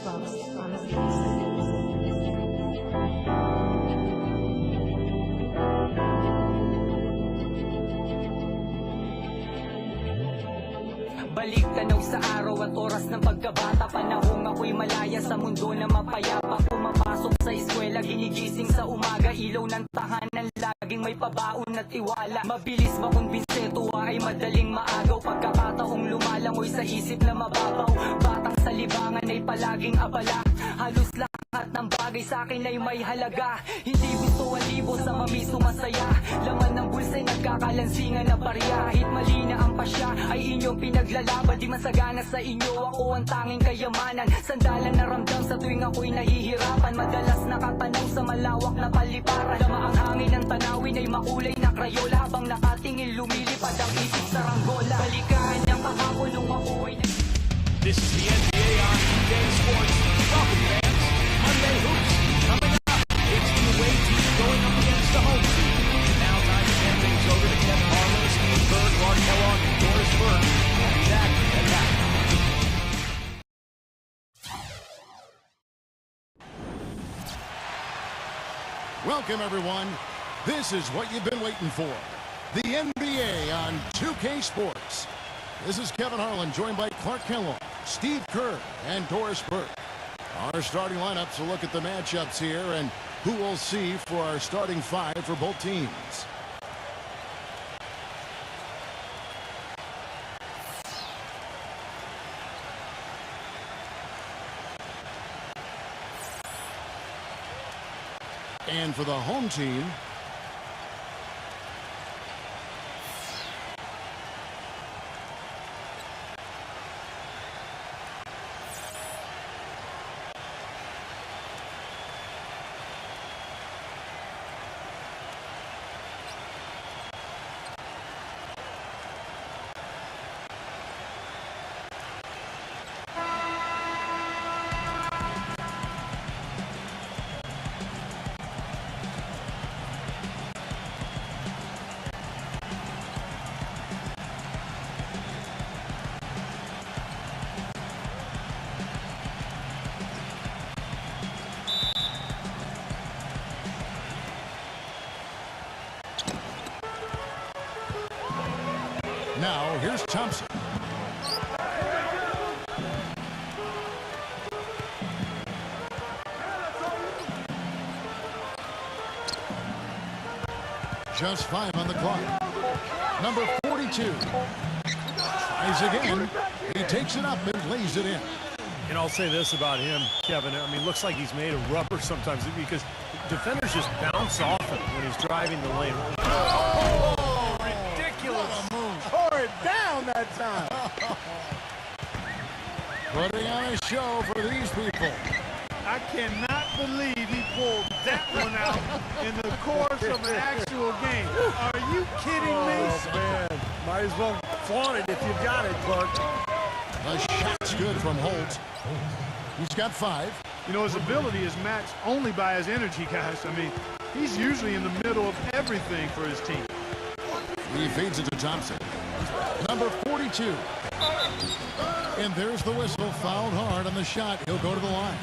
Balik tanaw sa araw at oras ng pagkabata, panahong ako'y malaya sa mundo na mapayapa. Pumapasok sa eskwela, ginigising sa umaga, ilaw ng tahanan, laging may pabaon at tiwala. Mabilis makumbinse, tuwa ay madaling maagaw, pagkakataong lumalangoy sa isip na mababaw. Batang sa libangan ay palaging abala, halos lahat ng bagay sa akin ay may halaga. Hindi gusto ang libo sa mamiso masaya, laman ng bulsa'y nagkakalansingan na barya. Kahit mali na ang pasya ay inyong pinaglalaban, di masagana sa inyo, ako ang tanging kayamanan. Sandalan na ramdam sa tuwing ako'y nahihirapan, madalas nakatanaw sa malawak na paliparan. Lama ang hangin ng tanawin ay makulay na krayola, habang nakatingin lumilipad ang isip sa ranggola. Balikaan ng kahapon nung ako'y This is the NBA on BzTwokay Sports. Welcome, fans. Monday Hoops coming up. It's the away team going up against the home team. And now time to hand things over to Kevin Harlan, Steve Kerr, Clark Kellogg, and Doris Burke. We'll be back at that. Welcome, everyone. This is what you've been waiting for. The NBA on 2K Sports. This is Kevin Harlan, joined by Clark Kellogg, Steve Kerr, and Doris Burke. Our starting lineups will look at the matchups here and who we'll see for our starting five for both teams. And for the home team, now here's Thompson. Just 5 on the clock. Number 42. Tries again. He takes it up and lays it in. And I'll say this about him, Kevin. I mean, looks like he's made of rubber sometimes because defenders just bounce off him when he's driving the lane. Oh, ridiculous. Tore it down that time. Putting on a show for these people. I cannot believe he pulled that one out in the course of an actual game. Are you kidding me? Oh, man. Might as well flaunt it if you've got it, Clark. The shot's good from Holt. He's got 5. You know, his ability is matched only by his energy, guys. I mean, he's usually in the middle of everything for his team. He feeds it to Thompson. Number 42. And there's the whistle. Fouled hard on the shot. He'll go to the line.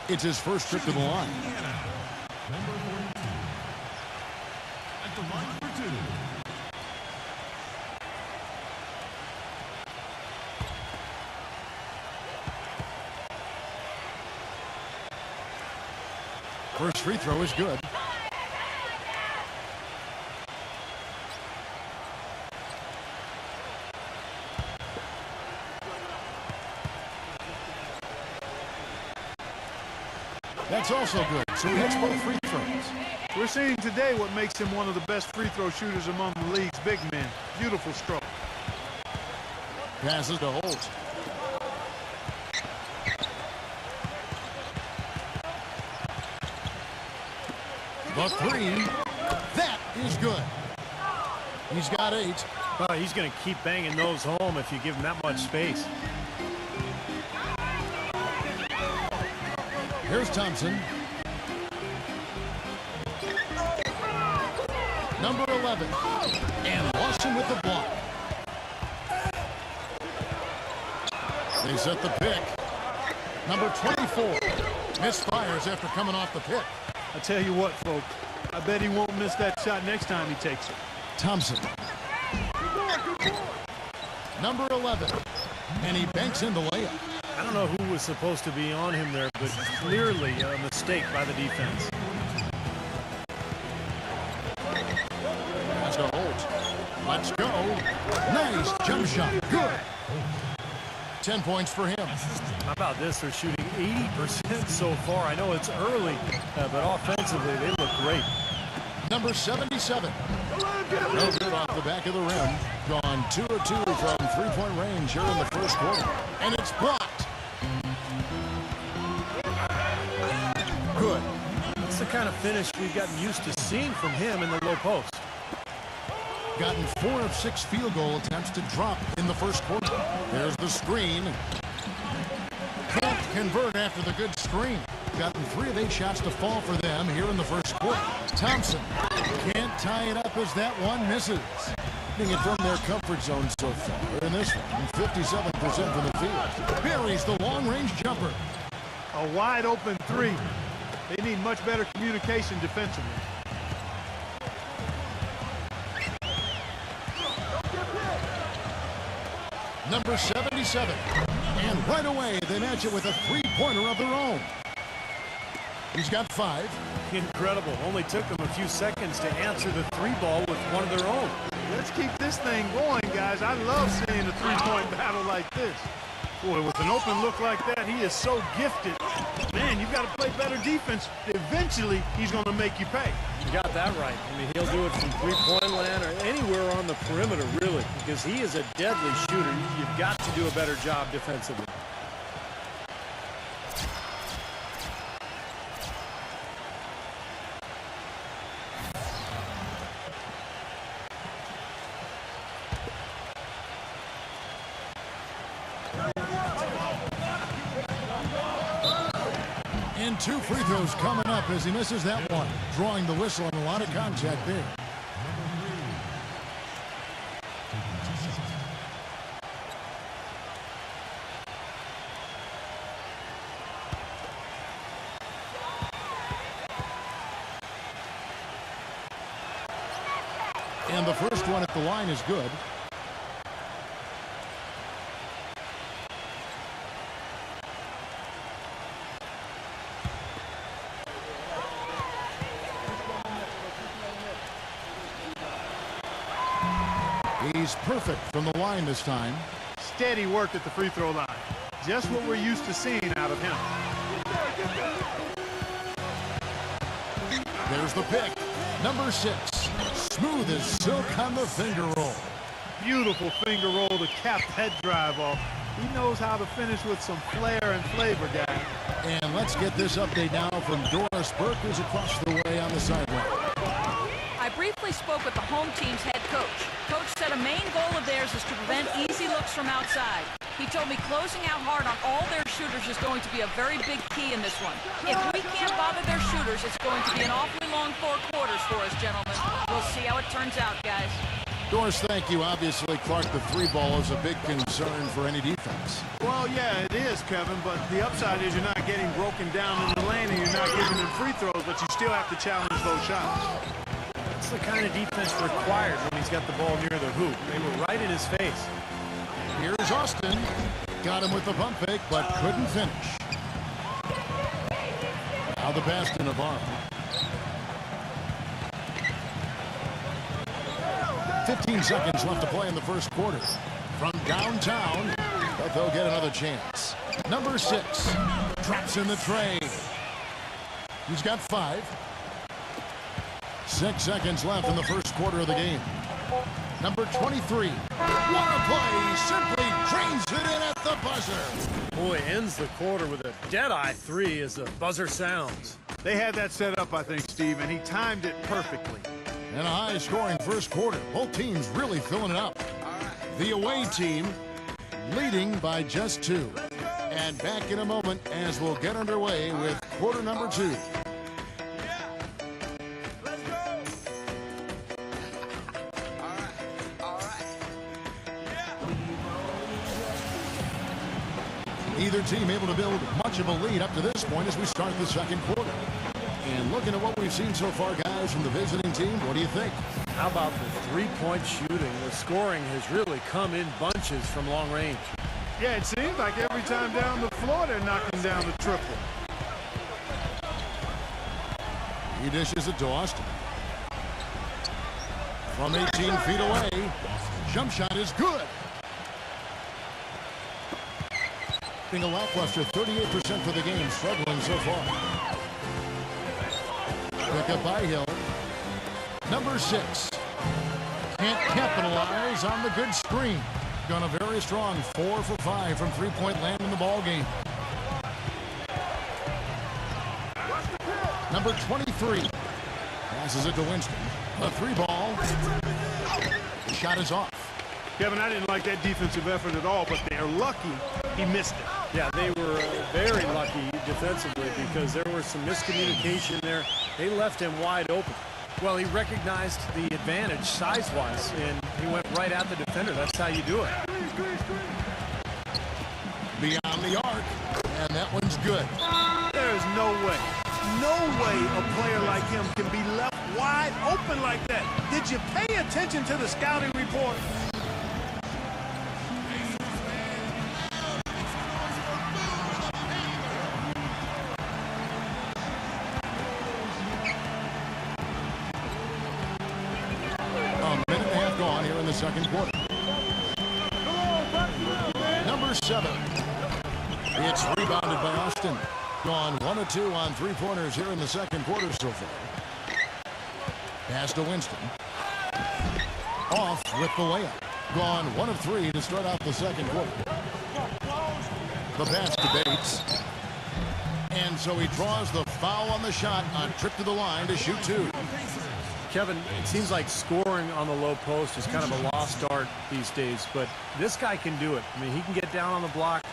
It's his first trip to the line. Number 42. At the line for 2. First free throw is good. That's also good. So he hits both free throws. We're seeing today what makes him one of the best free throw shooters among the league's big men. Beautiful stroke. Passes to Holt. The 3. That is good. He's got 8. Oh, he's going to keep banging those home if you give him that much space. Here's Thompson. Number 11. And Lawson with the block. They set the pick. Number 24 misfires after coming off the pick. I tell you what, folks, I bet he won't miss that shot next time he takes it. Thompson. Number 11. And he banks in the layup. I don't know who was supposed to be on him there, but clearly a mistake by the defense. That's a hold. Let's go. Nice jump shot. Good. 10 points for him. How about this? They're shooting 80% so far. I know it's early, but offensively they look great. Number 77. No good off the back of the rim. Gone 2 of 2 from three-point range here in the first quarter. And it's blocked. Good. That's the kind of finish we've gotten used to seeing from him in the low post. Gotten 4 of 6 field goal attempts to drop in the first quarter. There's the screen. Can't convert after the good screen. Gotten 3 of 8 shots to fall for them here in the first quarter. Thompson can't tie it up as that one misses. Hitting it from their comfort zone so far in this one. 57% from the field. Buries the long-range jumper. A wide open three. They need much better communication defensively. Number 77. And right away, they match it with a three-pointer of their own. He's got 5. Incredible. Only took them a few seconds to answer the 3-ball with one of their own. Let's keep this thing going, guys. I love seeing a three-point battle like this. Boy, with an open look like that, he is so gifted. Man, you've got to play better defense. Eventually, he's going to make you pay. You got that right. I mean, he'll do it from three-point land or anywhere on the perimeter, really, because he is a deadly shooter. You've got to do a better job defensively. And 2 free throws coming up as he misses that one. Drawing the whistle and a lot of contact there. And the first one at the line is good. He's perfect from the line this time. Steady work at the free throw line. Just what we're used to seeing out of him. There's the pick. Number 6. Smooth as silk on the finger roll. Beautiful finger roll to cap that drive off. He knows how to finish with some flair and flavor, guys. And let's get this update now from Doris Burke, who's across the way on the sideline. I briefly spoke with the home team's head coach. Coach said a main goal of theirs is to prevent easy looks from outside. He told me closing out hard on all their shooters is going to be a very big key in this one. If we can't bother their shooters, it's going to be an awfully long 4 quarters for us, gentlemen. We'll see how it turns out, guys. Doris, thank you. Obviously, Clark, the 3-ball is a big concern for any defense. Well, yeah, it is, Kevin, but the upside is you're not getting broken down in the lane and you're not giving them free throws, but you still have to challenge those shots. That's the kind of defense required when he's got the ball near the hoop. They were right in his face. Here's Austin. Got him with the pump fake, but couldn't finish. Now the pass to Navarro. 15 seconds left to play in the first quarter. From downtown, but they'll get another chance. Number 6 drops in the tray. He's got 5. 6 seconds left in the first quarter of the game. Number 23. What a play! Simply drains it in at the buzzer. Boy, ends the quarter with a dead-eye 3 as the buzzer sounds. They had that set up, I think, Steve, and he timed it perfectly. And a high-scoring first quarter. Both teams really filling it up. The away team leading by just 2. And back in a moment as we'll get underway with quarter number 2. Neither team able to build much of a lead up to this point as we start the second quarter. And looking at what we've seen so far, guys, from the visiting team, what do you think? How about the three-point shooting? The scoring has really come in bunches from long range. Yeah, it seems like every time down the floor they're knocking down the triple. He dishes it to Austin. From 18 feet away, jump shot is good. Being a lackluster 38% for the game, struggling so far. Pick up by Hill. Number 6. Can't capitalize on the good screen. Gone a very strong 4 for 5 from three-point land in the ball game. Number 23 passes it to Winston. A 3-ball. The shot is off. Kevin, I didn't like that defensive effort at all, but they're lucky he missed it. Yeah, they were very lucky defensively because there was some miscommunication there. They left him wide open. Well, he recognized the advantage size-wise, and he went right at the defender. That's how you do it. Beyond the arc, and that one's good. There is no way a player like him can be left wide open like that. Did you pay attention to the scouting report? Second quarter. Number 7. It's rebounded by Austin. Gone 1 of 2 on three-pointers here in the second quarter so far. Pass to Winston. Off with the layup. Gone 1 of 3 to start out the second quarter. The pass to Bates. And so he draws the foul on the shot. A trip to the line to shoot 2. Kevin, it seems like scoring on the low post is kind of a lost art these days, but this guy can do it. I mean, he can get down on the block,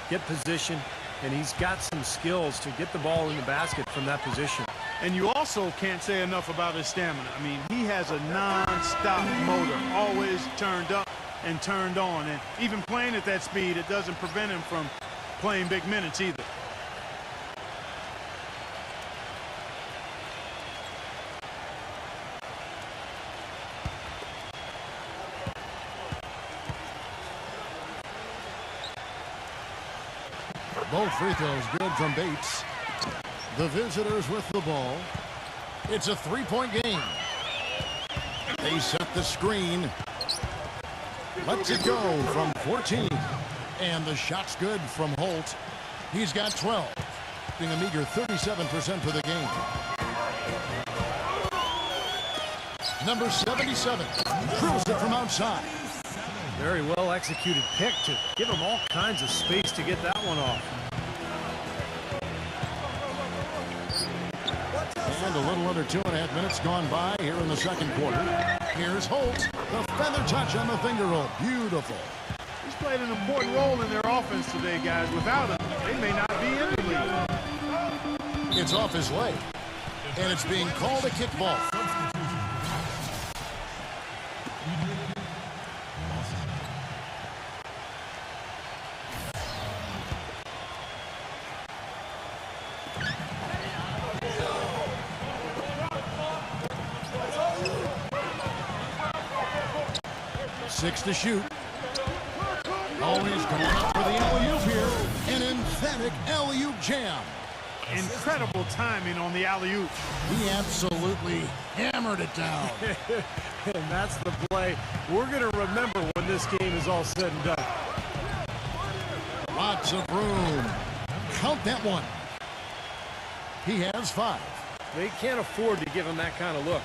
get position, and he's got some skills to get the ball in the basket from that position. And you also can't say enough about his stamina. I mean, he has a non-stop motor, always turned up and turned on. And even playing at that speed, it doesn't prevent him from playing big minutes either. Both free throws good from Bates. The visitors with the ball. It's a three-point game. They set the screen. Lets it go from 14. And the shot's good from Holt. He's got 12. Being a meager 37% for the game. Number 77 drills it from outside. Very well executed pick to give him all kinds of space to get that one off. And a little under 2.5 minutes gone by here in the second quarter. Here's Holt. The feather touch on the finger roll. Beautiful. He's played an important role in their offense today, guys. Without him, they may not be in the league. It's off his leg. And it's being called a kickball. Six to shoot. Always going up for the alley-oop here. An emphatic alley-oop jam. Incredible timing on the alley-oop. He absolutely hammered it down. And that's the play we're going to remember when this game is all said and done. Lots of room. Count that one. He has 5. They can't afford to give him that kind of look.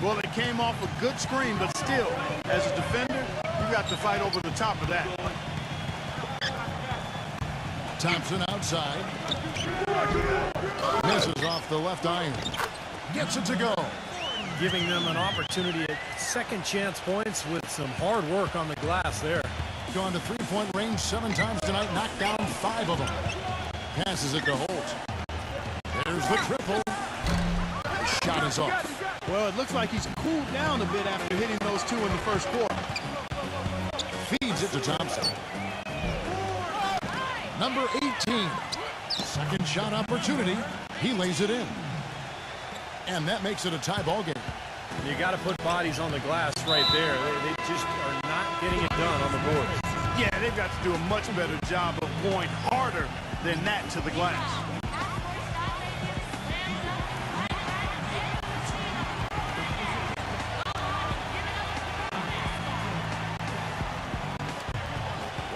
Well, it came off a good screen, but still, as a defender, you got to fight over the top of that. Thompson outside. Misses off the left iron. Gets it to go. Giving them an opportunity at second chance points with some hard work on the glass there. Gone to three-point range 7 times tonight. Knocked down 5 of them. Passes it to Holt. There's the triple. Shot is off. Well, it looks like he's cooled down a bit after hitting those 2 in the first quarter. Feeds it to Thompson. Number 18 18. Second shot opportunity. He lays it in. And that makes it a tie ball game. You got to put bodies on the glass right there. They just are not getting it done on the board. Yeah, they've got to do a much better job of going harder than that to the glass.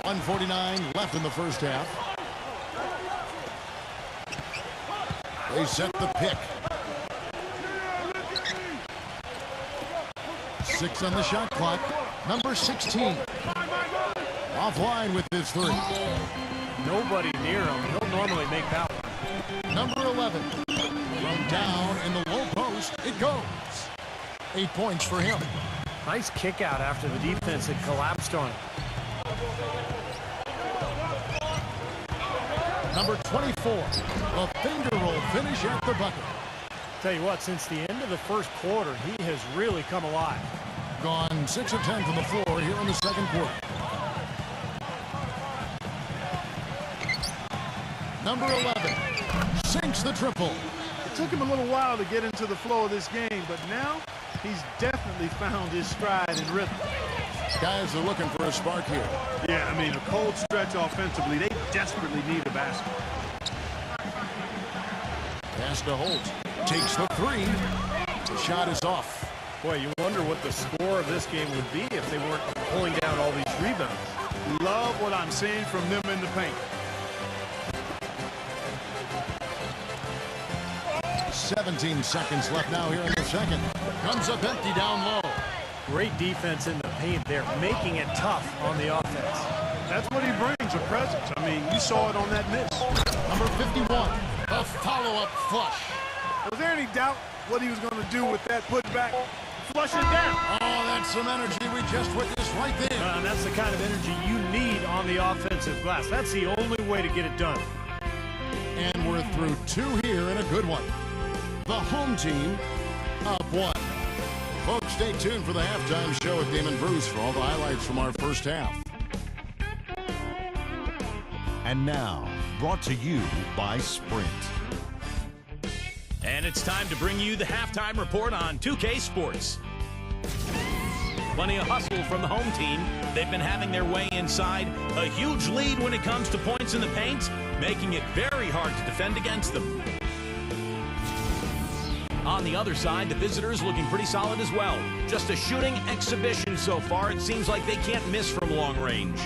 .149 left in the first half. They set the pick. 6 on the shot clock. Number 16. Offline with his 3. Nobody near him. He'll normally make that one. Number 11. From down in the low post, it goes. 8 points for him. Nice kick out after the defense had collapsed on him. Number 24. A finger roll finish at the bucket. Tell you what, since the end of the first quarter, he has really come alive. Gone 6 of 10 from the floor here in the second quarter. Number 11 sinks the triple. It took him a little while to get into the flow of this game, but now he's definitely found his stride and rhythm. Guys are looking for a spark here. Yeah, I mean, a cold stretch offensively. They desperately need a basket. Pass to Holt. Takes the 3. The shot is off. Boy, you wonder what the score of this game would be if they weren't pulling down all these rebounds. Love what I'm seeing from them in the paint. 17 seconds left now here in the second. Comes up empty down low. Great defense in the paint there, making it tough on the offense. That's what he brings, a presence. I mean, you saw it on that miss. Number 51, a follow-up flush. Was there any doubt what he was going to do with that putback? Flush it down. Oh, that's some energy we just witnessed right there. That's the kind of energy you need on the offensive glass. That's the only way to get it done. And we're through 2 here and a good one. The home team up 1. Folks, stay tuned for the halftime show with Damon Bruce for all the highlights from our first half. And now, brought to you by Sprint. And it's time to bring you the halftime report on 2K Sports. Plenty of hustle from the home team. They've been having their way inside. A huge lead when it comes to points in the paint, making it very hard to defend against them. On the other side, the visitors looking pretty solid as well. Just a shooting exhibition so far. It seems like they can't miss from long range.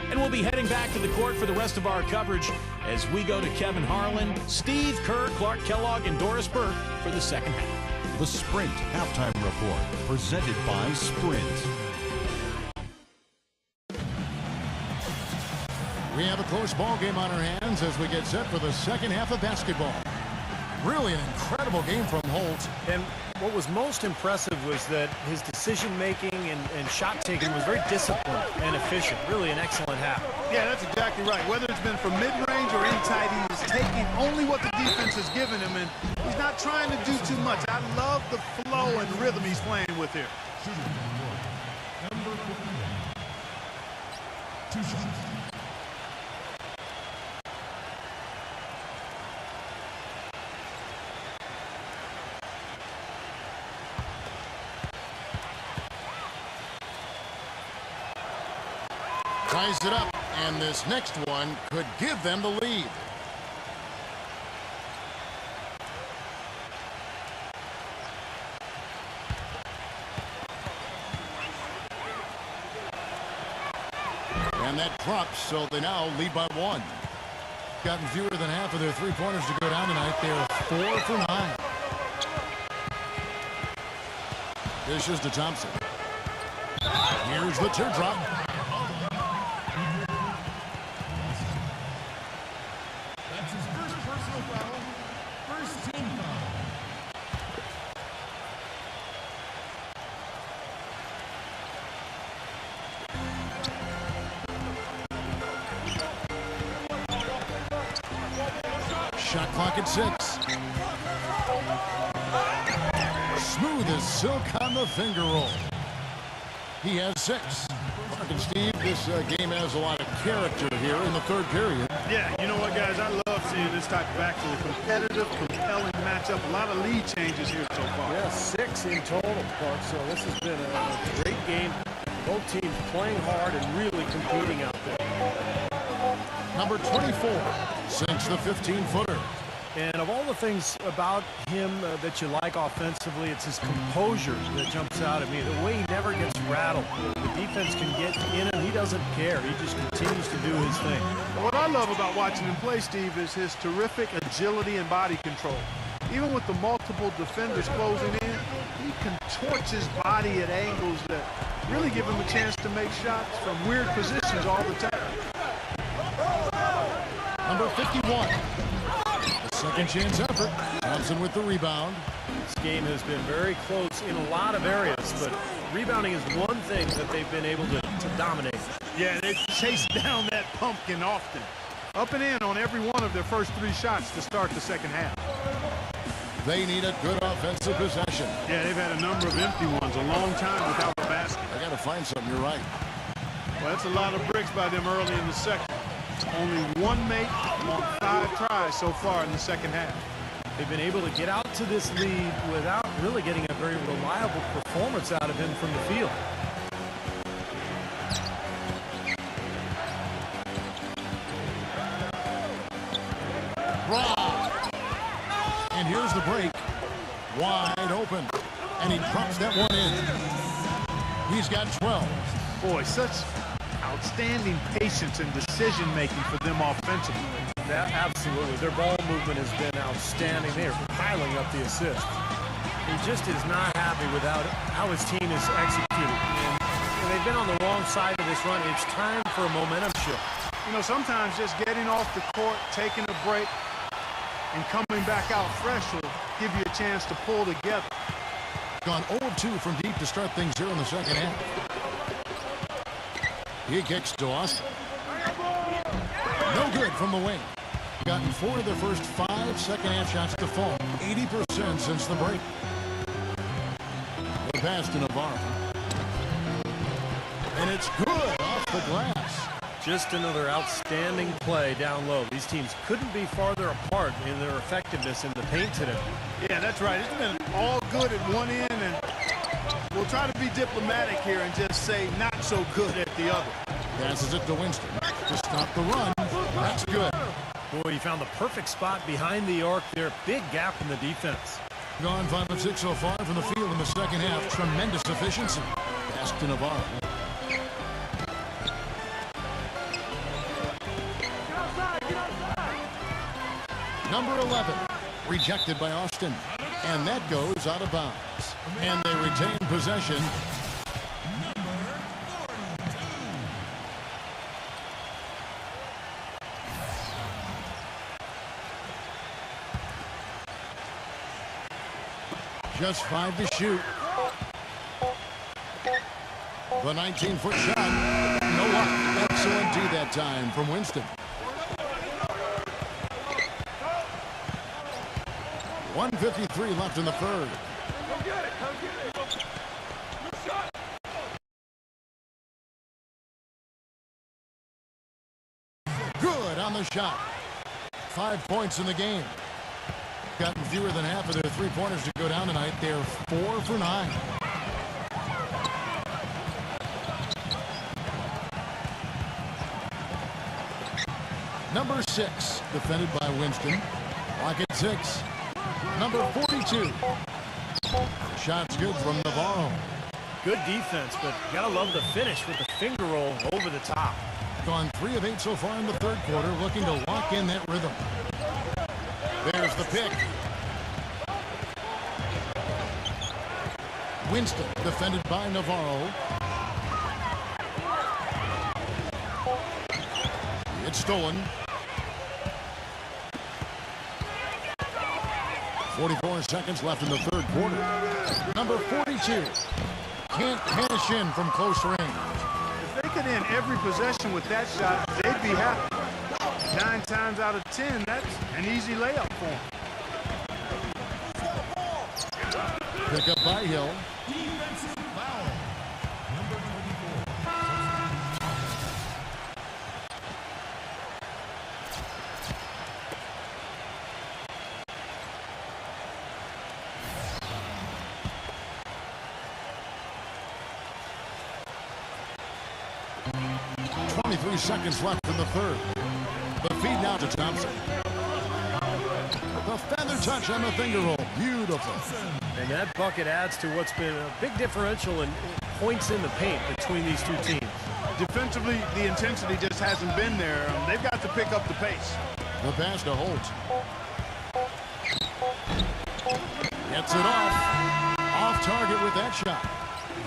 And we'll be heading back to the court for the rest of our coverage as we go to Kevin Harlan, Steve Kerr, Clark Kellogg, and Doris Burke for the second half. The Sprint Halftime Report, presented by Sprint. We have a close ball game on our hands as we get set for the second half of basketball. Really an incredible game from Holt. And what was most impressive was that his decision-making and shot-taking was very disciplined and efficient. Really an excellent half. Yeah, that's exactly right. Whether it's been from mid-range or inside, he's taking only what the defense has given him, and he's not trying to do too much. I love the flow and rhythm he's playing with here. Number 51. 2 shots. Ties it up, and this next one could give them the lead. And that drops, so they now lead by 1. Gotten fewer than half of their three-pointers to go down tonight. They're 4 for 9. Dishes to Thompson. Here's the teardrop. That's his first personal foul. First team foul. Shot clock at 6. Smooth as silk on the finger roll. He has 6. Mark and Steve, this game has a lot of character here in the third period. Yeah, you know what, guys? I love seeing this type of action. A competitive, compelling matchup. A lot of lead changes here so far. Yeah, 6 in total, Clark. So this has been a great game. Both teams playing hard and really competing out there. Number 24 sinks the 15-footer. And of all the things about him that you like offensively, it's his composure that jumps out at me. The way he never gets rattled. The defense can get in him. He doesn't care. He just continues to do his thing. What I love about watching him play, Steve, is his terrific agility and body control. Even with the multiple defenders closing in, he contorts his body at angles that really give him a chance to make shots from weird positions all the time. Number 51. Second chance effort. Thompson with the rebound. This game has been very close in a lot of areas, but rebounding is one thing that they've been able to dominate. Yeah, they chase down that pumpkin often. Up and in on every one of their first 3 shots to start the second half. They need a good offensive possession. Yeah, they've had a number of empty ones a long time without a basket. I got to find something. You're right. Well, that's a lot of bricks by them early in the second. Only 1 make on 5 tries so far in the second half. They've been able to get out to this lead without really getting a very reliable performance out of him from the field. Raw. And here's the break. Wide open. And he drops that one in. He's got 12. Boy, such outstanding patience and decision-making for them offensively. Yeah, absolutely. Their ball movement has been outstanding. They are piling up the assists. He just is not happy with how his team is executing. And they've been on the wrong side of this run. It's time for a momentum shift. You know, sometimes just getting off the court, taking a break, and coming back out fresh will give you a chance to pull together. Gone 0 of 2 from deep to start things here in the second half. He kicks to Austin. No good from the wing. Gotten 4 of their first 5 second-half shots to fall. 80% since the break. The pass to Navarro. And it's good off the glass. Just another outstanding play down low. These teams couldn't be farther apart in their effectiveness in the paint today. Yeah, that's right. It's been all good at one end, and we'll try to be diplomatic here and just say not so good at the other. Passes it to Winston to stop the run. That's good. Boy, he found the perfect spot behind the arc there. Big gap in the defense. Gone 5 of 6 so far from the field in the second half. Tremendous efficiency. Pass to Navarro. Number 11, rejected by Austin. And that goes out of bounds. And they retain possession. Just 5 to shoot. The 19-foot shot. No luck. Excellent D that time from Winston. 1:53 left in the third. Good on the shot. 5 points in the game. Gotten fewer than half of their 3-pointers to go down tonight. They're 4 for 9. Number 6, defended by Winston. Lock at 6. Number 42. Shot's good from Navarro. Good defense, but you gotta love the finish with the finger roll over the top. Gone 3 of 8 so far in the third quarter, looking to lock in that rhythm. There's the pick. Winston defended by Navarro. It's stolen. 44 seconds left in the third quarter. Number 42 can't cash in from close range. If they could end every possession with that shot, they'd be happy. 9 times out of 10, that's an easy layup for them. Pick up by Hill. Defensive foul. Number 24. 23 seconds left in the third. The feed now to Thompson. The feather touch on the finger roll. Beautiful. And that bucket adds to what's been a big differential in points in the paint between these two teams. Defensively, the intensity just hasn't been there. They've got to pick up the pace. The pass to Holt. Gets it off target with that shot.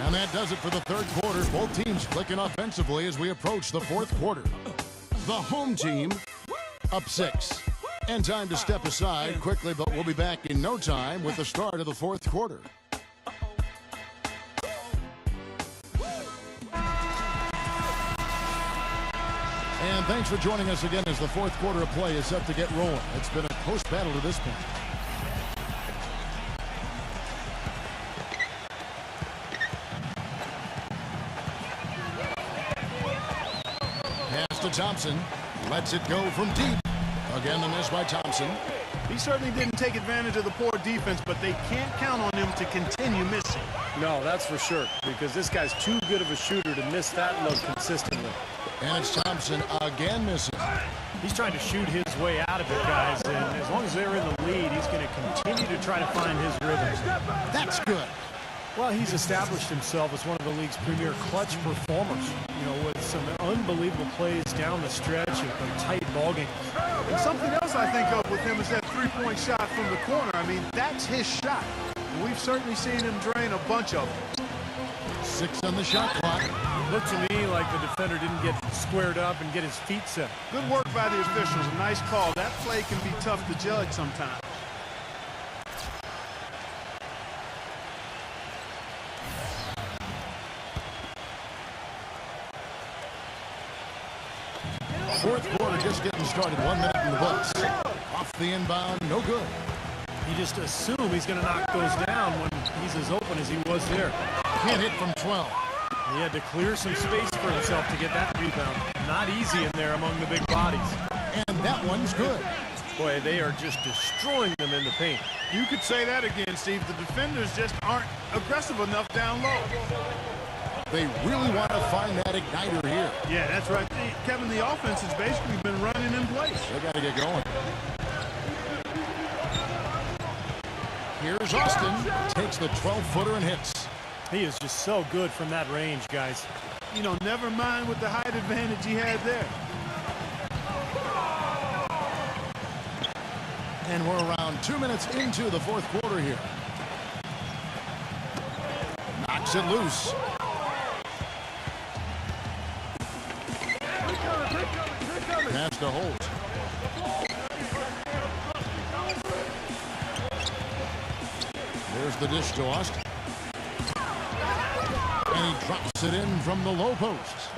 And that does it for the third quarter. Both teams clicking offensively as we approach the fourth quarter. The home team up 6. And time to step aside quickly, but we'll be back in no time with the start of the fourth quarter. And thanks for joining us again as the fourth quarter of play is set to get rolling. It's been a close battle to this point. Pass to Thompson. Lets it go from deep. Again, the miss by Thompson. He certainly didn't take advantage of the poor defense, but they can't count on him to continue missing. No, that's for sure, because this guy's too good of a shooter to miss that look consistently. And it's Thompson again missing. He's trying to shoot his way out of it, guys, and as long as they're in the lead, he's going to continue to try to find his rhythms. That's good. Well, he's established himself as one of the league's premier clutch performers, you know, with some unbelievable plays down the stretch of tight ball games. And something else I think of with him is that three-point shot from the corner. I mean, that's his shot. We've certainly seen him drain a bunch of them. 6 on the shot clock. Looked to me like the defender didn't get squared up and get his feet set. Good work by the officials. A nice call. That play can be tough to judge sometimes. Fourth quarter just getting started. 1 minute in the books. Off the inbound, no good. You just assume he's going to knock those down when he's as open as he was there. Can't hit from 12. He had to clear some space for himself to get that rebound. Not easy in there among the big bodies. And that one's good. Boy, they are just destroying them in the paint. You could say that again, Steve. The defenders just aren't aggressive enough down low. They really want to find that igniter here. Yeah, that's right. Kevin, the offense has basically been running in place. They got to get going. Here's Austin. Takes the 12-footer and hits. He is just so good from that range, guys. You know, never mind with the height advantage he had there. And we're around 2 minutes into the fourth quarter here. Knocks it loose. Pass to Holt. There's the dish to Austin. And he drops it in from the low post.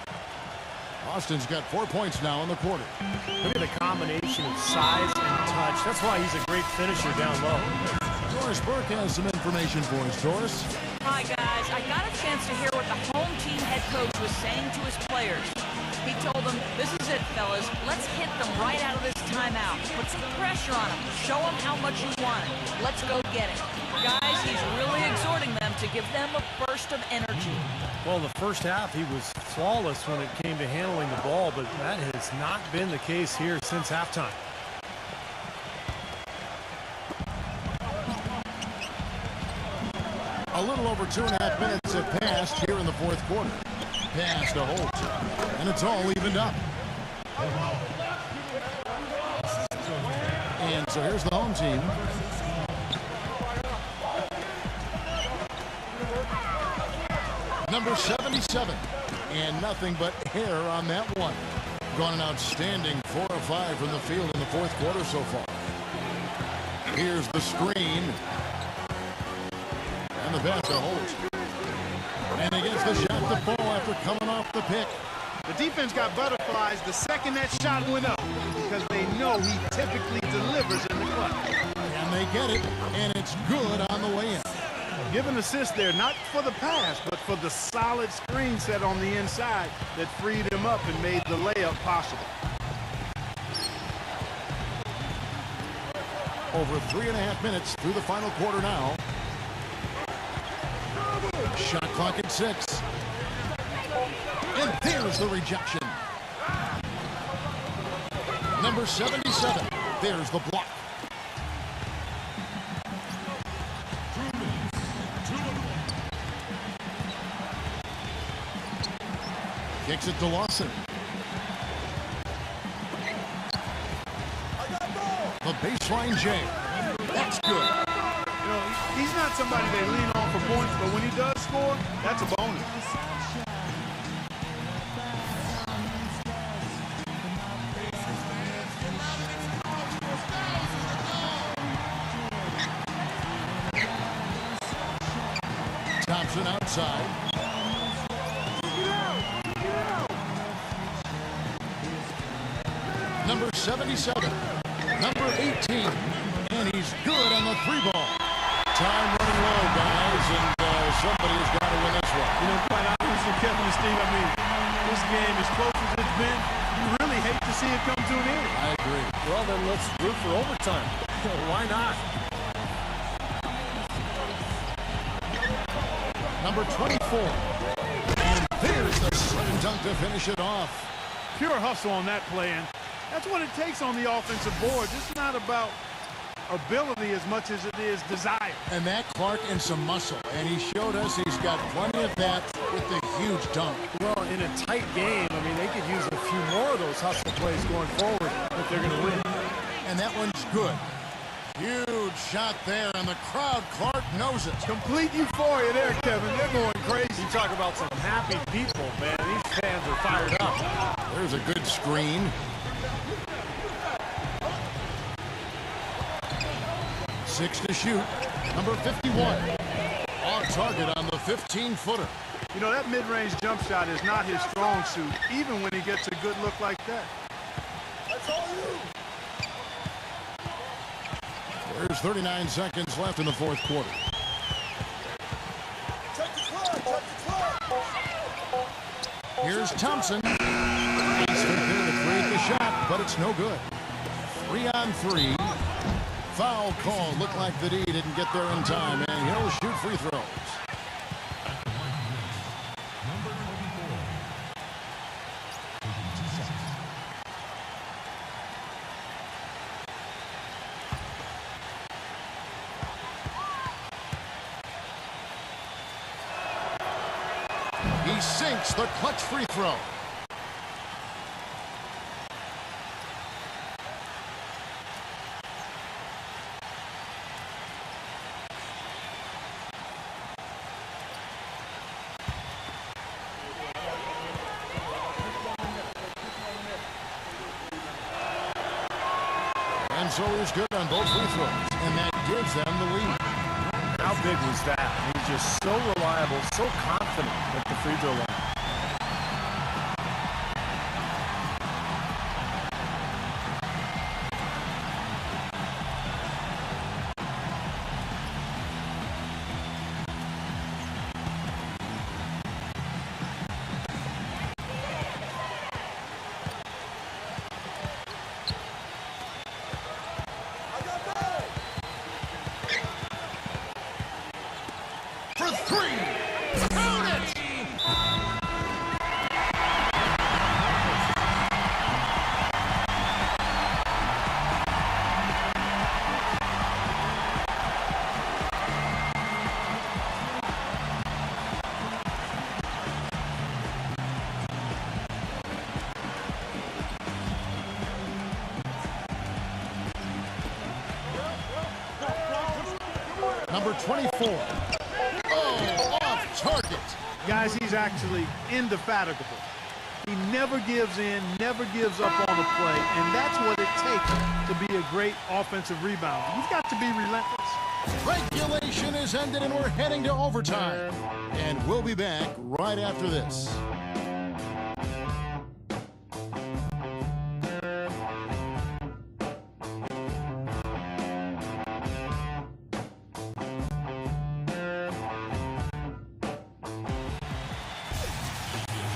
Austin's got 4 points now in the quarter. Look at the combination of size and touch. That's why he's a great finisher down low. Doris Burke has some information for us. Doris? Hi, guys. I got a chance to hear what the home team head coach was saying to his players. He told them, this is it, fellas. Let's hit them right out of this timeout. Put some pressure on them. Show them how much you want it. Let's go get it. Guys, he's really exhorting them to give them a burst of energy. Well, in the first half, he was flawless when it came to handling the ball, but that has not been the case here since halftime. A little over 2.5 minutes have passed here in the fourth quarter. Pass to Holt. And it's all evened up. And so here's the home team. Number 77. And nothing but hair on that one. Gone an outstanding 4 of 5 from the field in the fourth quarter so far. Here's the screen. And the pass to Holt. And he gets the shot to fall after coming off the pick. The defense got butterflies the second that shot went up because they know he typically delivers in the clutch. And they get it, and it's good on the way in. Give an assist there, not for the pass, but for the solid screen set on the inside that freed him up and made the layup possible. Over 3.5 minutes through the final quarter now. Shot clock at 6. And there's the rejection. Number 77. There's the block. Kicks it to Lawson. The baseline jam. That's good. You know, he's not somebody they lean on for points, but when he does score, that's a bonus. Thompson outside. Number 77. Number 18. And he's good on the three ball. Time running low, guys, and somebody has got to win this one. You know, quite honestly, Kevin and Steve, I mean, this game, as close as it's been, you really hate to see it come to an end. I agree. Well, then let's root for overtime. Why not? Number 24. And there's the slam dunk to finish it off. Pure hustle on that play, and that's what it takes on the offensive board. It's not about ability as much as it is desire. And that Clark and some muscle. And he showed us he's got plenty of that with the huge dunk. Well, in a tight game, I mean, they could use a few more of those hustle plays going forward if they're going to win. And that one's good. Huge shot there, and the crowd, Clark knows it. Complete euphoria there, Kevin. They're going crazy. You talk about some happy people, man. These fans are fired up. There's a good screen. 6 to shoot. Number 51. Off target on the 15-footer. You know, that mid-range jump shot is not his strong suit, even when he gets a good look like that. That's all you. There's 39 seconds left in the fourth quarter. Check the clock. Here's Thompson. He's there to create the shot, but it's no good. 3 on 3. Foul call. Looked like the D didn't get there in time, and he'll shoot free throws. He sinks the clutch free throw. And so he's good on both free throws, and that gives them the lead. How big was that? He's just so reliable, so confident at the free throw line. For 3. Count it! Number 24. Oh, off target. Guys, he's actually indefatigable. He never gives in, never gives up on the play, and that's what it takes to be a great offensive rebounder. You've got to be relentless. Regulation is ended, and we're heading to overtime. And we'll be back right after this.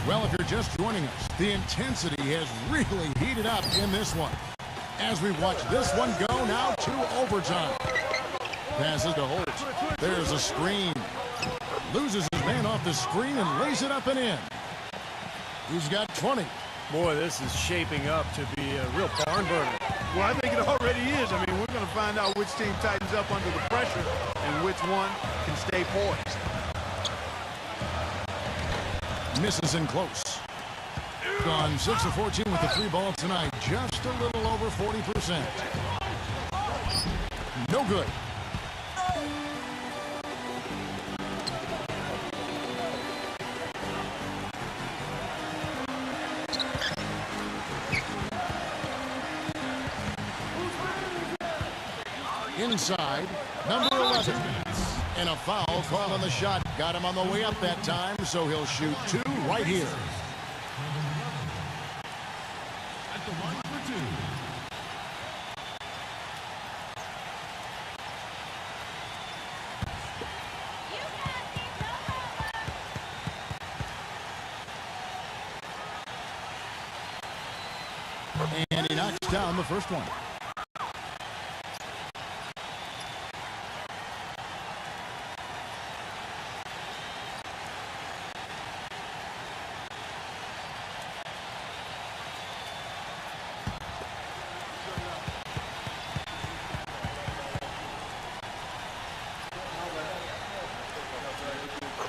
Well, if you're just joining us, the intensity has really heated up in this one. As we watch this one go now to overtime. Passes to Holt. There's a screen. Loses his man off the screen and lays it up and in. He's got 20. Boy, this is shaping up to be a real barn burner. Well, I think it already is. I mean, we're going to find out which team tightens up under the pressure and which one can stay poised. Misses in close. Gone 6 of 14 with the 3 ball tonight. Just a little over 40%. No good. Inside, number 11. And a foul call on the shot. Got him on the way up that time, so he'll shoot 2 right here. At the line for 2. And he knocks down the first one.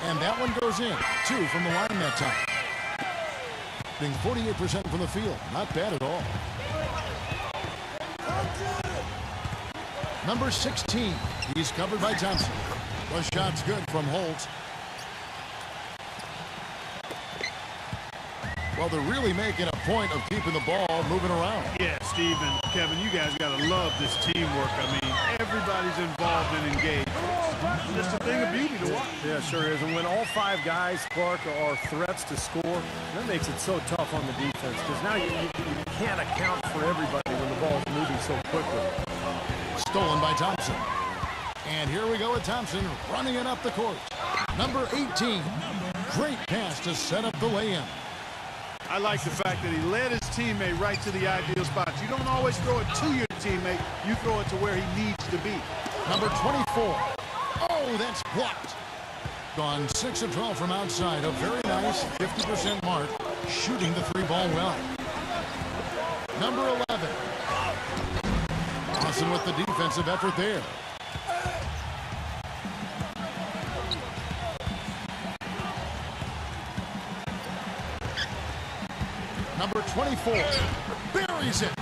And that one goes in. 2 from the line that time. Being 48% from the field. Not bad at all. Number 16. He's covered by Thompson. The shot's good from Holt. Well, they're really making a point of keeping the ball moving around. Yeah, Steve and Kevin, you guys got to love this teamwork. I mean, everybody's involved and engaged. It's just a thing of beauty to watch. Yeah, sure is. And when all 5 guys, Clark, are threats to score, that makes it so tough on the defense because now you can't account for everybody when the ball's moving so quickly. Stolen by Thompson. And here we go with Thompson running it up the court. Number 18. Great pass to set up the lay-in. I like the fact that he led his teammate right to the ideal spots. You don't always throw it to your teammate. You throw it to where he needs to be. Number 24. Oh, that's blocked. Gone 6 of 12 from outside. A very nice 50% mark. Shooting the 3-ball well. Number 11. Awesome with the defensive effort there. Number 24 buries it.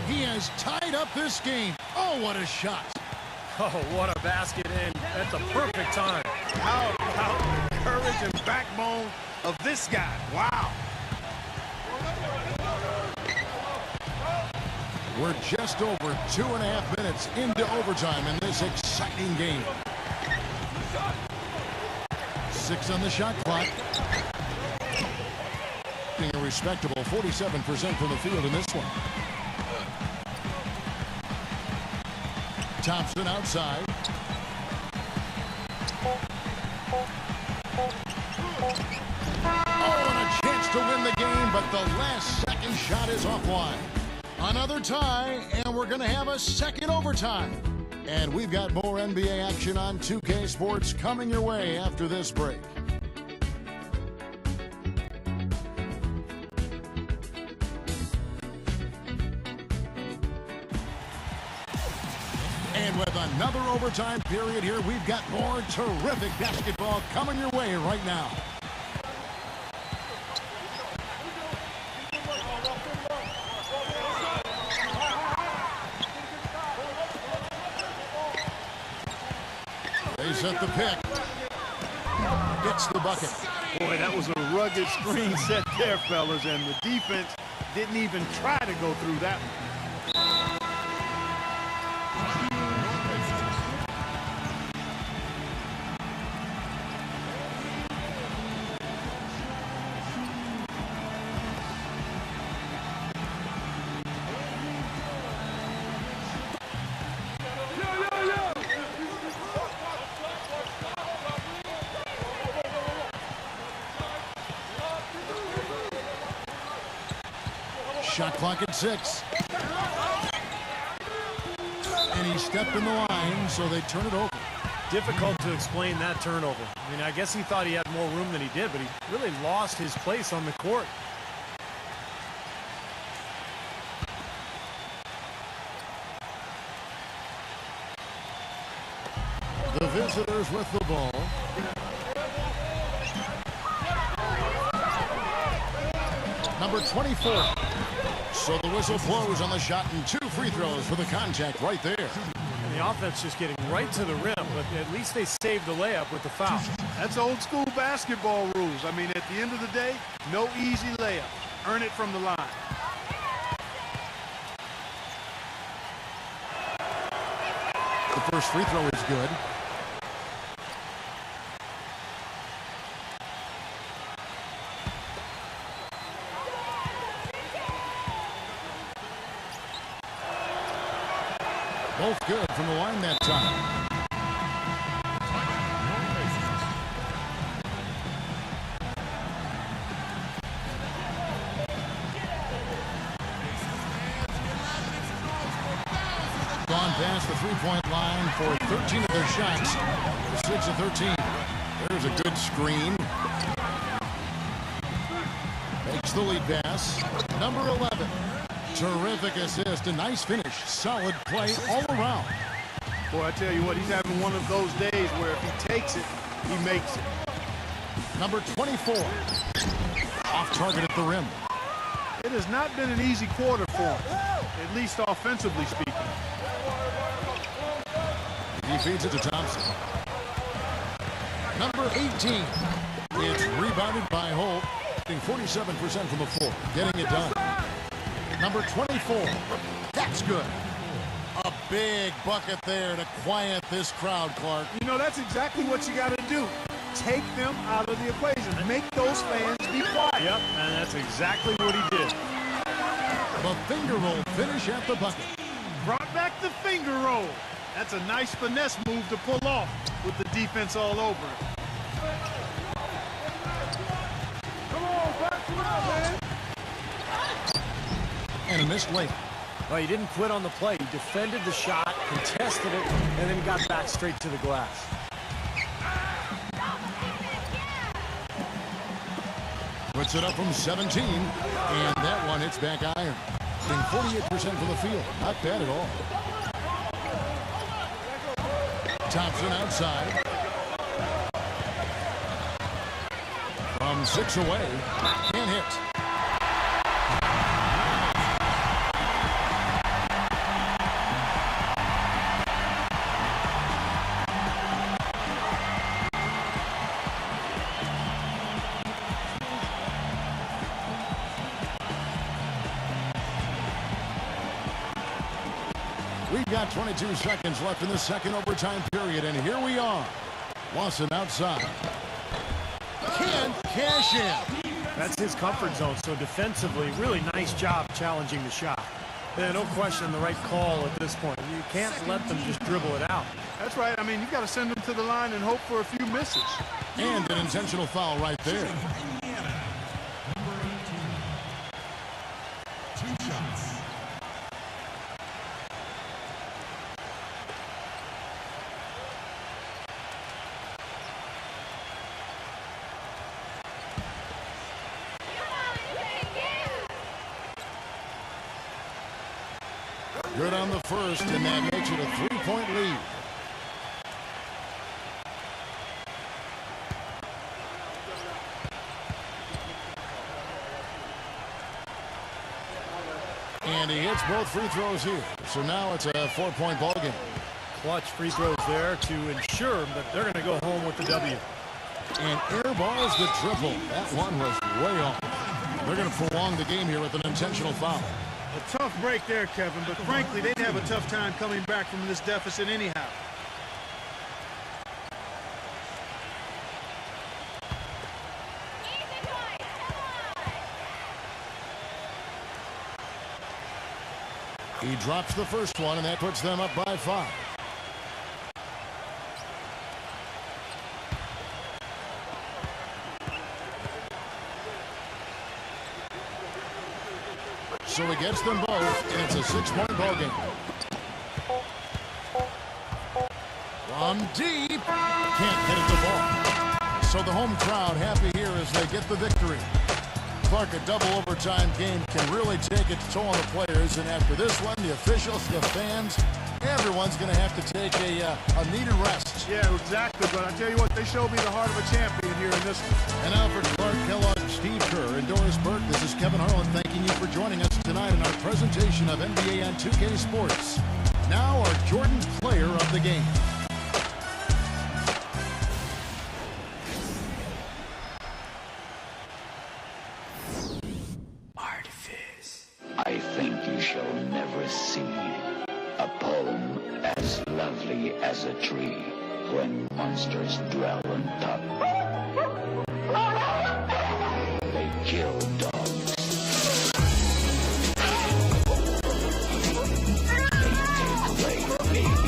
He has tied up this game. Oh, what a shot. Oh, what a basket in at the perfect time. How about the courage and backbone of this guy? Wow. We're just over 2.5 minutes into overtime in this exciting game. 6 on the shot clock. A respectable 47% from the field in this one. Thompson outside. Oh, and a chance to win the game, but the last second shot is offline. Another tie, and we're going to have a second overtime. And we've got more NBA action on 2K Sports coming your way after this break. And with another overtime period here, we've got more terrific basketball coming your way right now. They set the pick. Gets the bucket. Boy, that was a rugged screen set there, fellas, and the defense didn't even try to go through that one. Shot clock at 6. And he stepped in the line, so they turn it over. Difficult to explain that turnover. I mean, I guess he thought he had more room than he did, but he really lost his place on the court. The visitors with the ball. Number 24. So the whistle blows on the shot and 2 free throws for the contact right there. And the offense just getting right to the rim, but at least they saved the layup with the foul. That's old school basketball rules. I mean, at the end of the day, no easy layup. Earn it from the line. The first free throw is good. Both good from the line that time. Gone past the three-point line for 13 of their shots. 6 of 13. There's a good screen. Makes the lead pass. Number 11. Terrific assist, a nice finish, solid play all around. Boy, I tell you what, he's having one of those days where if he takes it, he makes it. Number 24, off target at the rim. It has not been an easy quarter for him, at least offensively speaking. He feeds it to Thompson. Number 18, it's rebounded by Holt, getting 47% from the floor, getting it done. Number 24, that's good. A big bucket there to quiet this crowd, Clark. You know, that's exactly what you got to do. Take them out of the equation. Make those fans be quiet. Yep, and that's exactly what he did. The finger roll finish at the bucket. Brought back the finger roll. That's a nice finesse move to pull off with the defense all over it. Come on, back to out, man. And a missed late. Well, he didn't quit on the play. He defended the shot, contested it, and then got back straight to the glass. Puts it up from 17, and that one hits back iron. Getting 48% from the field. Not bad at all. Thompson outside. From 6 away. Can't hit. We've got 22 seconds left in the second overtime period, and here we are. Lawson outside. Can't cash in. That's his comfort zone, so defensively, really nice job challenging the shot. Yeah, no question the right call at this point. You can't let them just dribble it out. That's right. I mean, you've got to send them to the line and hope for a few misses. And an intentional foul right there. Indiana. Number 18. 2 shots. Good on the first, and that makes it a 3-point lead. And he hits both free throws here. So now it's a 4-point ball game. Clutch free throws there to ensure that they're going to go home with the W. And airballs the triple. That one was way off. They're going to prolong the game here with an intentional foul. A tough break there, Kevin, but frankly, they'd have a tough time coming back from this deficit anyhow. He drops the first one, and that puts them up by 5. So he gets them both, and it's a 6-point ball game. From deep, can't hit it the ball. So the home crowd happy here as they get the victory. Clark, a double overtime game can really take its toll on the players, and after this one, the officials, the fans, Everyone's going to have to take a needed rest. Yeah, exactly. But I tell you what, they showed me the heart of a champion here in this one. And now for Clark Kellogg, Steve Kerr, and Doris Burke, this is Kevin Harlan thanking you for joining us tonight in our presentation of NBA on 2K Sports. Now our Jordan player of the game. I think you shall never see a poem as lovely as a tree when monsters dwell on top. They kill dogs. They take away babies.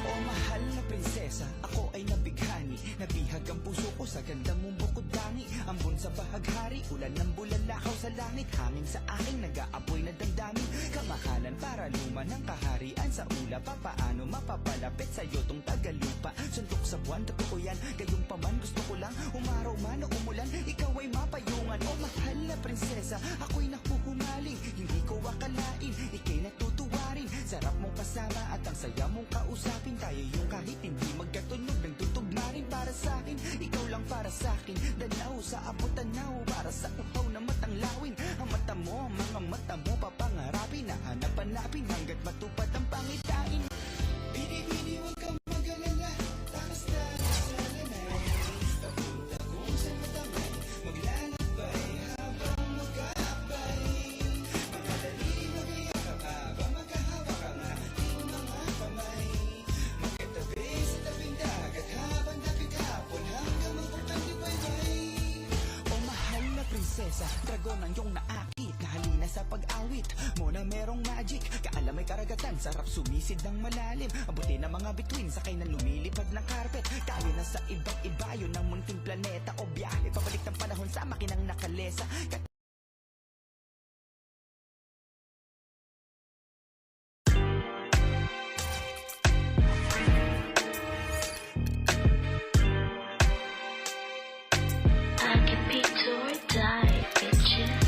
O mahal na prinsesa, ako ay nabighani. Nabihag ang puso ko sa ganda mong bukod dangi. Ambon sa bahaghari, ulan ng bulalakaw sa langit. Hangin sa aking nag-aapoy na damdamin. Kamahalan para luma ng kaharian sa ula. Papaano mapapalapit sa'yo tong tagalupa. Suntok sa buwan, totoo yan. Gayong paman gusto ko lang umaraw man o umulan. Ikaw ay mapayungan. O mahal na prinsesa, ako'y nahuhumaling. Hindi ko akalain, ika'y natutuwarin. Sarap mong kasama at ang saya mong kausapin. Tayo yung kahit hindi magkatunog ng tutugma rin para sa akin. Ikaw lang para sa akin. Danaw sa abot-tanaw para sa uhaw na matang lawin. Ang mata mo, ang mga mata mo papangarapin. Nahanap-hanapin hanggat matupad ang pangitain. Bini-bini, huwag kang mag-alala. Takas-takas sa lanay. Papunta kung saan matamay. Maglalakbay habang mag-aabay. Mga daliri, mag-iyakap habang magkahawak ang ating mga kamay. Magkatabi sa tabing dagat habang dapit hapon hanggang mabuktang libaybay. O mahal na prinsesa, dragon ang iyong naakit. Nahalina sa pag-awit mo na merong magic. Kaalam may karagatan, sarap sumisid ng malalim. Abutin ang mga bituin, sakay na lumilipad ng carpet. Tayo na sa iba't iba, yun ang munting planeta o biyahe. Pabalik ng panahon sa makinang nakalesa.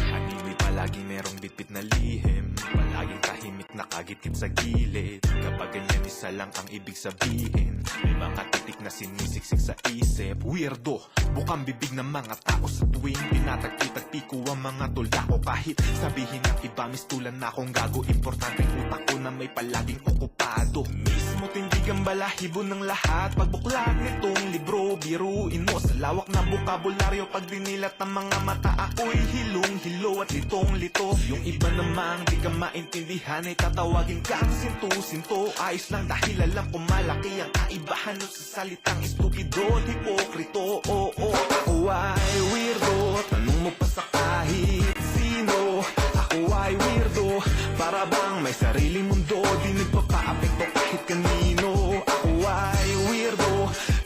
Animoy palaging merong bitbit na lihim. Palaging tahimik na kagit-kit sa gilid. Kapag ganyan isa lang ang ibig sabihin. May mga titik na sinisiksik sa isip. Weirdo, bukang bibig ng mga tao sa tuwing pinatagpi-tagpi ko ang mga tula ko. Kahit sabihin ng iba mistulan na akong gago. Importante utak ko na may palaging okupado. Mismo tindig ang balahibo ng lahat. Pagbuklat nitong libro, biruin mo sa lawak na bukabularyo. Pag dinilat ng mga mata ako'y hilong-hilo at litong-lito. Yung iba namang di ka maintindihan ay tatawagin kang sinto-sinto. Ayos lang dahil alam ko malaki ang kaibahan no sa salitang estupido at hipokrito. Oo, ako ay weirdo, tanong mo pa sa kahit sino. Ako ay weirdo, para bang may sariling mundo. Di nagpapaapekto kahit kanino. Ako ay weirdo,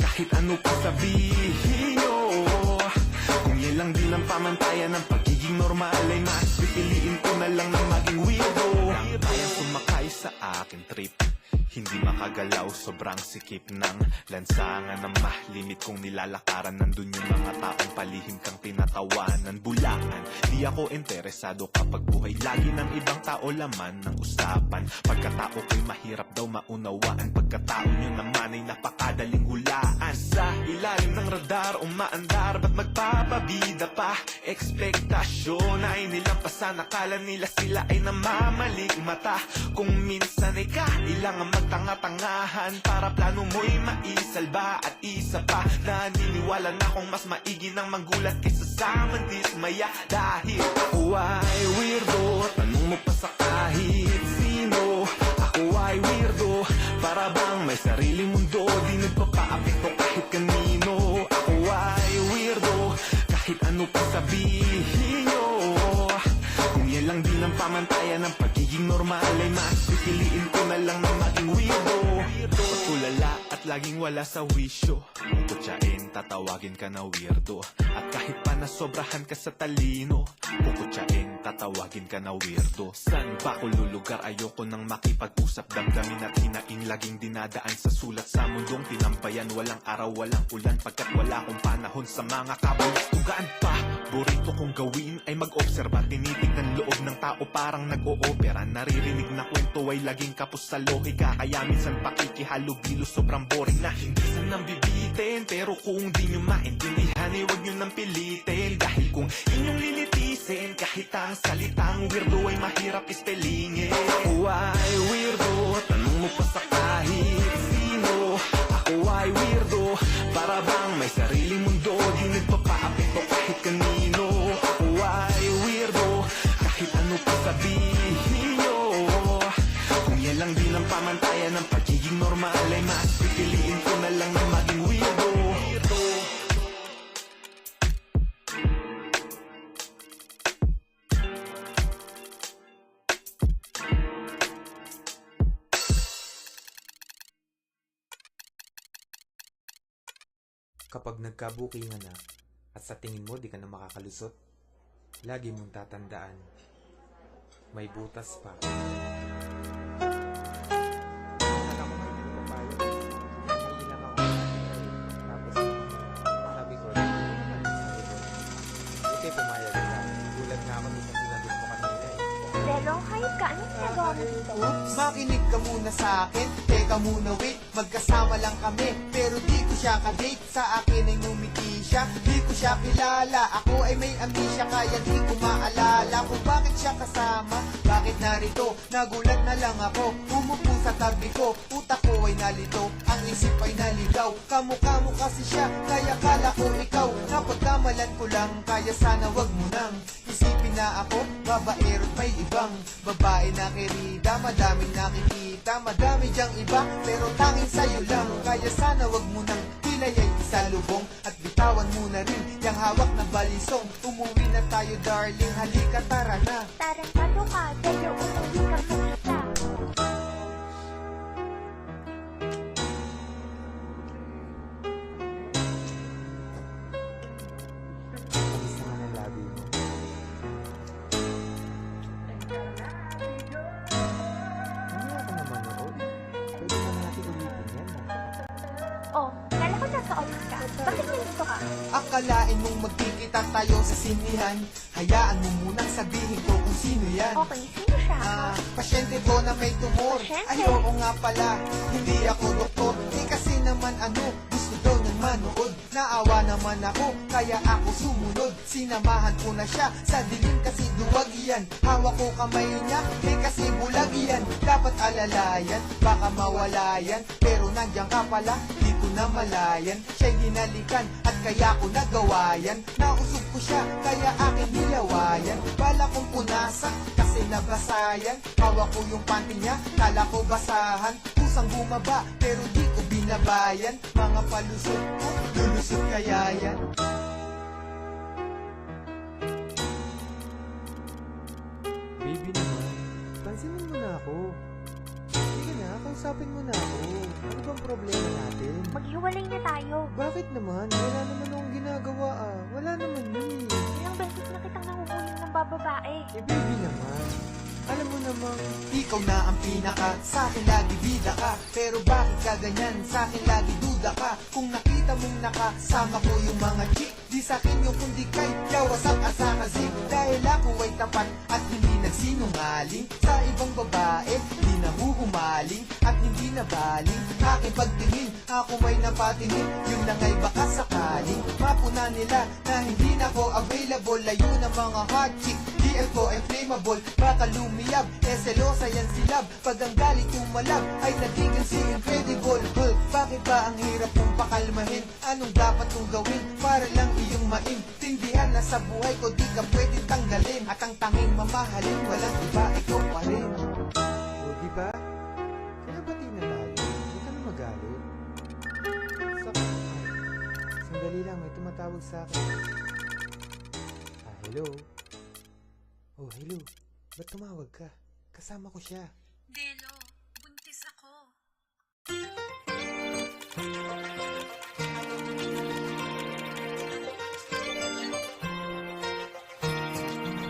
kahit ano pa sabihin nyo. Kung yan lang din ang pamantayan ng pagiging normal ay mas pipiliin ko na lang na maging weirdo. Kaya sumakay sa akin trip, hindi makagalaw, sobrang sikip ng lansangan ng mahlimit kong nilalakaran. Nandun yung mga taong palihim kang tinatawanan. Bulangan, di ako interesado kapag buhay lagi ng ibang tao laman ng usapan. Pagkatao ko'y mahirap daw maunawaan. Pagkatao nyo naman ay napakadaling hulaan. Sa ilalim ng radar umaandar, ba't magpapabida pa? Ekspektasyon ay nilampasan, akala nila sila ay namamalig mata. Kung minsan ay kailangan magtanga-tangahan para plano mo'y maisalba. At isa pa, naniniwala na kung mas maigi ng manggulat kaysa sa mandismaya. Dahil ako ay weirdo, tanong mo pa sa kahit sino. Ako ay weirdo, para bang may sariling mundo. Di nagpapaapekto kahit kanino. Ako ay weirdo, kahit ano pa sabihin nyo. Kung yan lang din ang pamantayan ng pagiging normal ay mas pipiliin ko na lang na maging weirdo. Pagkulala at laging wala sa wisyo. Kukutsain, tatawagin ka na weirdo. At kahit pa nasobrahan ka sa talino, kukutsain, tatawagin ka na weirdo. San ba ko lulugar? Ayoko nang makipag-usap. Damdamin at hinaing laging dinadaan sa sulat. Sa mundong tinambayan, walang araw, walang ulan. Pagkat wala akong panahon sa mga kabulustugan pa. Burrito kong gawin ay mag-obserba. Tinitignan loob ng tao parang nag-o-opera. Naririnig na kwento ay laging kapos sa lohika. Kaya minsan pakikihalubilo sobrang boring na. Hindi sanang bibitin, pero kung di nyo maintindihan ay huwag nyo nang pilitin. Dahil kung inyong lilitisin, kahit ang salitang weirdo ay mahirap ispelingin. Ako ay weirdo, tanong mo pa sa kahit sino. Ako ay weirdo, para bang may sariling mundo. Di nagpapaapekto kahit kanino. Ako ay weirdo, kahit ano pa sabihin nyo. Kung yan lang din ang pamantayan ng pagiging normal, ay mas pipiliin ko na lang na maging weirdo. Kapag nagkabukingan na at sa tingin mo di ka na makakalusot, lagi mong tatandaan, may butas pa. Sabi ko, buti pumayag ka. Gulat nga ako sa sinabi mo kanina eh. Pero kahit ka, anong ginagawa mo dito? Oops, makinig ka muna sa akin. Teka muna, wait, magkasama lang kami. Pero di ko siya ka-date, sa akin ay ngumiti siya. Di ko siya kilala, ako ay may amnesia. Kaya di ko maalala kung bakit siya kasama. Bakit narito, nagulat na lang ako. Umupo sa tabi ko, utak ko ay nalito. Ang isip ay naligaw, kamukha mo kasi siya. Kaya kala ko ikaw, napagkamalan ko lang. Kaya sana wag mo nang isipin na ako babaero't may ibang babae na kirida. Madaming nakikita, madami dyang iba, pero tanging sa'yo lang. Kaya sana wag mo nang hilayay isalubong. At bitawan mo na rin yung hawak na balisong. Umuwi na tayo darling, halika tara na. Tarantado ka, pero umuwi ka makita. Kamis naman ang labi mo. Mamaya ka naman noon. Pwede naman natin ulitin yan. Oh, kala ko nasa office ka. Bakit nandito ka? Akalain mong magkikita tayo sa sinihan. Hayaan mo munang sabihin ko kung sino yan. Okay, sino siya? Pasyente ko na may tumor. Pasyente? Ay, oo nga pala, hindi ako doktor. Kasi naman gusto daw niyang manood. Naawa naman ako, kaya ako sumunod. Sinamahan ko na siya, sa dilim kasi duwag yan. Hawak ko kamay niya, kasi bulag yan. Dapat alalayan, baka mawala yan. Pero nandiyan ka pala, di ko na malayan. Siya'y hinalikan, at kaya ko nagawa yan. Nausog ko siya, kaya aking nilawayan. Bala kong punasan, kasi nabasayan. Hawak ko yung panty niya, kala ko basahan. Kusang bumaba, pero di ko binabayan. Mga palusot ko, lulusot kaya yan. Baby naman, pansinin mo na ako. Sige na, kausapin mo na ako. Ano bang problema natin? Maghiwalay na tayo. Bakit naman? Wala naman akong ginagawa ah. Wala naman yun eh. Ilang beses na kitang nanguhulong ng bababae. Eh baby naman, alam mo namang Ikaw na ang pinaka, sa akin lagi bida ka. Pero bakit ka ganyan, sa akin lagi duda ka. Kung nakita mong nakasama ko yung mga chick, di sa akin yung kundi kay yawasak asa kasi. Dahil ako ay tapat at hindi nagsinungaling. Sa ibang babae, di nahuhumaling at hindi nabaling. Aking pagtingin, ako may napatingin. Yun lang ay baka sakaling mapuna nila na hindi na ako available. Layo ng mga hot chick, DL ko ay flammable. Baka lumiyab, selosa yan silab. Pag ang galit umalab, ay nagiging si Incredible Hulk. Bakit ba ang hirap kong pakalmahin? Anong dapat kong gawin para lang iyong maintindihan na sa buhay ko di ka pwede tanggalin. At ang tanging mamahalin, walang iba, ikaw pa rin. o diba? Kaya bati na tayo. Huwag ka na magalit. Sandali lang, may tumatawag sa akin. Hello? Oh, hello. Ba't tumawag ka? Kasama ko siya. Delo, buntis ako.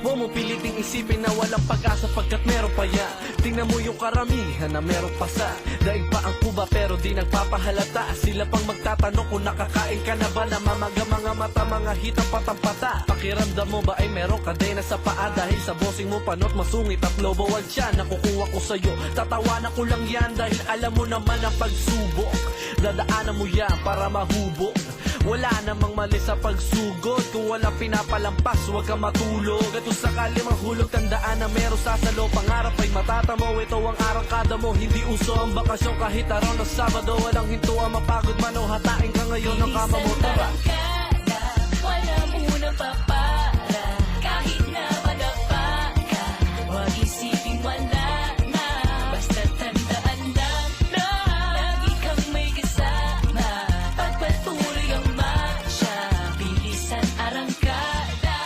Huwag mo piliting isipin na walang pag-asa pagkat meron pa yan. Tingnan mo yung karamihan na meron pa sa daig pa ang kuba pero di nagpapahalata. Sila pang magtatanong kung nakakain ka na ba. Namamaga mga mata, mga hitang patampata. Pakiramdam mo ba ay meron kadena sa paa dahil sa bossing mo panot masungit at lobo wal siya. Nakukuha ko sa'yo, tatawanan ko lang yan dahil alam mo naman ang pagsubok. Dadaanan mo yan para mahubok. Wala namang mali sa pagsugod. Kung walang pinapalampas, huwag kang matulog. At kung sakali mahulog, tandaan na meron sasalo. Pangarap ay matatamo, ito ang arangkada mo. Hindi uso ang bakasyon kahit araw na Sabado. Walang hinto ang mapagod man o hatain ka ngayon ng kama mo. Tara! Wala munang papara kahit na madapa ka. Huwag isipin wala na, basta tandaan lang na lagi kang may kasama. Pagpatuloy ang marcha, bilisan arangkada.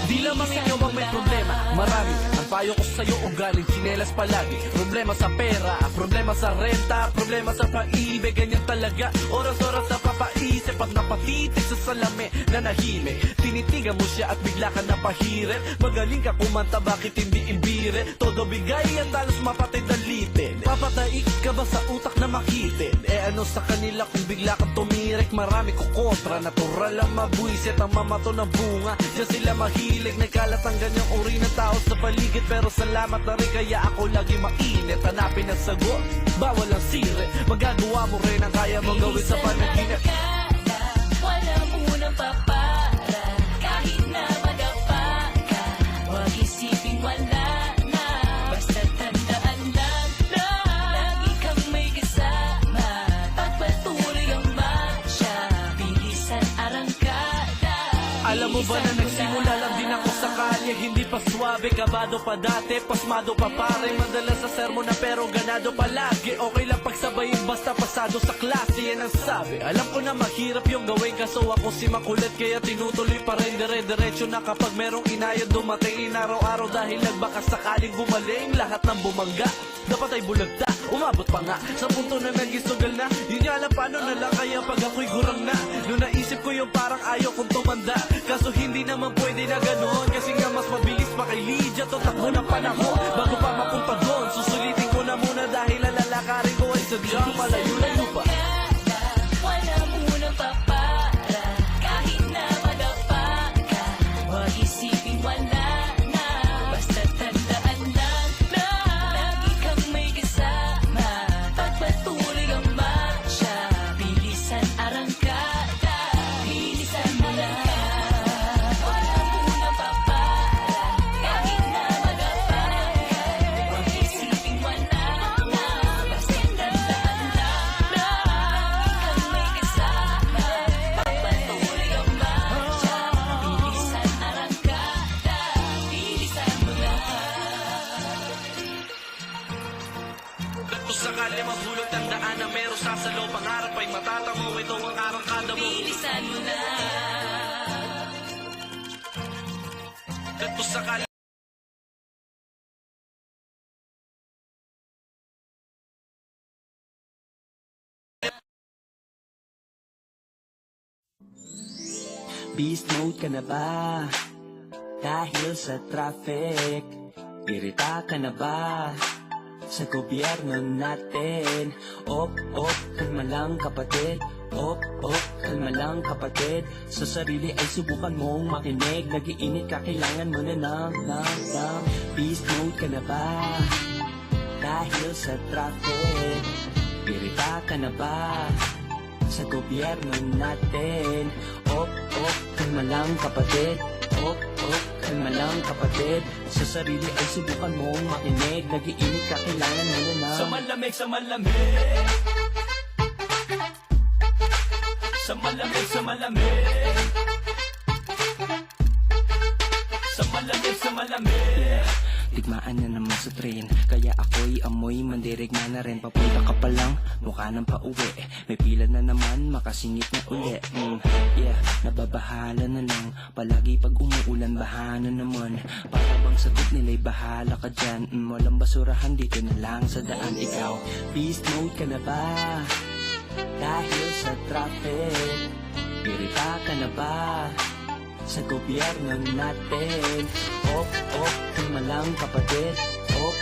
Di lamang ikaw ang may problema, marami ang payo ko sa'yo o galing tsinelas palagi. Problema sa pera, problema sa renta, problema sa pag-ibig, ganyan talaga. Oras-oras na papaisip pag napatitig sa salami na nahime. Tinitigan mo siya at bigla ka napahirin. Magaling ka kumanta, bakit hindi ibire? Todo bigay at talos mapatay dalitin. Papatay ka ba sa utak na makitin? Ano sa kanila kung bigla kang tumirek? Marami ko kontra, natural ang mabuisit ang mamato ng bunga. Diyan sila mahilig, nagkalat ang ganyang uri ng tao sa paligid. Pero salamat na rin kaya ako lagi mainit. Hanapin ang sagot, bawal ang sire. Magagawa mo rin ang kaya mong gawin sa panaginip. Wala munang papara kahit na madapa ka. Huwag isipin wala na, basta tandaan lang na lagi kang may kasama. Pagpatuloy ang marcha, bilisan arangkada. Alam mo ba na nagsimula lang din ako sa kalye? Hindi pa swabe, kabado pa dati, pasmado pa pare. Madalas sa sermon na pero ganado palagi. Okay lang pagsabayin basta pasado sa klase, yan ang sabi. Alam ko na mahirap yung gawin kaso ako si makulit. Kaya tinutuloy pa rin dire-diretso na kapag merong inayad dumating inaraw-araw. Dahil nagbaka sakaling gumaling lahat ng bumangga. Dapat ay bulagta, umabot pa nga sa punto na nagisugal na. Di niya alam paano na lang kaya pag ako'y gurang na. Noong naisip ko yung parang ayaw kong tumanda, kaso hindi naman pwede na ganoon. Kasi nga mas mabilis pa kay Lydia to takbo ng panahon. Bago pa mapunta doon, susulitin ko na muna dahil ang lalakarin ko ay sadyang malayo-layo pa. Wala munang papara kahit na madapa ka. Huwag isipin wala na, basta tandaan lang na lagi kang may kasama. Pagpatuloy ang marcha, bilisan arangkada. Bilisan mo lang. Wala munang papara kahit na madapa ka. Huwag isipin wala na, basta tandaan lang na lagi kang may kasama. Pagpatuloy ang marcha, bilisan arangkada. Bilisan mo lang. Kung sakali mahulog, tandaan na meron sasalo. Pangarap ay matatamo, ito ang arangkada mo. Bilisan mo lang. Kung sakali Beast mode ka na ba? Dahil sa traffic. Irita ka na ba? Sa gobyerno natin. Op, kalma lang kapatid. Op, kalma lang kapatid. Sa sarili ay subukan mong makinig. Nagiinit ka, kailangan mo na ng Beast mode ka na ba? Dahil sa traffic. Irita ka na ba? Sa gobyerno natin. Op, kalma lang kapatid. Op, kalma lang kapatid. Sa sarili ay subukan mong makinig. Nagiinit ka, kailangan mo na ng sa malamig, sa malamig. Sa malamig, sa malamig. Sa malamig, sa malamig. Digmaan na naman sa train, kaya ako'y amoy mandirigma na rin. Papunta ka pa lang, mukha nang pauwi. May pila na naman, makasingit na uli. Yeah, nababahala na lang. Palagi pag umuulan, baha na naman. Para bang sagot nila'y bahala ka dyan. Walang basurahan dito na lang sa daan. Ikaw, beast mode ka na ba? dahil sa traffic. Irita ka na ba sa gobyerno natin? Op, kalma lang kapatid. Op,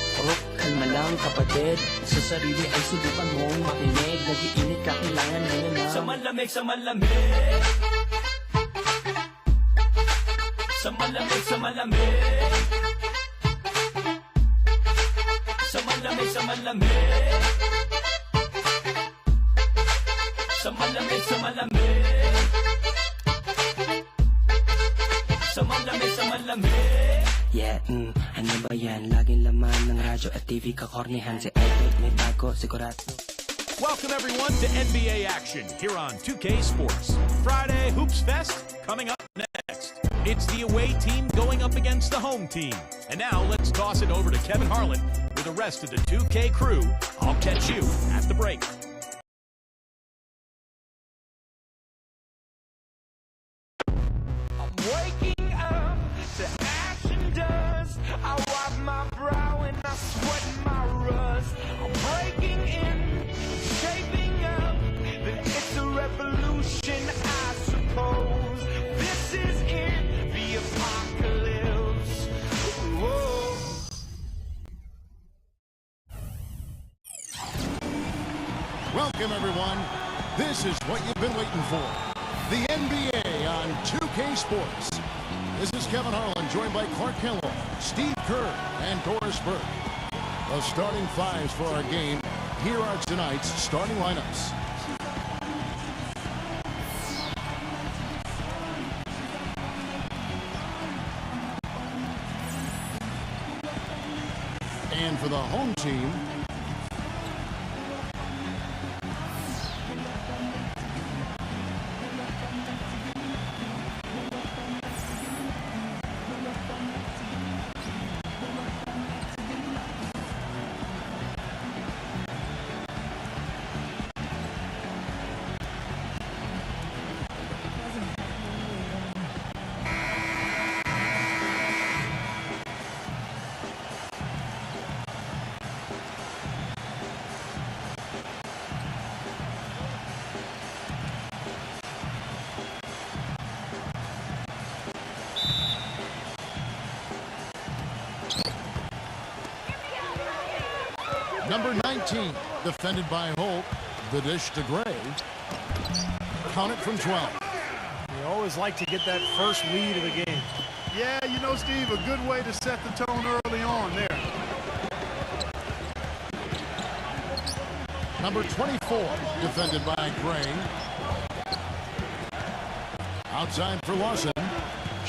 kalma lang kapatid. Sa sarili ay subukan mong makinig. Nag-iinit ka, kailangan mo na. Sa malamig, sa malamig. Sa malamig, sa malamig. Sa malamig, sa malamig. Sa malamig, sa malamig. Sa malamig, sa malamig. Yeah, ano ba yan? Laging laman ng radyo at TV kakornihan. Si Idol may bago, sigurado. Welcome everyone to NBA action here on 2K Sports. Friday Hoops Fest coming up next. It's the away team going up against the home team. And now let's toss it over to Kevin Harlan with the rest of the 2K crew. I'll catch you at the break. I'm waking up to action dust. I wipe my brow and I sweat my rust. I'm breaking in, shaping up. Then it's a revolution, I suppose. This is it, the apocalypse. Whoa. Welcome, everyone. This is what you've been waiting for. The NBA on 2K Sports. This is Kevin Harlan, joined by Clark Kellogg, Steve Kerr, and Doris Burke. The starting fives for our game. Here are tonight's starting lineups. And for the home team, number 19, defended by Hope. The dish to Gray. Count it from 12. You always like to get that first lead of the game. Yeah, you know, Steve, a good way to set the tone early on there. Number 24, defended by Gray. Outside for Lawson.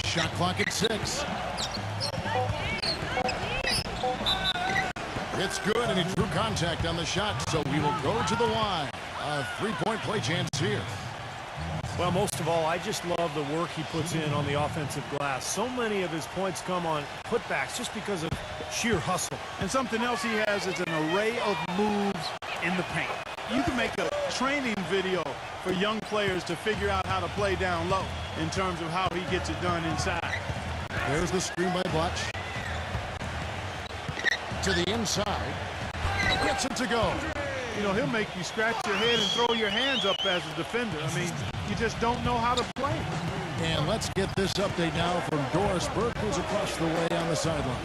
Shot clock at 6. It's good, and he drew contact on the shot, so we will go to the line. A three-point play chance here. Well, most of all, I just love the work he puts in on the offensive glass. So many of his points come on putbacks just because of sheer hustle. And something else he has is an array of moves in the paint. You can make a training video for young players to figure out how to play down low in terms of how he gets it done inside. There's the screen by Blatch. To the inside. Gets it to go. You know, he'll make you scratch your head and throw your hands up as a defender. I mean, you just don't know how to play. And let's get this update now from Doris Burke, who's across the way on the sideline.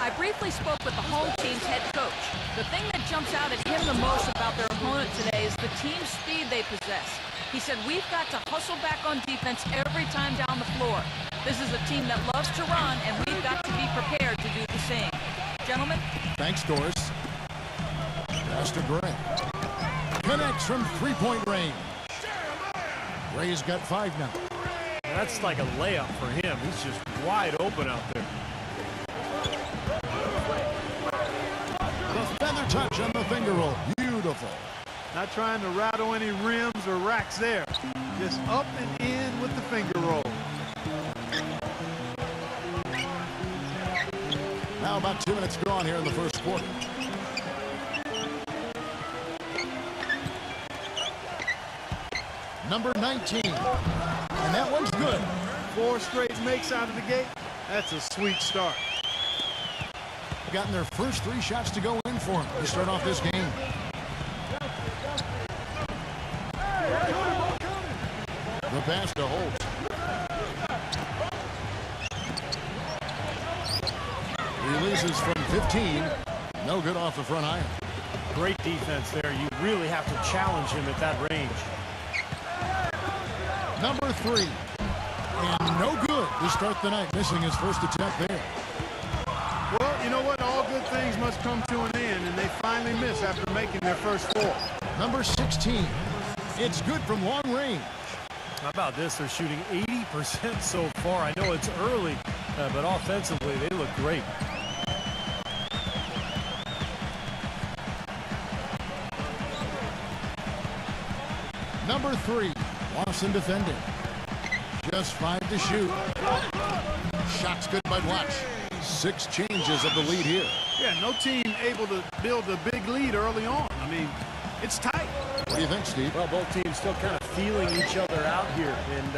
I briefly spoke with the home team's head coach. The thing that jumps out at him the most about their opponent today is the team speed they possess. He said, we've got to hustle back on defense every time down the floor. This is a team that loves to run, and we've got to be prepared to do the same. Gentlemen? Thanks, Doris. Pass to Gray. Connects from three-point range. Gray's got 5 now. That's like a layup for him. He's just wide open out there. The feather touch on the finger roll. Beautiful. Not trying to rattle any rims or racks there. Just up and in with the finger roll. Now about 2 minutes gone here in the first quarter. Number 19. And that one's good. 4 straight makes out of the gate. That's a sweet start. Gotten their first 3 shots to go in for them to start off this game. The pass to Holt. Releases from 15. No good off the front iron. Great defense there. You really have to challenge him at that range. Number 3. And no good to start the night, missing his first attempt there. Well, you know what? All good things must come to an end, and they finally miss after making their first 4. Number 16. It's good from long range. How about this? They're shooting 80% so far. I know it's early, but offensively, they look great. Number 3. Lawson defending. Just 5 to shoot. Shots good by Blatch. 6 changes of the lead here. Yeah, no team able to build a big lead early on. I mean, it's tight. What do you think, Steve? Well, both teams still kind of feeling each other out here, and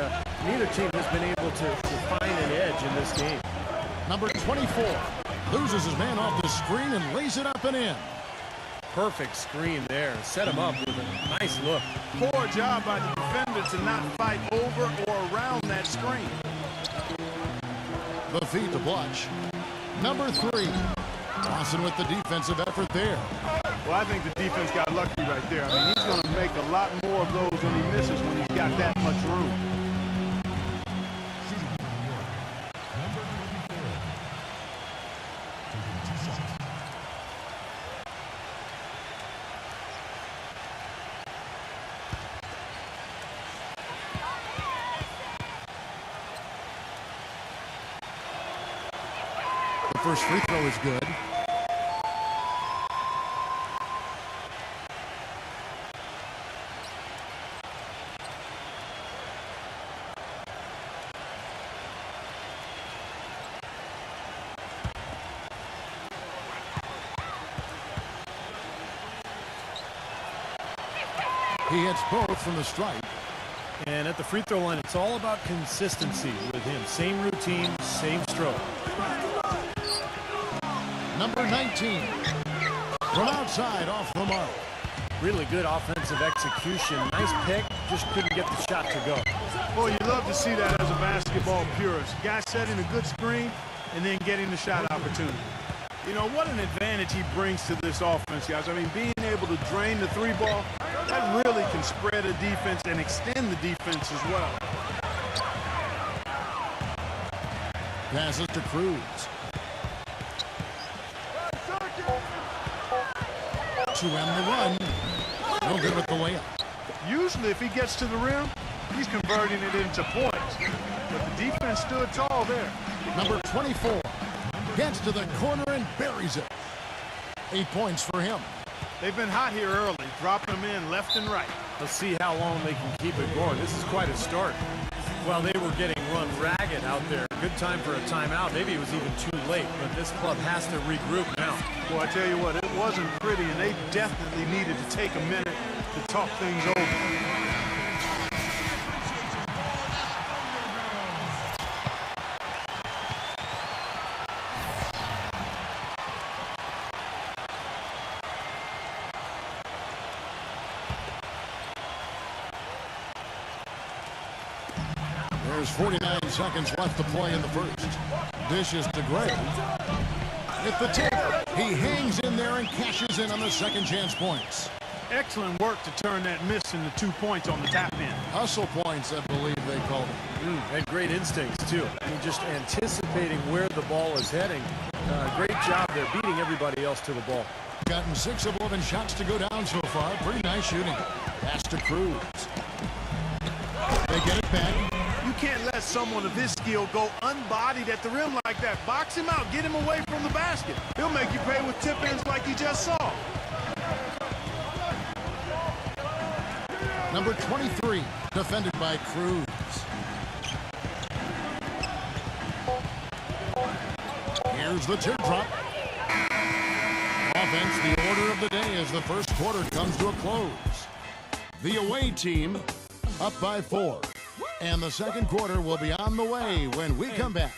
neither team has been able to find an edge in this game. Number 24 loses his man off the screen and lays it up and in. Perfect screen there. Set him up with a nice look. Poor job by the defender to not fight over or around that screen. The feed to Blatch. Number 3. Lawson with the defensive effort there. Well, I think the defense got lucky right there. I mean, he's going to make a lot more of those when he misses when he's got that much room. The first free throw is good. He hits both from the stripe. And at the free throw line, it's all about consistency with him. Same routine, same stroke. Number 19. From outside, off the mark. Really good offensive execution. Nice pick, just couldn't get the shot to go. Boy, you love to see that as a basketball purist. Guy setting a good screen and then getting the shot opportunity. You know, what an advantage he brings to this offense, guys. I mean, being able to drain the 3-ball, that really can spread a defense and extend the defense as well. Passes to Cruz. To end the run. No good with the layup. Usually, if he gets to the rim, he's converting it into points. But the defense stood tall there. Number 24 gets to the corner and buries it. 8 points for him. They've been hot here early, dropping them in left and right. Let's see how long they can keep it going. This is quite a start. Well, they were getting run ragged out there. Good time for a timeout. Maybe it was even too late, but this club has to regroup now. Well, I tell you what, it wasn't pretty, and they definitely needed to take a minute to talk things over. There's 49 seconds left to play in the first. Dishes to Gray. With the tip, he hangs in there and cashes in on the second chance points. Excellent work to turn that miss into 2 points on the tap in. Hustle points, I believe they called it. And great instincts, too. I mean, just anticipating where the ball is heading. Great job there, beating everybody else to the ball. Gotten 6 of 11 shots to go down so far. Pretty nice shooting. Pass to Cruz. They get it back. You can't let someone of his skill go unbodied at the rim like that. Box him out. Get him away from the basket. He'll make you pay with tip-ins like you just saw. Number 23, defended by Cruz. Here's the teardrop. Offense, the order of the day as the first quarter comes to a close. The away team up by 4. And the second quarter will be on the way when we come back.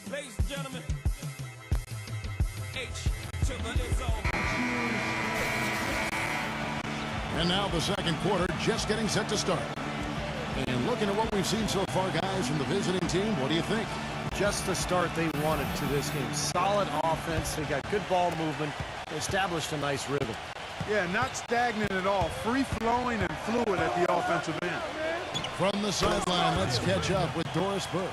Ladies and gentlemen, And now the second quarter just getting set to start. And looking at what we've seen so far, guys, from the visiting team, what do you think? Just the start they wanted to this game. Solid offense. They got good ball movement. They established a nice rhythm. Yeah, not stagnant at all. Free-flowing and fluid at the offensive end. From the sideline, let's catch up with Doris Burke.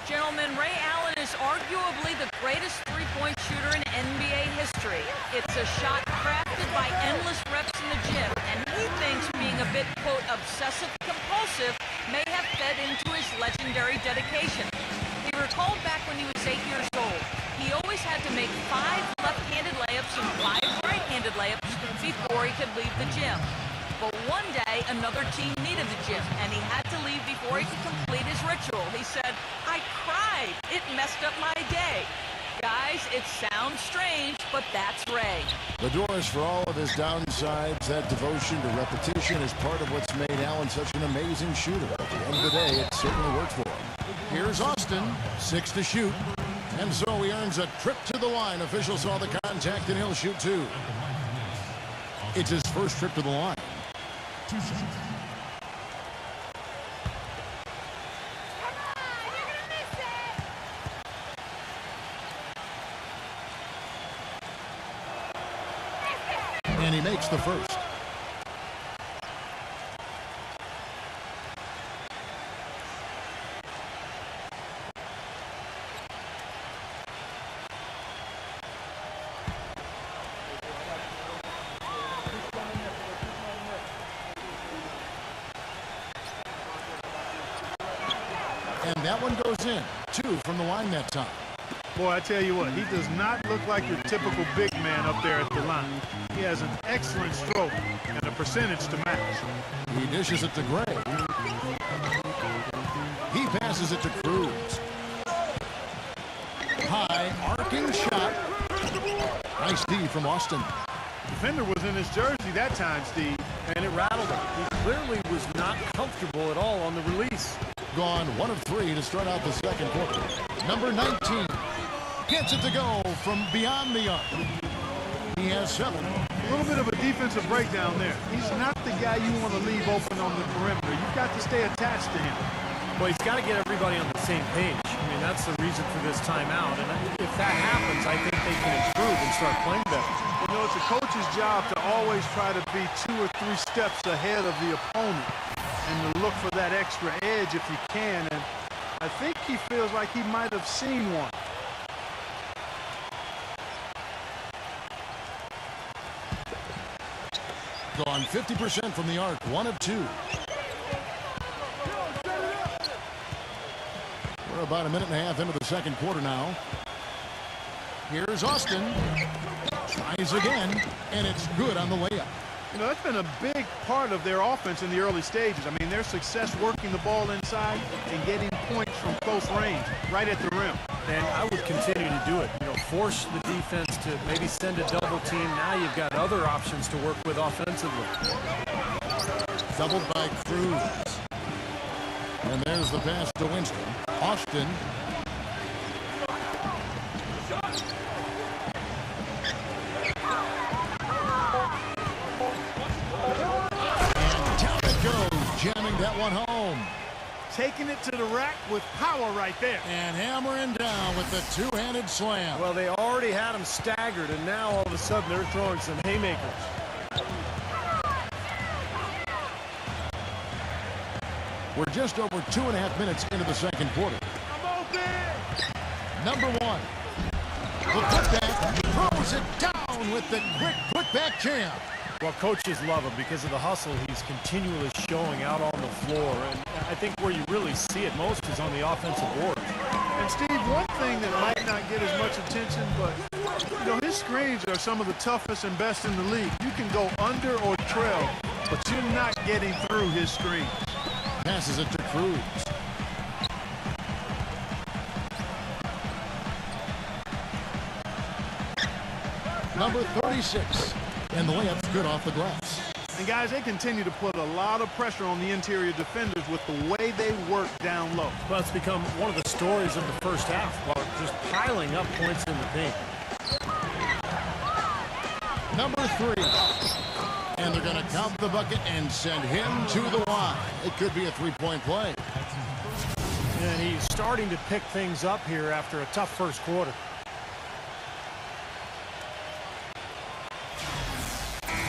Gentlemen, Ray Allen is arguably the greatest three-point shooter in NBA history. It's a shot crafted by endless reps in the gym, and he thinks being a bit, quote, obsessive-compulsive may have fed into his legendary dedication. He recalled back when he was 8 years old. He always had to make 5 left-handed layups and 5 right-handed layups before he could leave the gym. But one day, another team needed the gym, and he had to leave before he could complete his ritual. He said, "I cried. It messed up my day." Guys, it sounds strange, but that's Ray. The Doris, for all of his downsides, that devotion to repetition is part of what's made Allen such an amazing shooter. At the end of the day, it certainly worked for him. Here's Austin, 6 to shoot. And so he earns a trip to the line. Officials saw the contact, and he'll shoot 2. It's his first trip to the line. And he makes the first. And that one goes in. 2 from the line that time. Boy, I tell you what, he does not look like your typical big man up there at the line. He has an excellent stroke and a percentage to match. He dishes it to Gray. He passes it to Cruz. High, arcing shot. Nice D from Austin. The defender was in his jersey that time, Steve. And it rattled him. He clearly was not comfortable at all on the release. Gone 1 of 3 to start out the second quarter. Number 19 gets it to go from beyond the arc. He has 7. A little bit of a defensive breakdown there. He's not the guy you want to leave open on the perimeter. You've got to stay attached to him. Well, he's got to get everybody on the same page. I mean, that's the reason for this timeout. And if that happens, I think they can improve and start playing better. You know, it's a coach's job to always try to be 2 or 3 steps ahead of the opponent and to look for that extra edge if you can. And I think he feels like he might have seen one. Gone 50% from the arc. 1 of 2. We're about a minute and a half into the second quarter now. Here's Austin. Tries again, and it's good on the layup. You know, that's been a big part of their offense in the early stages. I mean, their success working the ball inside and getting points from close range, right at the rim. And I would continue to do it. You know, force the defense to maybe send a double team. Now you've got other options to work with offensively. Doubled by Cruz. And there's the pass to Winston. Austin. And down it goes, jamming that one home. Taking it to the rack with power right there. And hammering down with the two-handed slam. Well, they already had him staggered, and now all of a sudden they're throwing some haymakers. We're just over 2.5 minutes into the second quarter. I'm open! Number 1. The putback, throws it down with the quick putback jam. Well, coaches love him because of the hustle he's continually showing out on the floor. And I think where you really see it most is on the offensive board. And Steve, one thing that might not get as much attention, but you know, his screens are some of the toughest and best in the league. You can go under or trail, but you're not getting through his screens. Passes it to Cruz. Number 36. And the layup's good off the glass. And guys, they continue to put a lot of pressure on the interior defenders with the way they work down low. Well, it's become one of the stories of the first half, just piling up points in the paint. Number 3. And they're going to count the bucket and send him to the line. It could be a three-point play. And he's starting to pick things up here after a tough first quarter.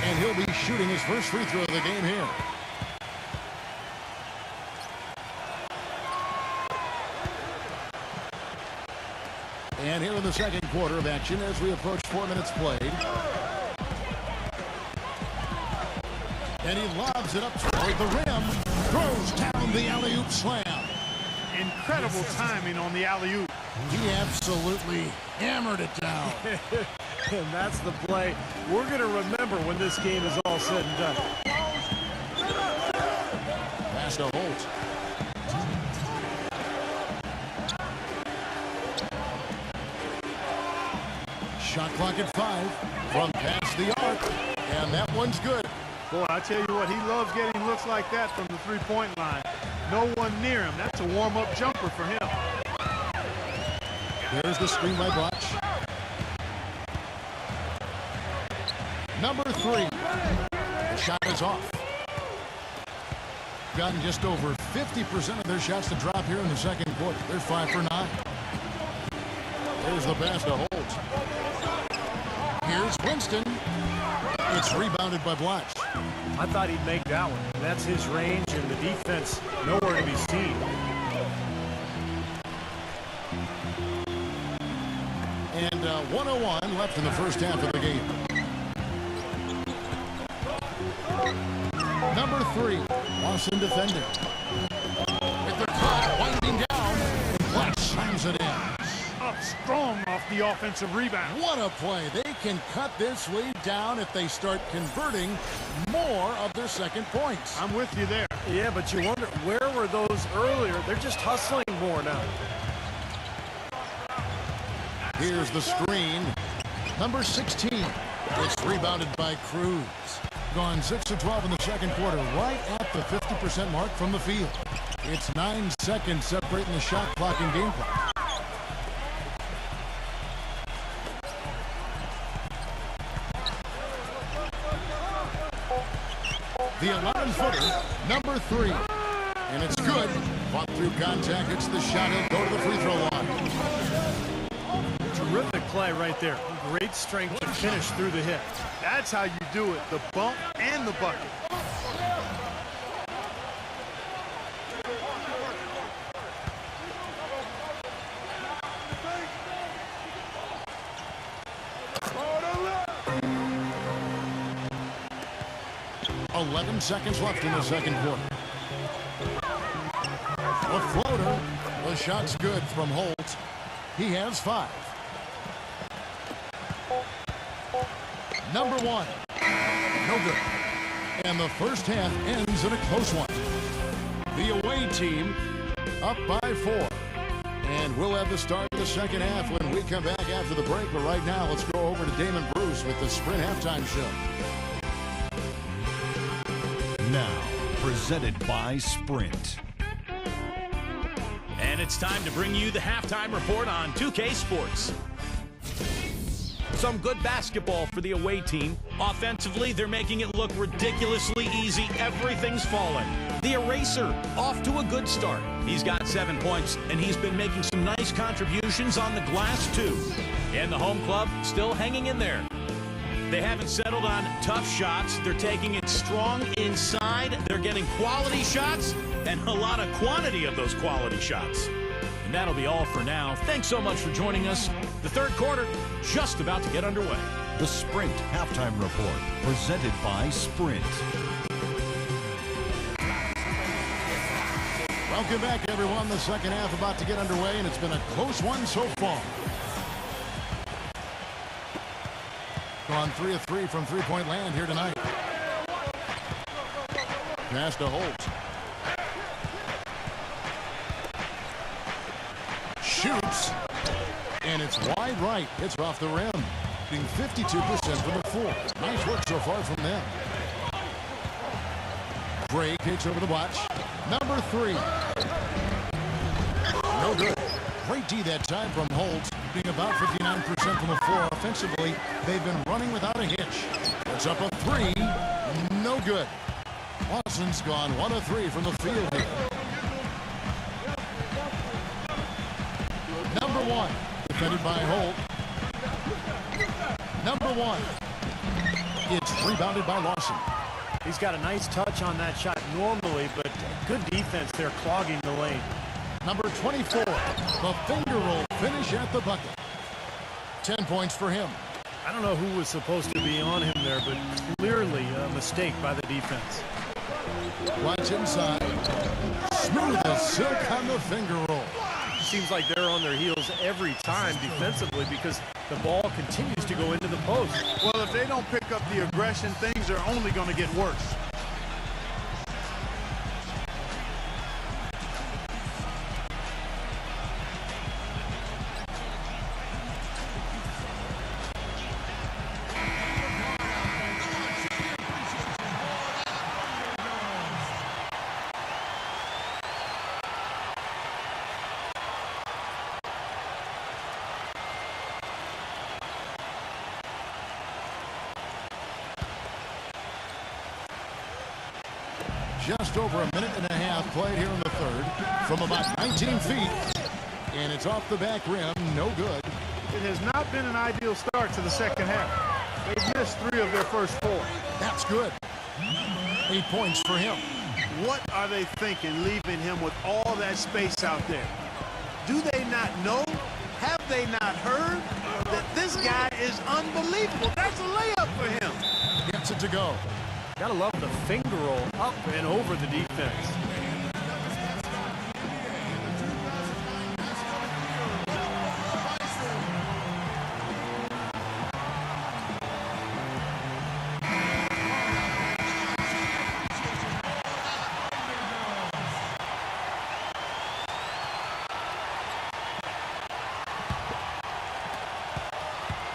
And he'll be shooting his first free throw of the game here. And here in the second quarter of action as we approach 4 minutes played. And he lobs it up toward the rim. Throws down the alley-oop slam. Incredible timing on the alley-oop. He absolutely hammered it down. And that's the play we're going to remember when this game is all said and done. Pass to Holt. Shot clock at 5 from past the arc, and that one's good. Boy, I tell you what, he loves getting looks like that from the three-point line. No one near him. That's a warm-up jumper for him. There's the screen by Bloch. Number 3. The shot is off. Gotten just over 50% of their shots to drop here in the second quarter. They're 5 for 9. There's the pass to Holt. Here's Winston. It's rebounded by Bloch. I thought he'd make that one. That's his range, and the defense nowhere to be seen. And 1:01 left in the first half of the game. Number 3, Lawson defending. With the cut, winding down, Bloch slams it in. Up strong off the offensive rebound. What a play. They can cut this lead down if they start converting more of their second points. I'm with you there. Yeah, but you wonder, where were those earlier? They're just hustling more now. Here's the screen. Number 16. It's rebounded by Cruz. Gone 6 of 12 in the second quarter, right at the 50% mark from the field. It's 9 seconds separating the shot clock and game clock. The 11-footer, number 3. And it's good. Fought through contact, hits the shot, he'll go to the free throw line. Terrific play right there. Great strength to finish through the hit. That's how you do it, the bump and the bucket. .11 seconds left in the second quarter. A floater. The shot's good from Holt. He has 5. Number 1. No good. And the first half ends in a close one. The away team up by 4. And we'll have the start of the second half when we come back after the break. But right now, let's go over to Damon Bruce with the Sprint Halftime Show. Now, presented by Sprint. And it's time to bring you the halftime report on 2K Sports. Some good basketball for the away team. Offensively, they're making it look ridiculously easy. Everything's falling. The eraser off to a good start. He's got 7 points, and he's been making some nice contributions on the glass, too. And the home club still hanging in there. They haven't settled on tough shots. They're taking it strong inside. They're getting quality shots and a lot of quantity of those quality shots. And that'll be all for now. Thanks so much for joining us. The third quarter just about to get underway. The Sprint Halftime Report, presented by Sprint. Welcome back, everyone. The second half about to get underway, and it's been a close one so far. Gone 3 of 3 from three-point land here tonight. Pass to Holt. Shoots. And it's wide right. It's off the rim. Being 52% from the floor. Nice work so far from them. Gray takes over the watch. Number 3. No good. Great D that time from Holt. Being about 59% from the floor. Offensively, they've been running without a hitch. It's up a 3. good. Lawson's gone 1 of 3 from the field here. Number 1, defended by Holt. Number 1. It's rebounded by Lawson. He's got a nice touch on that shot normally, but good defense there clogging the lane. Number 24, the finger roll finish at the bucket. 10 points for him. I don't know who was supposed to be on him there, but clearly a mistake by the defense. Watch inside. Smooth as silk on the finger roll. Seems like they're on their heels every time defensively because the ball continues to go into the post. Well, if they don't pick up the aggression, things are only going to get worse. Just over a minute and a half played here in the third from about 19 feet. And it's off the back rim. No good. It has not been an ideal start to the second half. They've missed 3 of their first 4. That's good. 8 points for him. What are they thinking leaving him with all that space out there? Do they not know? Have they not heard that this guy is unbelievable? That's a layup for him. Gets it to go. Gotta love the finger roll up and over the defense.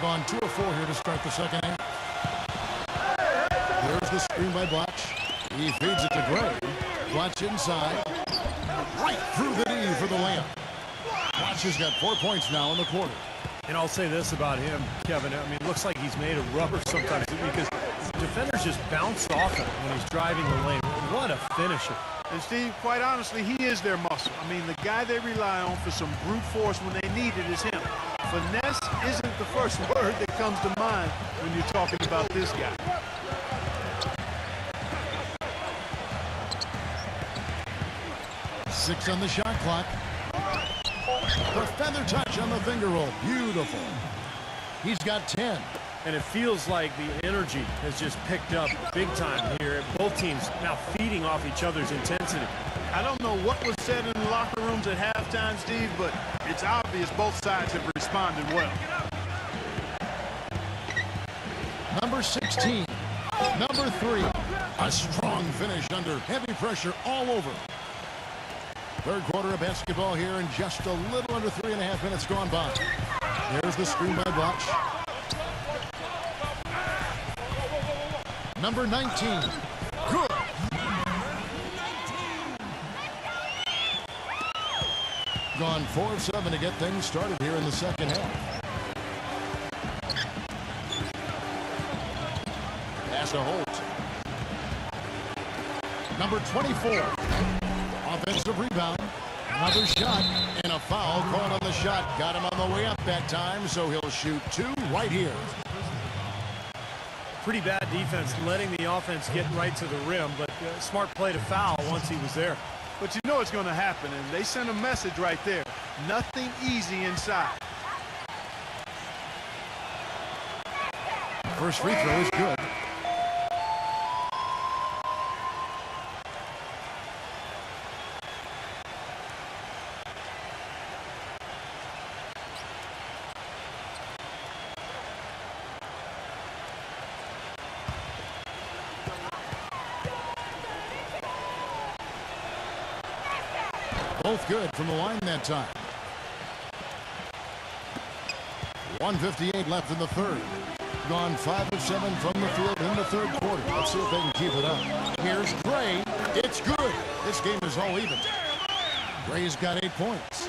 Gone 2 of 4 here to start the second half. There's the screen by Blatch. He feeds it to Gray. Blatch inside. Right through the D for the layup. Blatch has got 4 points now in the quarter. And I'll say this about him, Kevin. I mean, it looks like he's made of rubber sometimes because defenders just bounce off him when he's driving the lane. What a finisher. And Steve, quite honestly, he is their muscle. I mean, the guy they rely on for some brute force when they need it is him. Finesse isn't the first word that comes to mind when you're talking about this guy. Six on the shot clock. The feather touch on the finger roll. Beautiful. He's got 10. And it feels like the energy has just picked up big time here. Both teams now feeding off each other's intensity. I don't know what was said in the locker rooms at halftime, Steve, but it's obvious both sides have responded well. Number 16. Number 3. A strong finish under heavy pressure all over. Third quarter of basketball here and just a little under 3.5 minutes gone by. There's the screen by Blatch. Number 19. Good. Gone 4 of 7 to get things started here in the second half. Pass to Holt. Number 24. Offensive rebound. Another shot and a foul called on the shot. Got him on the way up that time, so he'll shoot 2 right here. Pretty bad defense letting the offense get right to the rim, but smart play to foul once he was there. But you know it's going to happen, and they sent a message right there. Nothing easy inside. First free throw is good. Both good from the line that time. 1:58 left in the third. Gone 5 of 7 from the field in the third quarter. Let's see if they can keep it up. Here's Gray. It's good. This game is all even. Gray's got 8 points.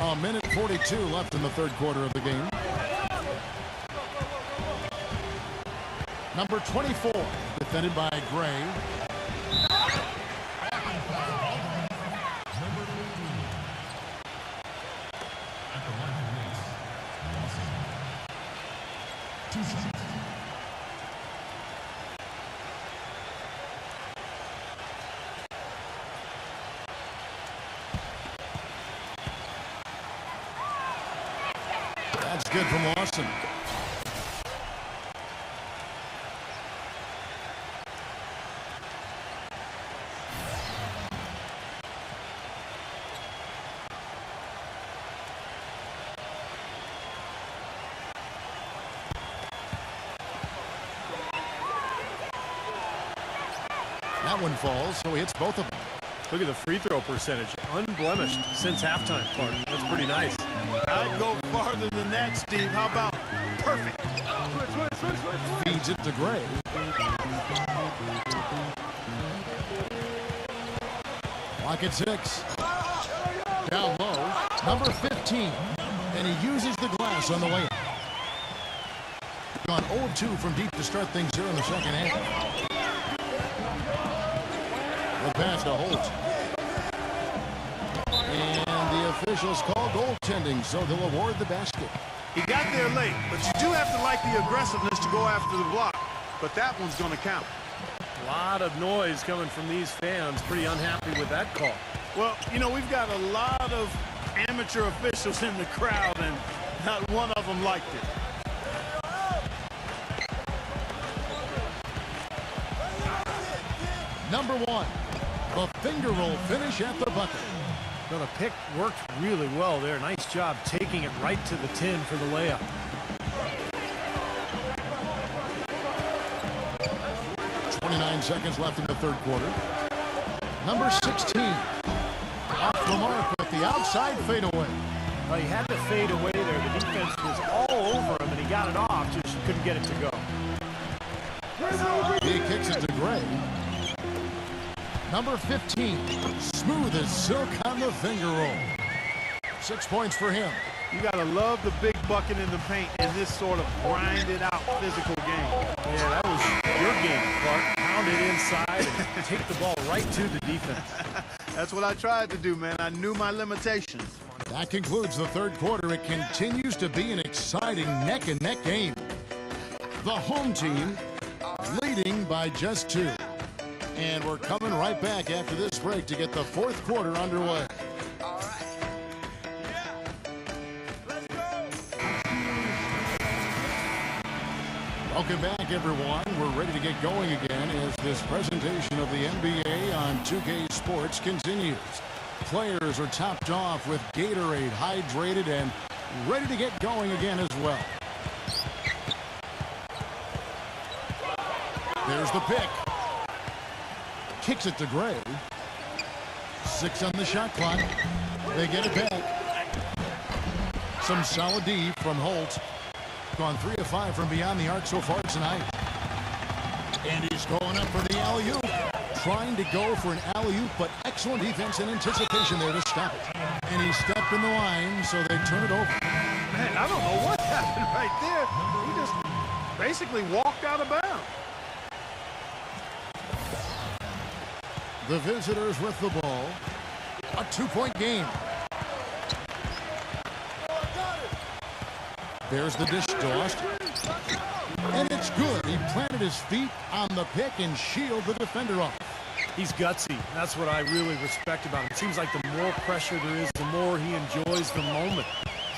A minute 42 left in the third quarter of the game. Number 24, defended by Gray. That's good from Lawson. That one falls, so he hits both of them. Look at the free throw percentage. Unblemished since halftime, Clark. That's pretty nice. I'd go farther than that, Steve. How about perfect? Feeds it to Gray. Clock at 6. Down low. Number 15. And he uses the glass on the layup. Gone 0-2 from deep to start things here in the second half. The pass to Holt. And the officials call goaltending, so they'll award the basket. He got there late, but you do have to like the aggressiveness to go after the block. But that one's going to count. A lot of noise coming from these fans. Pretty unhappy with that call. Well, you know, we've got a lot of amateur officials in the crowd, and not one of them liked it. Number 1, the finger roll finish at the bucket. Now, the pick worked really well there. Nice job taking it right to the tin for the layup. Seconds left in the third quarter. Number 16. Off the mark with the outside fadeaway. Well, he had to fade away there. The defense was all over him, and he got it off, just couldn't get it to go. He kicks it to Gray. Number 15. Smooth as silk on the finger roll. 6 points for him. You got to love the big bucket in the paint in this sort of grinded-out physical game. Yeah, that was your game, Clark. Pound it inside and take the ball right to the defense. That's what I tried to do, man. I knew my limitations. That concludes the third quarter. It continues to be an exciting neck-and-neck game. The home team leading by just 2. And we're coming right back after this break to get the fourth quarter underway. Welcome back, everyone. We're ready to get going again as this presentation of the NBA on 2K Sports continues. Players are topped off with Gatorade, hydrated, and ready to get going again as well. There's the pick. Kicks it to Gray. 6 on the shot clock. They get it back. Some solid D from Holt. Gone 3 of 5 from beyond the arc so far tonight. And he's going up for the alley-oop. Trying to go for an alley-oop, but excellent defense and anticipation there to stop it. And he stepped in the line, so they turn it over. Man, I don't know what happened right there. He just basically walked out of bounds. The visitors with the ball. A 2-point game. There's the dish tossed. And it's good. He planted his feet on the pick and shielded the defender off. He's gutsy. That's what I really respect about him. It seems like the more pressure there is, the more he enjoys the moment.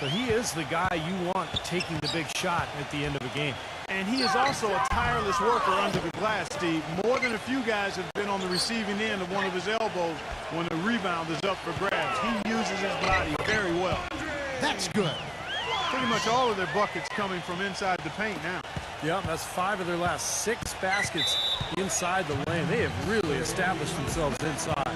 So he is the guy you want taking the big shot at the end of a game. And he is also a tireless worker under the glass, Steve. More than a few guys have been on the receiving end of one of his elbows when the rebound is up for grabs. He uses his body very well. That's good. Pretty much all of their buckets coming from inside the paint now. Yeah, that's 5 of their last 6 baskets inside the lane. They have really established themselves inside.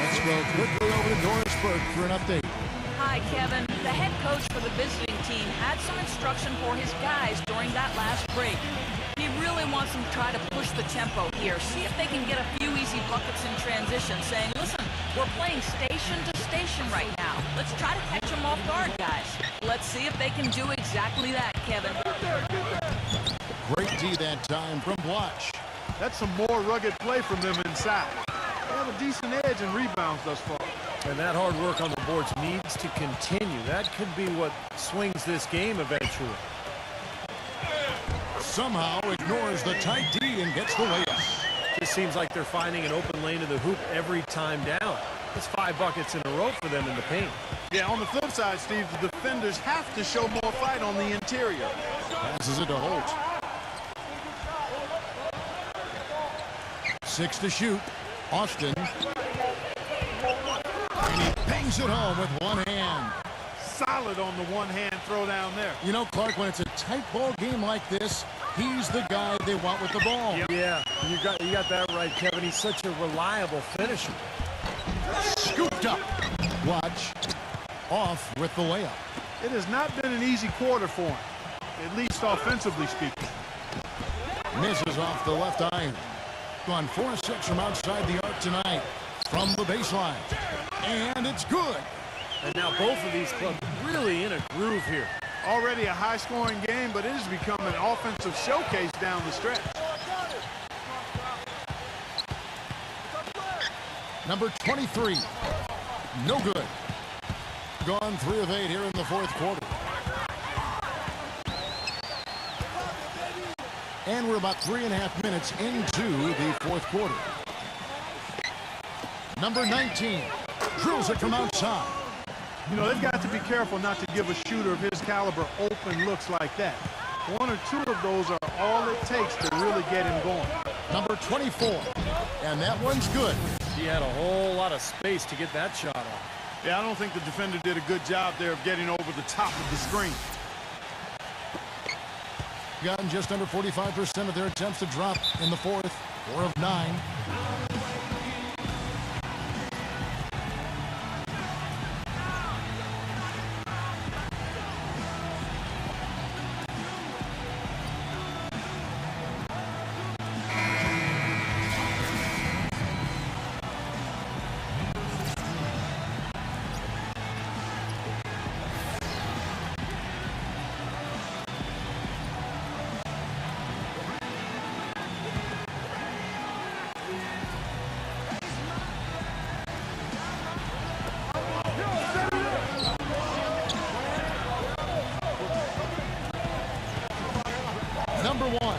Let's go quickly over to Doris Burke for an update. Hi, Kevin. The head coach for the visiting team had some instruction for his guys during that last break. He really wants them to try to push the tempo here, see if they can get a few easy buckets in transition, saying, listen, We're playing station to station right now. Let's try to catch them off guard, guys. Let's see if they can do exactly that, Kevin. Great D that time from Blatch. That's some more rugged play from them inside. They have a decent edge in rebounds thus far. And that hard work on the boards needs to continue. That could be what swings this game eventually. Somehow ignores the tight D and gets the layup. Just seems like they're finding an open lane to the hoop every time down. That's 5 buckets in a row for them in the paint. Yeah, on the flip side, Steve, the defenders have to show more fight on the interior. Passes it to Holt. 6 to shoot. Austin. And he bangs it home with one hand. Solid on the one-hand throw down there. You know, Clark, when it's a tight ball game like this, he's the guy they want with the ball. Yep. Yeah, you got that right, Kevin. He's such a reliable finisher. Scooped up. Watch. Off with the layup. It has not been an easy quarter for him, at least offensively speaking. Misses off the left iron. Gone 4-6 from outside the arc tonight. From the baseline. And it's good. And now both of these clubs really in a groove here. Already a high-scoring game, but it has become an offensive showcase down the stretch. Number 23. No good. Gone 3 of 8 here in the fourth quarter. And we're about 3.5 minutes into the fourth quarter. Number 19 drills it from outside. You know, they've got to be careful not to give a shooter of his caliber open looks like that. 1 or 2 of those are all it takes to really get him going. Number 24. And that one's good. He had a whole lot of space to get that shot off. Yeah, I don't think the defender did a good job there of getting over the top of the screen. Gotten just under 45% of their attempts to drop in the fourth. 4 of 9. Number 1.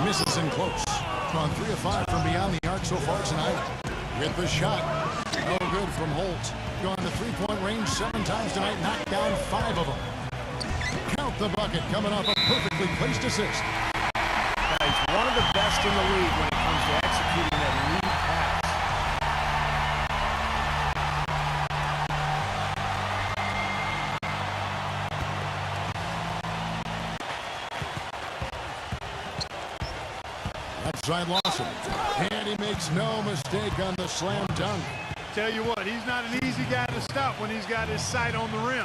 Misses in close. Gone 3 of 5 from beyond the arc so far tonight. With the shot. No good from Holt. Gone to 3-point range 7 times tonight. Knocked down 5 of them. Count the bucket coming off a perfectly placed assist. Now, he's one of the best in the league when it comes to executing that lead pass. Outside Lawson. And he makes no mistake on the slam dunk. Tell you what, he's not an easy guy to stop when he's got his sight on the rim.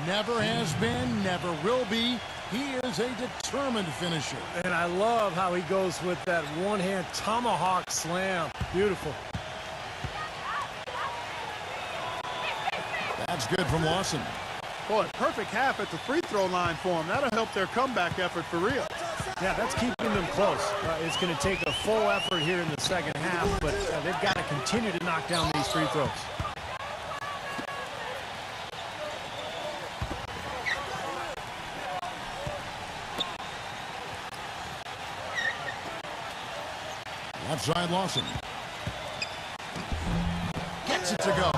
Never has been, never will be. He is a determined finisher. And I love how he goes with that one-hand tomahawk slam. Beautiful. That's good from Lawson. Boy, perfect half at the free throw line for him. That'll help their comeback effort for real. Yeah, that's keeping them close. It's going to take a full effort here in the second half, but they've got to continue to knock down these free throws. Outside Lawson. Gets it to go.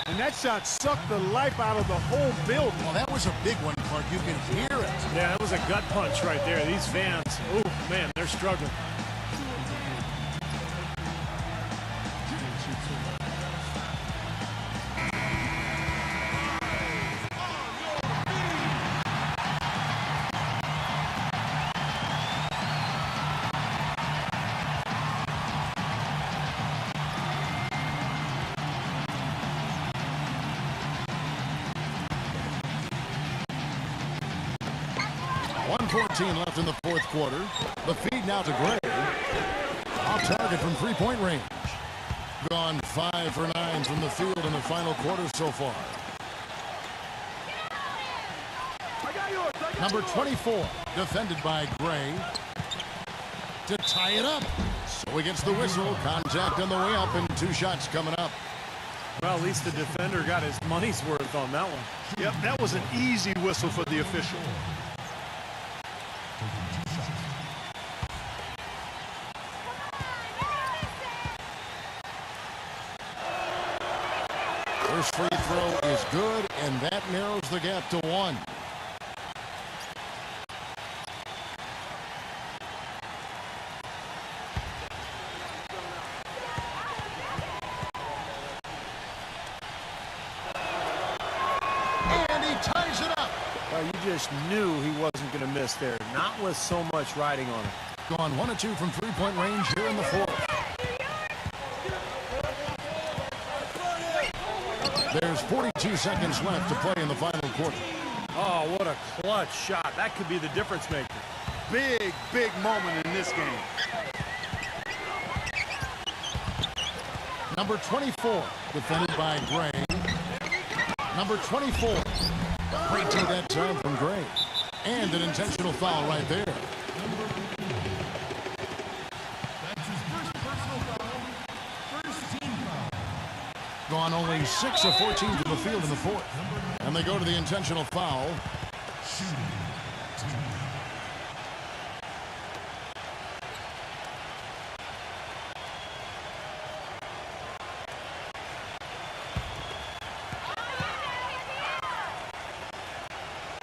And that shot sucked the life out of the whole building. Well, that was a big one, Clark. You can hear it. Yeah, that was a gut punch right there. These fans, oh, man, they're struggling. Left in the fourth quarter. The feed now to Gray. Off target from 3-point range. Gone 5 for 9 from the field in the final quarter so far. Number 24, defended by Gray. To tie it up. So he gets the whistle. Contact on the way up and 2 shots coming up. Well, at least the defender got his money's worth on that one. Yep, that was an easy whistle for the official. First free throw is good, and that narrows the gap to 1. And he ties it up. Well, you just knew he wasn't going to miss there, not with so much riding on it. Gone 1 of 2 from three-point range here in the fourth. There's 42 seconds left to play in the final quarter. Oh, what a clutch shot. That could be the difference maker. Big, big moment in this game. Number 24, defended by Gray. Number 24. Great take that time from Gray. And an intentional foul right there. That's his first personal foul. First team foul. Gone only 6 of 14 from the field in the fourth. And they go to the intentional foul. Shooting.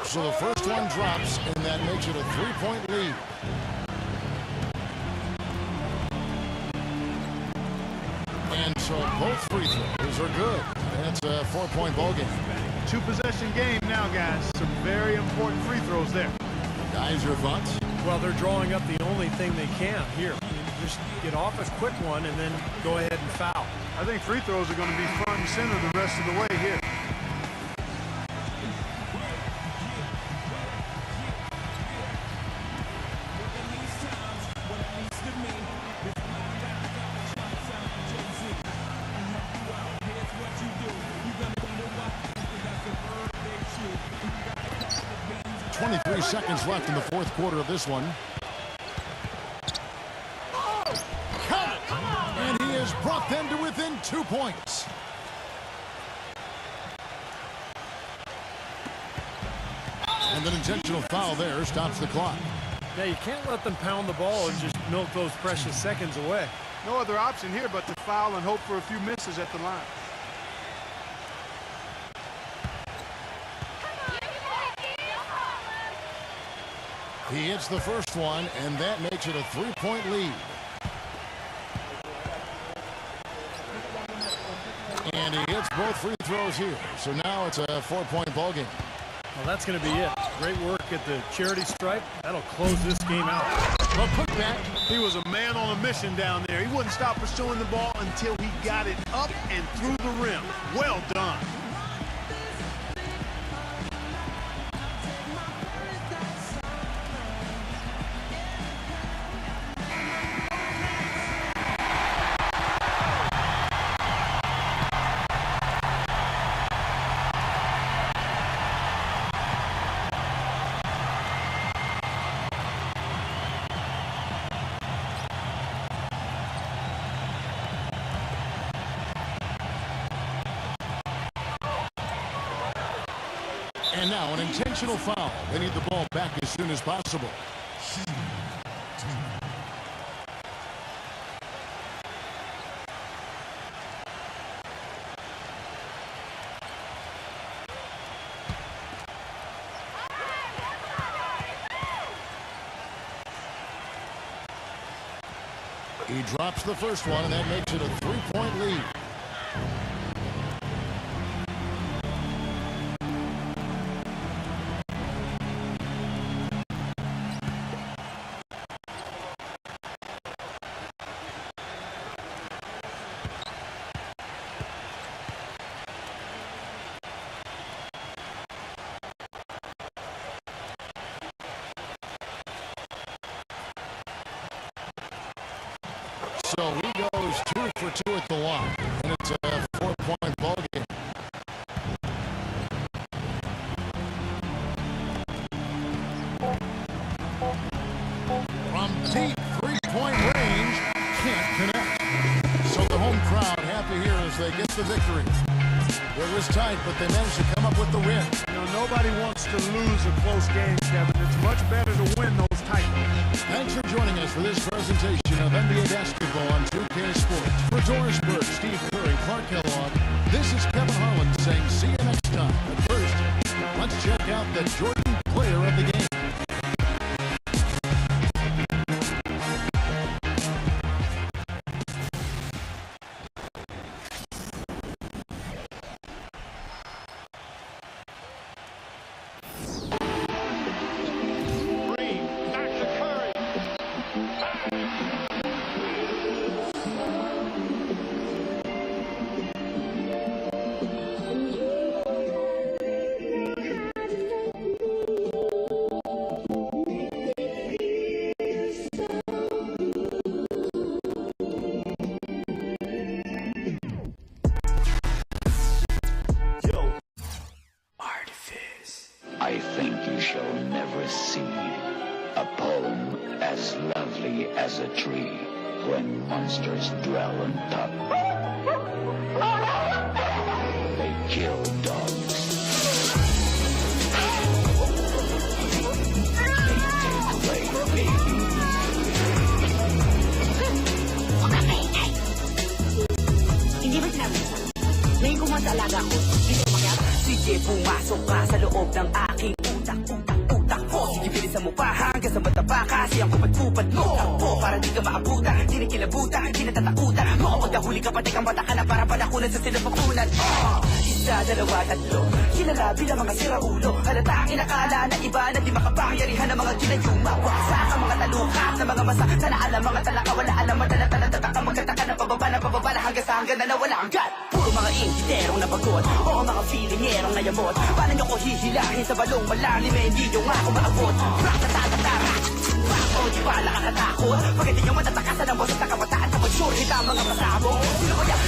So the first one drops, and that makes it a 3-point lead. And so both free throws are good. That's a 4-point ball game. 2-possession game now, guys. Some very important free throws there. Guys, your thoughts? Well, they're drawing up the only thing they can here. Just get off a quick one and then go ahead and foul. I think free throws are going to be front and center the rest of the way here. Seconds left in the fourth quarter of this one. Count it! And he has brought them to within 2 points. And an intentional foul there stops the clock. Yeah, you can't let them pound the ball and just milk those precious seconds away. No other option here but to foul and hope for a few misses at the line. He hits the first one, and that makes it a 3-point lead. And he hits both free throws here. So now it's a 4-point ball game. Well, that's going to be it. Great work at the charity stripe. That'll close this game out. Well, putback. He was a man on a mission down there. He wouldn't stop pursuing the ball until he got it up and through the rim. Well done. And now an intentional foul. They need the ball back as soon as possible. He drops the first one, and that makes it a 3-point lead. So he goes 2 for 2 with the lock, and it's a 4-point ball game. From deep three-point range, can't connect. So the home crowd happy here as they get the victory. It was tight, but they managed to come up with the win. You know, nobody wants to lose a close game, Kevin. It's much better to win those tight ones. Thanks for joining us for this presentation of NBA basketball on 2K Sports. For Doris Burke, Steve Kerr, and Clark Kellogg, this is Kevin Harlan saying see you next time. But first, let's check out the Jordan player of the game. I think you shall never see a poem as lovely as a tree when monsters dwell on top. They kill dogs. They take away babies. Hindi ba sinabi mo? Ngayon kung mag-alaga ko, hindi ko magyari. Sige, pumasok ka sa loob ng aking utak ko. Sige, bilisan mo pa hanggang sa mataba kasi ang kupad-kupad mo. Takbo, para di ka maabutan, kinikilabutan, kinatatakutan. Kapag nahuli ka, pati kang bata ka na para panakunan sa sinapakunan. Isa, dalawa, tatlo, kilala bilang mga siraulo. Halata ang inakala na iba na di makapangyarihan ng mga ginayuma. Waksa ka mga talukat na mga masa. Sana alam mga talaka, wala alam, madala-tala, tataka, magkataka na pababa na hanggang sa hanggang na nawala ang gat. Puro mga ingiterong nabagot, o mga feelingerong nayabot. Paano nyo ko hihilahin sa balong malalim, eh hindi nyo nga ako maabot. Ratatatara, o di ba nakakatakot? Pag hindi nyo matatakasan ang boses na kabataan, kapag sure hita ang mga pasabong. Sino ba yan?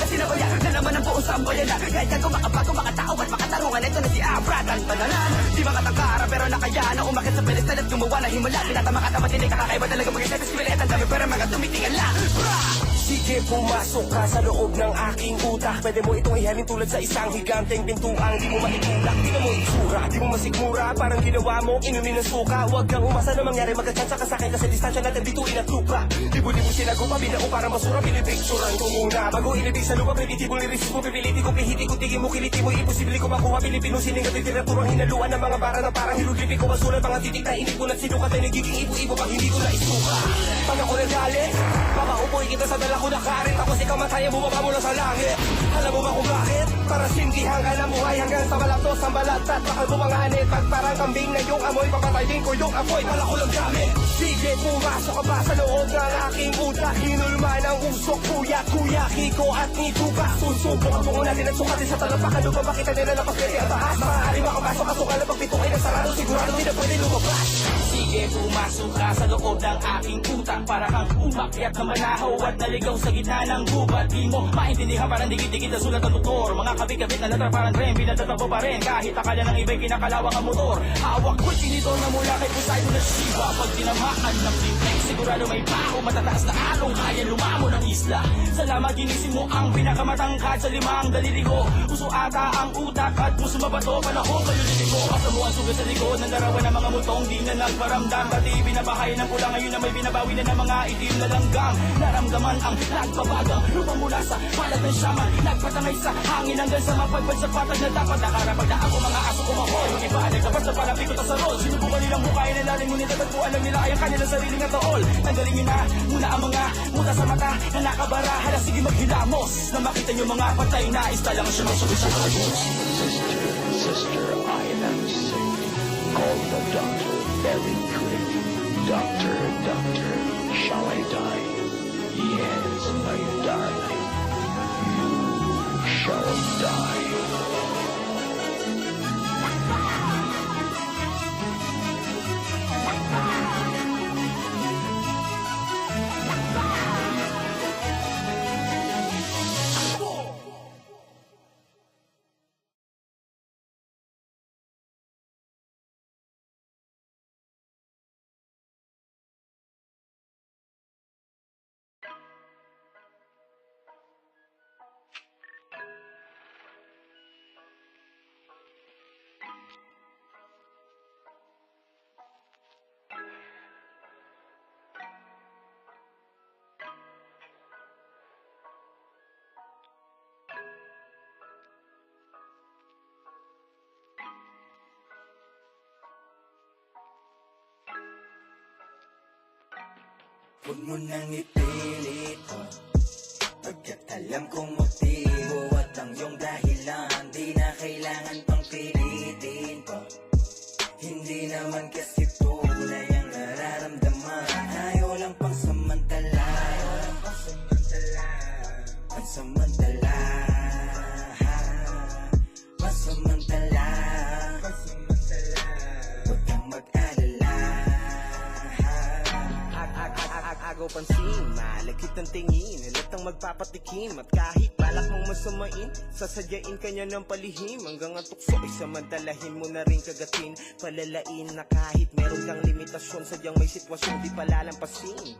Sino ba yan? Na naman ang buong sambayan na kahit ka gumakapag, makatao at makatarungan. Ito na si Abrat ang tanalan. Di makatangkara pero nakaya na umakit sa pedestal at gumawa ng himala. Pinatama ka tamat, hindi kakakaiba talaga mag-isip sa spilet. Ang dami pero mga tumitingan lang. Sige, pumasok ka sa loob ng aking utak. Pwede mo itong ihalin tulad sa isang higanteng pintuang di mo maitulak. Di mo itsura, di mo masigmura. Parang ginawa mo, inumin ng suka. Huwag kang umasa na mangyari, magkachansa ka sa'kin. Kasi distansya natin dito inatlupa. Libo-libo sinagupa, binao para masura. Pinipicturan ko muna bago inibig sa lupa. Primitibo lirisip mo, pipiliti ko, pihiti ko, tigin mo, kiliti mo. Imposible ko makuha, Pilipino sining at literaturang hinaluan ng mga bara na parang hiruglipi ko. Masulat mga titik na hindi ko na sinukat ay nagiging ibo-ibo pag hindi ko na isuka. Pag ako nagalit, papaupoy kita sa dala ko na karin. Tapos ikaw mataya, bumaba mula sa langit. Alam mo ba kung bakit? Para sindihan ka na buhay hanggang sa malatos ang balatat. Bakal bumanganit, pag parang kambing na yung amoy. Papatay din ko yung apoy, pala ko lang gamit. Sige, pumasok ka pa sa loob ng aking utak. Hinulman ang usok, kuya, Kiko at Nituba. Susubok ang tungo natin at sukatin sa talampakan. Lupa bakit na nila napagkari ang taas? Maaari makapasok, kasukal na pagpito ay nasarado. Sigurado di na pwede lumabas. Sige, pumasok ka sa loob ng aking utak. Para kang umakyat na manahaw at naligaw sa gitna ng gubat. Di mo maintindihan parang dikit-dikit na sulat ng doktor. Mga kabit-kabit na latar parang rem, pinatatapo pa rin. Kahit akala ng iba'y kinakalawang ang motor. Hawak ko'y tinidor na mula kay Poseidon na Shiva. Pag tinamaan ng pintek, sigurado may baho. Matataas na along kaya lumamo ng isla. Salamat ginising mo ang pinakamatangkad sa limang daliri ko. Puso ata ang utak at puso mabato. Panahon kayo liligo. Asa mo ang sugat sa likod ng larawan ng mga multong di na nagparamdam. Dati binabahay ng pula, ngayon na may binabawi na ng mga itim na langgam. Naramdaman ang nagbabagang lupa mula sa palag ng shaman. Nagpatangay sa hangin hanggang sa mapagpad sa patag na dapat nakarapag na ako mga aso kumahol. Yung iba nagkabas na parang pikot sa rol. Sinubukan nilang bukayin ang lalim ngunit natatpuan lang nila ay ang kanilang sariling na taol. Tanggalin nyo na muna ang mga muta sa mata na nakabara. Hala sige maghilamos na makita nyo mga patay na istalang sumusunod sa kalabos. Sister, I am sick. Call the doctor very quick. Doctor, shall I die? Yes, my darling. You shall die. Huwag mo nang ipilit pagkat alam kong motibo at ang iyong dahilan, di na kailangan pang pilitin pa. Hindi naman kasi tunay ang nararamdaman. Ayaw lang pang samantala, pansamantala, pansamantala. Huwag kang mag-alala. Agaw pansin, malagkit ng tingin, halatang magpapatikim. At kahit balak mong masamain, sasadyain kanya ng palihim. Hanggang ang tukso ay samantalahin mo na rin kagatin. Palalain na kahit meron kang limitasyon, sadyang may sitwasyon di palalampasin.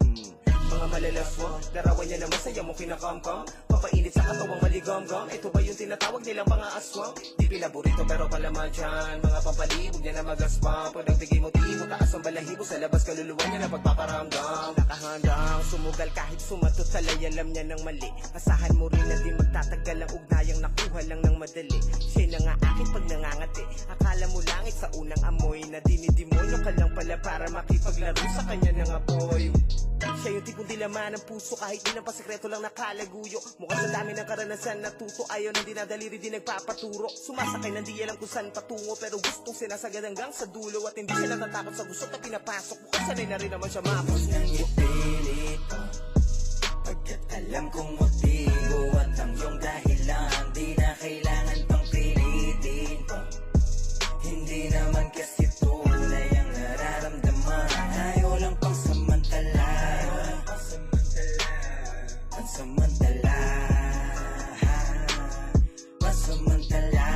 Mga malalaswa, larawan niya na masaya mo kinakamkam. Papainit sa katawang maligam-gam. Ito ba yung tinatawag nilang pangaaswang? Di pinaborito pero palaman dyan. Mga pampalibog niya na magaspam. Pag nagbigay motibo, taas ang balahibo. Sa labas kaluluwa niya na pagpaparamdam. Nakahandang sumugal kahit sumatot sa lay. Alam niya ng mali. Asahan mo rin na di magtatagal ang ugnayang nakuha lang ng madali. Siya na nga akin pag nangangati. Akala mo langit sa unang amoy na dinidemonyo ka lang pala para makipaglaro sa kanya ng apoy. Siya yung tipong dilaman ng puso kahit di ng pasikreto lang nakalaguyo. Mukhang sa dami ng karanasan natuto, ayaw nang dinadaliri di nagpapaturo. Sumasakay nang di alam kung saan patungo, pero gustong sinasagad hanggang sa dulo. At hindi siya natatakot sa gusto na pinapasok. Mukhang sanay na rin naman siya mapos. Nang ipilit pagkat alam kong motibo at ang iyong dahilan, di na kailangan pang pilitin pa. Hindi naman kasi tunay ang nararamdaman. Ayaw lang pang samantala, pansamantala, pansamantala.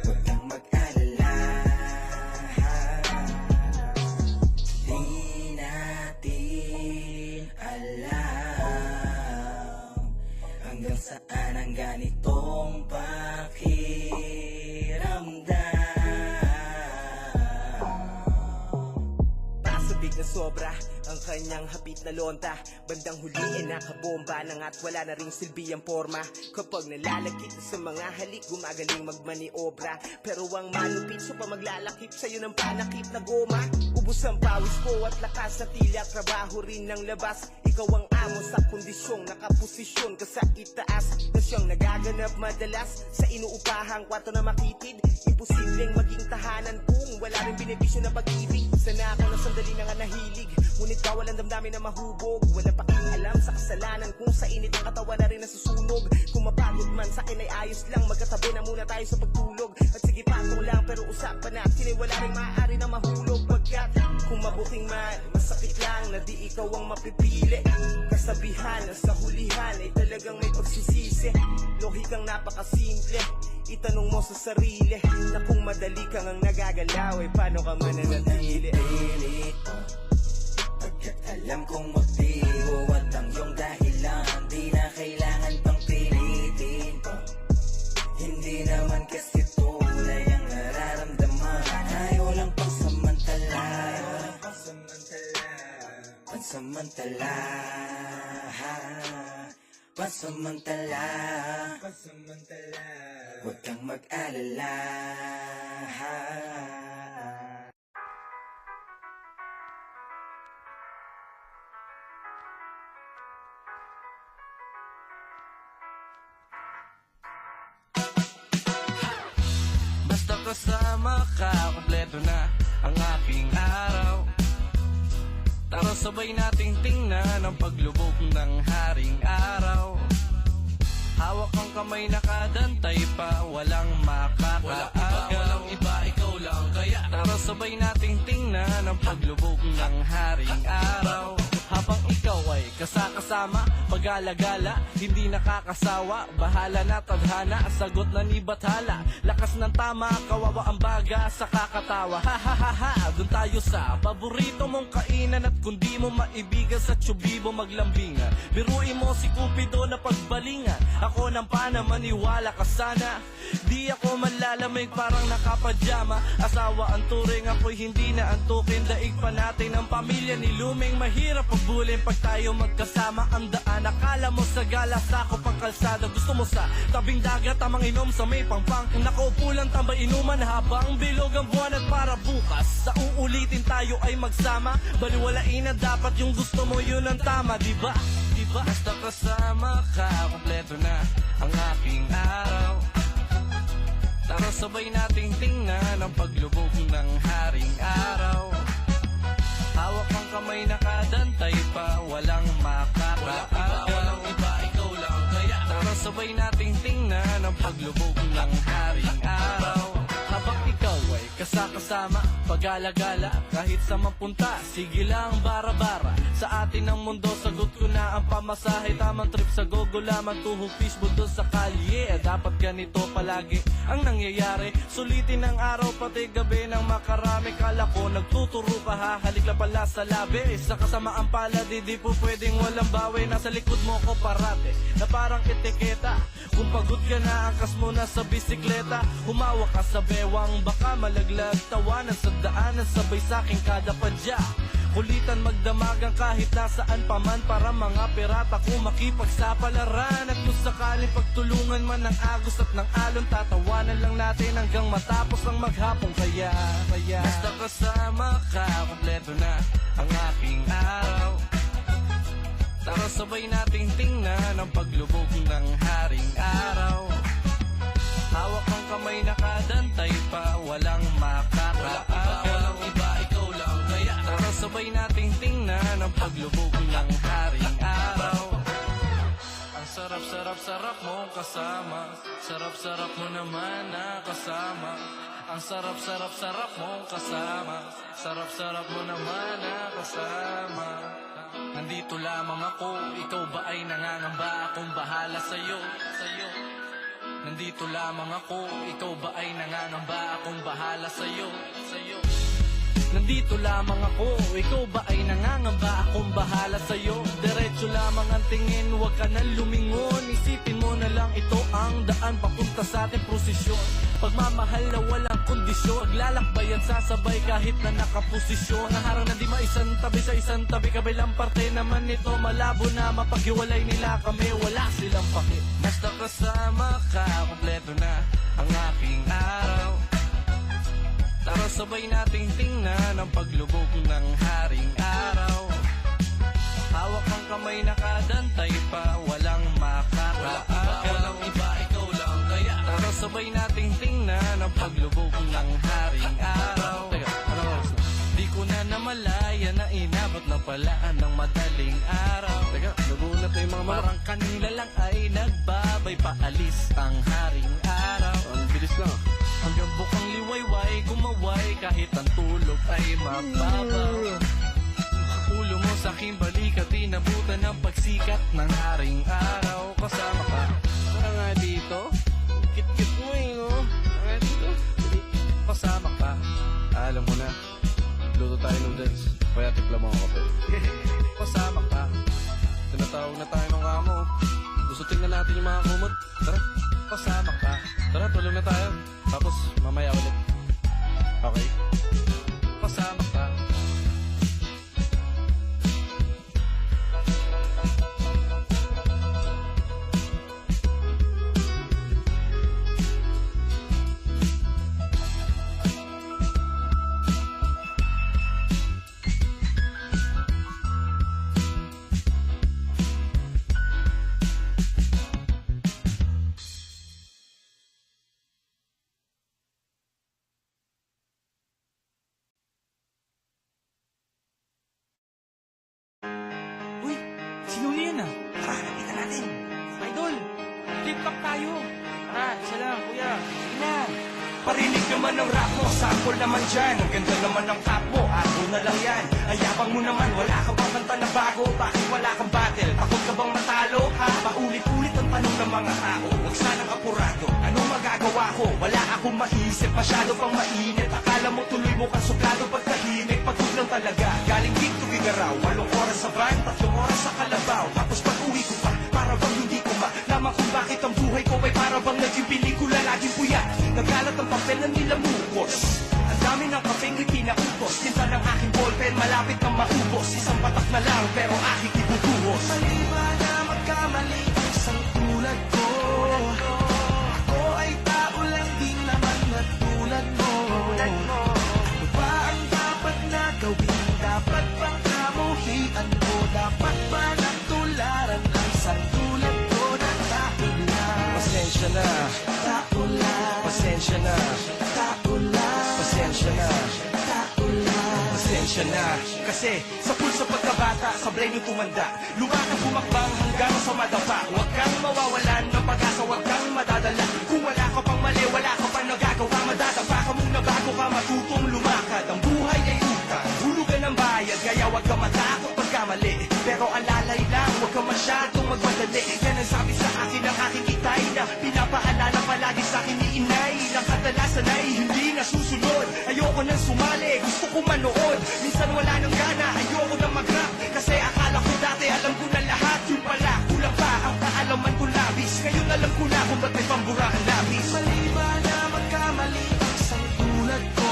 Huwag kang mag-alala. Di natin alam hanggang saan ang ganitong pakiramdam. Pasabik na sobra ang kanyang hapit na lonta. Bandang huli ay nakabomba na nga't wala na ring silbi ang forma. Kapag nalalagkit sa mga halik, gumagaling magmaniobra. Pero ang malupit so pa maglalakip sa'yo ng panakip na goma. Ubus ang pawis ko at lakas sa tila, trabaho rin ng labas. Ikaw ang amo sa kondisyong nakaposisyon ka sa itaas, na siyang nagaganap madalas sa inuupahang kwarto na makitid. Imposibleng maging tahanan kung wala rin benepisyo na pag-ibig. Sana ako na sandali na nga nahilig, ngunit bawal ang damdamin na mahubog. Walang pakialam sa kasalanan kung sa init ang katawan na rin nasusunog. Kung mapagod man sa akin ay ayos lang, magkatabi na muna tayo sa pagtulog. At sige patong lang pero usapan natin ay wala rin maaari na mahulog. Pagkat kung mabuting man, masakit lang na di ikaw ang mapipili. Kasabihan na sa hulihan ay talagang may pagsisisi. Lohikang napakasimple, itanong mo sa sarili na kung madali kang ang nagagalaw ay paano ka mananatili. Pagkat alam kong motibo at ang iyong dahilan, di na kailangan pang pilitin pa. Hindi naman kasi tunay ang nararamdaman. Ayaw lang pang samantala, pansamantala, pansamantala. Huwag kang mag-alala. Basta kasama ka, kompleto na ang aking araw. Tara sabay nating tingnan ang paglubog ng haring araw. Hawak ang kamay nakadantay pa, walang makakaagaw. Walang iba, ikaw lang kaya. Tara sabay nating tingnan ang paglubog ng haring araw. Habang ikaw ay kasakasama, pag-alagala, hindi nakakasawa. Bahala na tadhana, sagot na ni Bathala. Lakas ng tama, kawawa ang baga sa kakatawa. Ha ha ha ha, dun tayo sa paborito mong kainan. At kung di mo maibigan sa tsubibo maglambingan, biruin mo si Cupido na pagbalingan. Ako nang pana, maniwala ka sana. Di ako malalamig parang nakapajama. Asawa ang turing, ako'y hindi na antukin. Daig pa natin ang pamilya ni Luming. Mahirap habulin pag tayo magkasama ang daan. Akala mo sa gala, sakop ang kalsada. Gusto mo sa tabing dagat, tamang inom sa may pangpang. Nakaupo lang tambay inuman habang bilog ang buwan. At para bukas, sa uulitin tayo ay magsama. Baliwalain na dapat yung gusto mo, yun ang tama, diba? Diba? Basta kasama ka, kompleto na ang aking araw. Tara sabay nating tingnan ang paglubog ng haring araw. Hawak ang kamay nakadantay pa, walang makakaagaw. Walang iba, ikaw lang kaya. Tara sabay nating tingnan ang paglubog ng haring araw. Habang ikaw ay kasakasama, pag-alagala, kahit sa mapunta, sige lang bara-bara. Sa atin ang mundo, sagot ko na ang pamasahe. Tamang trip sa gogolaman, tuhog fishbowl doon sa kalye. Dapat ganito palagi ang nangyayari. Sulitin ang araw, pati gabi ng makarami. Kala ko nagtuturo ka, hahalik lang pala sa labi. Sa kasamaan pala, di po pwedeng walang bawi. Nasa likod mo ko parate, na parang etiketa. Kung pagod ka na, angkas mo na sa bisikleta. Humawa ka sa bewang, baka malaglag. Tawanan sa daanan, sabay sa'king kada padya. Kulitan magdamagan kahit nasaan paman, para mga pirata kung makipagsapalaran. At kung sakaling pagtulungan man ng agos at ng alon, tatawanan lang natin hanggang matapos ang maghapong. Kaya basta kasama ka, kompleto na ang aking araw. Tara sabay nating tingnan ang paglubog ng haring araw. Hawak ang kamay nakadantay pa, walang makakaagaw. Walang iba, ikaw lang kaya. Tara sabay nating tingnan ang paglubog ng haring araw. Ang sarap-sarap-sarap mong kasama, sarap-sarap mo naman na kasama. Ang sarap-sarap-sarap mong kasama, sarap-sarap mo naman na kasama. Nandito lamang ako, ikaw ba ay nangangamba? Akong bahala sa'yo. Nandito lamang ako, ikaw ba ay nangangamba? Akong bahala sa'yo. Nandito lamang ako, ikaw ba ay nangangamba? Akong bahala sa'yo. Diretso lamang ang tingin, huwag ka na lumingon. Isipin mo na lang ito ang daan papunta sa ating prosesyon. Pagmamahal na walang kondisyon, paglalakbayan sasabay kahit na nakaposisyon. Ang harang na di maisang tabi sa isang tabi, kabilang parte naman nito malabo na mapaghiwalay nila kami, wala silang paki. Basta kasama ka, kompleto na ang aking araw. Tara sabay nating tingnan ang paglubog ng haring araw. Hawak ang kamay nakadantay pa, walang makakaagaw. Walang iba, ikaw lang kaya. Tara sabay nating tingnan ang paglubog ng haring araw. Di ko na namalaya na inabot na pala ng madaling araw. Nagulat na yung mga parang kanila lang ay nagbabay, paalis ang haring araw. Ang bilis lang. Hanggang bukang liwayway, kumaway kahit ang tulog ay mababaw. Ulo mo sa aking balikat, inabutan ng pagsikat ng haring araw. Kasama ka, tara nga dito. Kit-kit mo no? Tara dito. Kasama ka, alam mo na, luto tayo noodles, kaya tikla mo ang kape. Kasama ka, tinatawag na tayo ng kamo. Gusto tingnan natin yung mga kumot. Tara, kasama ka. Tara, tulong na tayo. Tapos, mamaya ulit. Okay? Kasama ka. Sino yan ah? Tara, nakita natin. Idol, flip-flop tayo. Tara, isa lang, kuya. Sige na. Parinig naman ng rap mo, sample naman dyan. Ang ganda naman ng cap mo, ako na lang yan. Ayabang mo naman, wala ka bang kanta na bago? Bakit wala kang battle? Takot ka bang matalo? Ha? Paulit-ulit ang tanong ng mga tao. Huwag sanang apurado, anong magagawa ko? Wala akong maisip, masyado pang mainit. Akala mo tuloy mo kang suplado pagkahimik. Pagod lang talaga, galing gig to Gigaraw. 8 oras sa van, 3 oras sa Kalabaw. Tapos pag-uwi ko pa, para bang hindi ko malaman kung bakit ang buhay ko ay para bang naging pelikula, laging puyat. Nagalat ang papel na nilamukos. Ang dami ng kapeng ipinautos, tinta ng aking ballpen, malapit nang maubos. Isang patak na lang, pero aking ibubuhos. Mali ba na magkamali ang isang tulad ko? Ako ay tao lang din naman na tulad mo. Ano ba ang dapat na gawin? Dapat bang kamuhian mo? Dapat ba nang tularan ang isang tulad ko na tao lang? Pasensya na, tao lang. Pasensya na, tao lang. Pasensya na, tao lang. Pasensya na, kasi sa pulso pagkabata, sablay nyo tumanda. Lumakang bumakbang hanggang sa madapa. Huwag kang mawawalan ng pag-asa, huwag kang madadala. Kung wala ka pang mali, wala ka pang nagagawa, madadapa ka muna bago ka matutong lumakad. Ang buhay ay utang, hulugan ng bayad, kaya huwag ka matakot pagkamali. Pero alalay lang, huwag ka masyadong magmadali. Yan ang sabi sa akin ng aking itay na pinapaalala palagi sa akin ni inay. Nang kadalasan ay hindi nasusunod. Ayoko nang sumali, gusto ko manood. Minsan wala nang gana, ayoko nang mag-rap. Kasi akala ko dati alam ko na lahat. Yung pala, kulang pa ang kaalaman ko labis. Ngayon alam ko na kung ba't may pambura ang labis. Mali ba na magkamali ang isang tulad ko?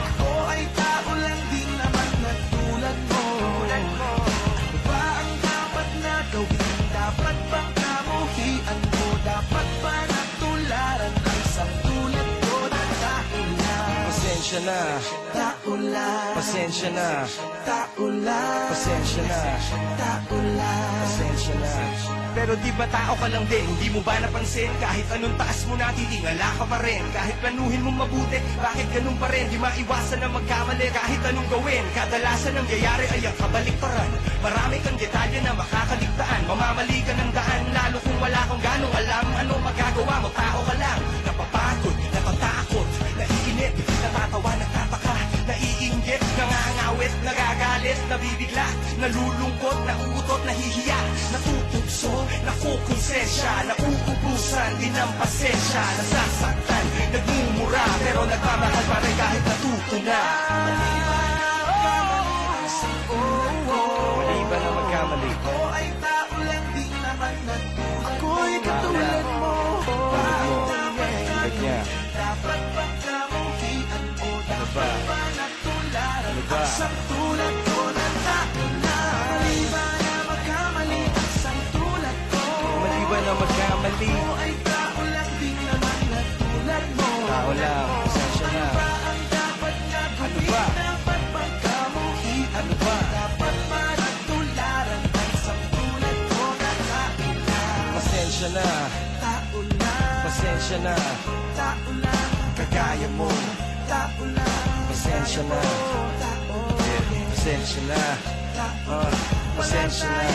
Ako ay tao lang din naman na tulad mo. Ano ba ang dapat na gawin? Dapat bang kamuhian mo? Dapat ba natularan ang isang tulad ko na tao lang? Pasensya na, tao lang. Pasensya na, tao lang. Pasensya na, tao lang. Pasensya na. Pero di ba tao ka lang din? Hindi mo ba napansin? Kahit anong taas mo na, titingala ka pa rin. Kahit planuhin mong mabuti, bakit ganun pa rin? Di maiwasan na magkamali kahit anong gawin. Kadalasan ang nangyayari ay ang kabaliktaran. Marami kang detalye na makakaligtaan. Mamamali ka ng daan, lalo kung wala kang ganong alam. Ano magagawa mo? Tao ka lang. Napapagod, natatakot, naiinip, natatawa, nagtataka, naiinggit, nangangawit, nagagalit, nabibigla, nalulungkot, nauutot, nahihiya, natutugso, nakukonsensya, nauubusan din ng pasensya, nasasaktan, nagmumura, pero nagmamahal pa rin kahit natuto na. Mali ba na magkamali? Ako ay tao lang din naman na tulad. Ako'y katulad mo. Dapat bang kamuhian mo? Dapat ba natularan ang isang tulad ko na tao na? Mali ba na magkamali ang isang tulad ko? Mali ba na magkamali? Ako ay tao lang din naman na tulad mo. Tao lang, pasensya na. Ano ba ang dapat na gawin? Dapat bang kamuhian mo? Dapat ba natularan ang isang tulad ko na tao na? Pasensya na, tao lang. Pasensya na, tao lang. Kagaya mo, tao lang. Pasensya na, pasensya na, pasensya na,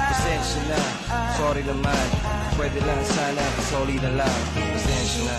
pasensya na. Sorry naman, pwede lang sana, sorry na lang. Pasensya na.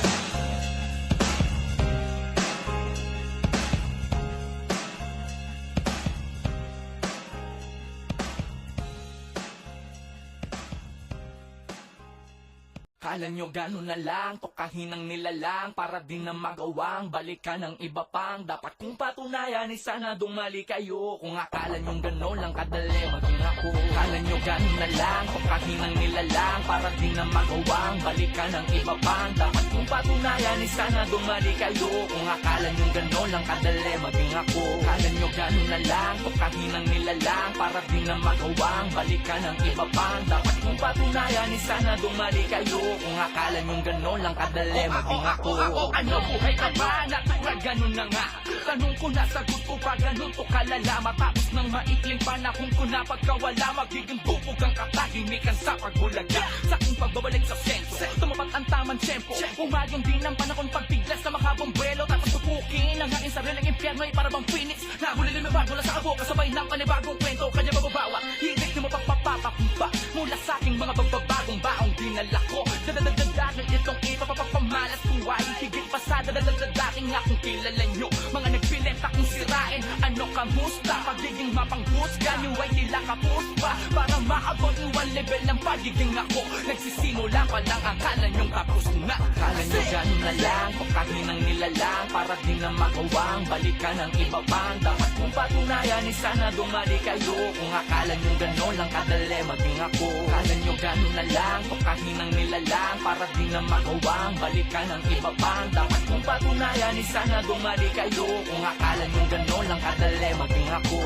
Kala nyo gano'n na lang, tokahin ng nilalang para din na magawang balikan ng iba pang dapat kong patunayan ay sana dumali kayo. Kung akala nyo gano'n lang kadali maging ako. Kala nyo gano'n na lang, tokahin ng nilalang para din na magawang balikan ng iba pang dapat kong patunayan ay sana dumali kayo. Kung akala nyo gano'n lang kadali maging ako. Kala nyo gano'n na lang, tokahin ng nilalang para din na magawang balikan ng iba pang dapat kong patunayan ay sana dumali kayo. Kung akala nyong gano'n lang kadali maging ako. Ano buhay ka ba? Natural gano'n na nga. Tanong ko na sagot ko pa gano'n to kalala. Matapos ng maikling panahon ko na pagkawala, magiging bubog ang katahimikan sa pagbulaga. Sa aking pagbabalik sa senso, tumapat ang tamang tempo. Umayon din ang panahon pagbiglas sa mahabang buwelo. Tapos tupukin ang aking sariling impyerno ay para bang phoenix. Nahuli na bago lang sa abo, kasabay ng panibagong kwento. Kanya mababawa, higit na mapagpapapakumpa mula sa aking mga pagbabagong baong dinala ko. Dadadadadan itong ipapapamalas buhay. Higit pa sa dadadadating akong kilala nyo. Mga nagpilenta kong sirain. Ano kamusta? Pagiging mapanghusga nyo ay tila kapos pa. Para maabot yung one level ng pagiging ako. Nagsisimula pa lang akala nyong tapos tapos na. Kala nyo ganun na lang, pagkahinang nilalang para di na magawang balikan ng iba pang dapat kong patunayan, sana dumali kayo. Kung akala nyo ganun lang kadali maging ako. Kala nyo ganun na lang, pagkahinang nilalang para di na magawang balikan ng iba pang dapat kong patunayan, sana dumali kayo. Kung akala nyo ganun lang kadali maging ako.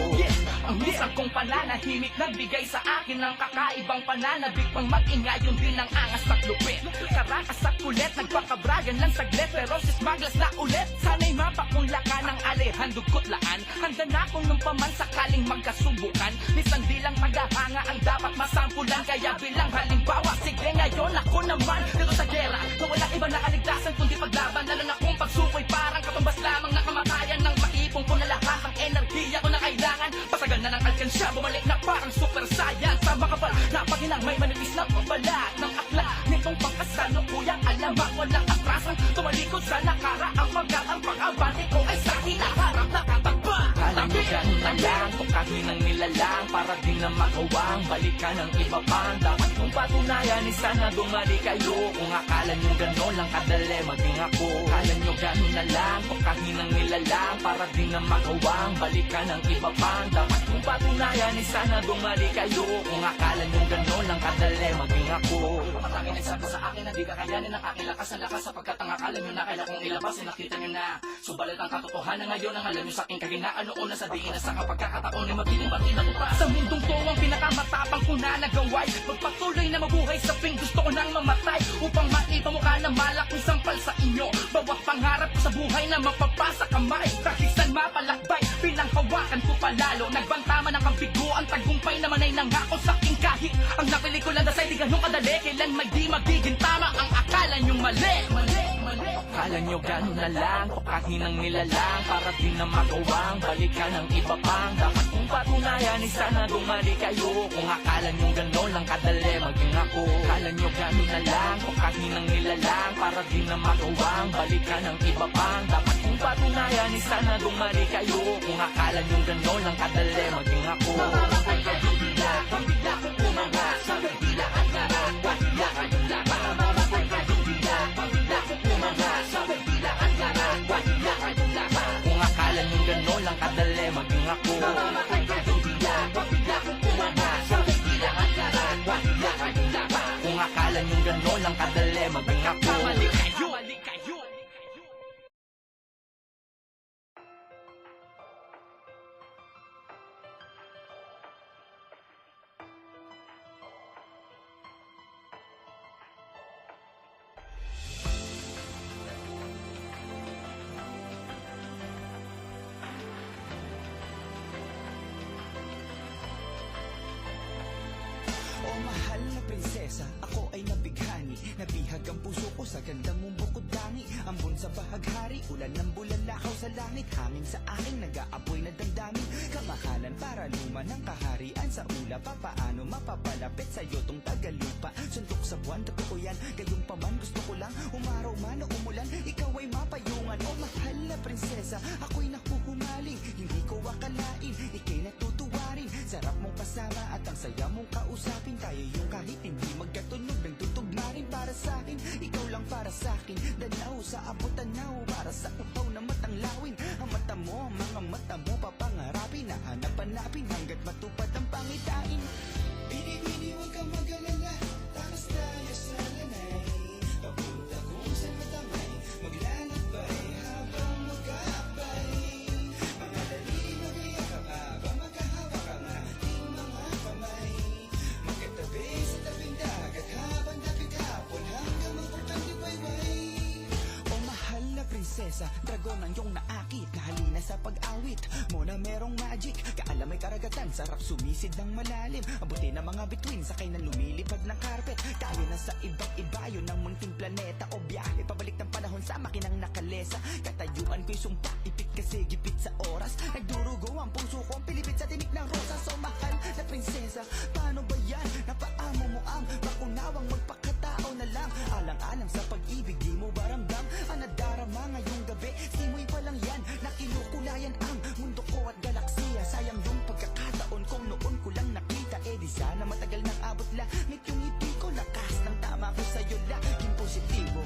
Ang isang kong pananahimik nagbigay sa akin ng kakaibang pananabik pang mag-ingay, yun din ang angas at lupit. Karakas at kulit, nagpakabragan lang saglit pero si Smaglas na ulit. Sana'y mapakungla ka ng alihan dugkotlaan. Handa na akong nung paman sakaling magkasubukan. Minsan di lang tagahanga ang dapat masampulan, kaya bilang halimbawa sige ngayon ako naman dito sa gera na walang iba nakaligtasan kundi paglaban. Lalo na kung pagsukoy parang katumbas lamang na kamatayan. Nang maipong ko na lahat ang enerhiya ko na kailangan, pasagan na ng alkansya, bumalik na parang super science. Sa makapal na paginang may manipis na pambalat ng akla nitong pangkasano kuyang alamak walang atrasan. Tumalikod sa nakaraang pagkatang pag-abante ko ay sa hinaharap na katagpa. Kala nyo ganun na lang, pagkahinang nilalang para di na magawang balikan ng iba pang dapat kong patunayan, sana dumali kayo. Kung akala nyo ganun lang kadali maging ako. Kala nyo ganun na lang, pagkahinang nilalang para di na magawang balikan ng iba pang dapat kong patunayan, sana dumali kayo. Kung akala nyo ganun lang kadali maging ako. Matangin nagsabi sa akin na di kakayanin ang aking lakas na lakas, sapagkat ang akala nyo na kaya kong ilabas ay nakita nyo na. Subalit ang katotohanan ngayon ang alam nyo sa aking kaginaan noon na sa diin na sa kapagkakataon ay magiging batin ako pa. Sa mundong to ang pinakamatapang ko na nagaway, magpatuloy na mabuhay sa ping gusto ko nang mamatay upang maipamukha na malaking sampal sa inyo. Bawat pangarap ko sa buhay na mapapasa kamay, kahit saan mapalakbay pinanghawakan ko palalo. Nagbantama ng kampigo, ang tagumpay naman ay nangako sa aking kahit ang napelikulan na sa'y di ganun kadali. Kailan may di magiging tama ang akala nyong mali. Kala nyo ganun na lang, pagkahinang nilalang para di na magawang balikan ng iba pang dapat kong patunayan, sana dumali kayo. Kung akala nyo ganun lang kadali maging ako. Kala nyo ganun na lang, pagkahinang nilalang para di na magawang balikan ng iba pang dapat kong patunayan, sana dumali kayo. Kung akala nyo ganun lang kadali maging ako. Mamamatay ka bigla, pambigla kong umanga sa bigla at naman, wala kayong laban. Mamamatay ka bigla, pambigla kong umanga sa bigla at naman, wala kayong laban. Kung akala nyo ganun lang kadali maging ako. Mamamatay ka bigla, pambigla kong umanga sa bigla at naman, wala kayong laban. Kung akala nyo ganun lang kadali maging ako. Mali kayo, mali kayo. Oh mahal na prinsesa, ako ay nabighani. Nabihag ang puso ko sa ganda mong bukod dangi. Ambon sa bahaghari, ulan ng bulan lakaw sa langit. Hangin sa aking nag-aapoy na damdamin. Kamahalan para luma ng kaharian sa ula. Papaano mapapalapit sa'yo tong tagalupa. Suntok sa buwan, totoo yan. Gayong paman gusto ko lang umaraw man o umulan, ikaw ay mapayungan. Oh mahal na prinsesa, ako'y nakuhumaling. Hindi ko akalain, ikay natutuwarin. Sarap mong kasama at ang saya mong kausapin. Tayo yung kahit hindi magkatunog, nagtutugma rin para sa'kin. Ikaw lang para sa'kin, danaw sa abot-tanaw. Para sa uhaw na matang lawin. Ang mata mo, ang mga mata mo papangarapin. Nahanap-hanapin hanggat matupad ang pangitain. Bini-bini, huwag kang mag-alala. Takas tayo sa lanay. Papunta kung saan matamay. Maglalakbay habang mag-aabay. Mga dali mag-iyakap habang magkahawak ang ating mga kamay. Magkatabi sa tabing dagat habang dapit hapon hanggang mabukan ni Bayway. Oh mahal na prinsesa, dragon ang iyong naakit. Nahalina sa pag-awit mo na merong magic. Kaalam may karagatan, sarap sumisid ng malalim. Abutin ng mga bituin, sakay na lumilipad ng carpet. Tayo na sa ibang ibayo ng munting planeta. O biyahe, pabalik ng panahon sa makinang nakalesa. Katayuan ko'y sumpa, ipit kasi gipit sa oras. Nagdurugo ang puso ko, pilipit sa tinik ng rosa. So mahal na prinsesa, paano ba yan? Napaamo mo ang makunawang magpakatao na lang. Alang-alang sa pag-ibig, di mo baramdam ang nadarama ngayong gabi. Simoy pa lang yan, nakinukulayan ang mundo ko at galaksiya. Sayang yung pagkakataon kung noon ko lang nakita. Eh di sana matagal nang abot langit yung ngiti ko. Lakas ng tama ko sa'yo, laging positibo.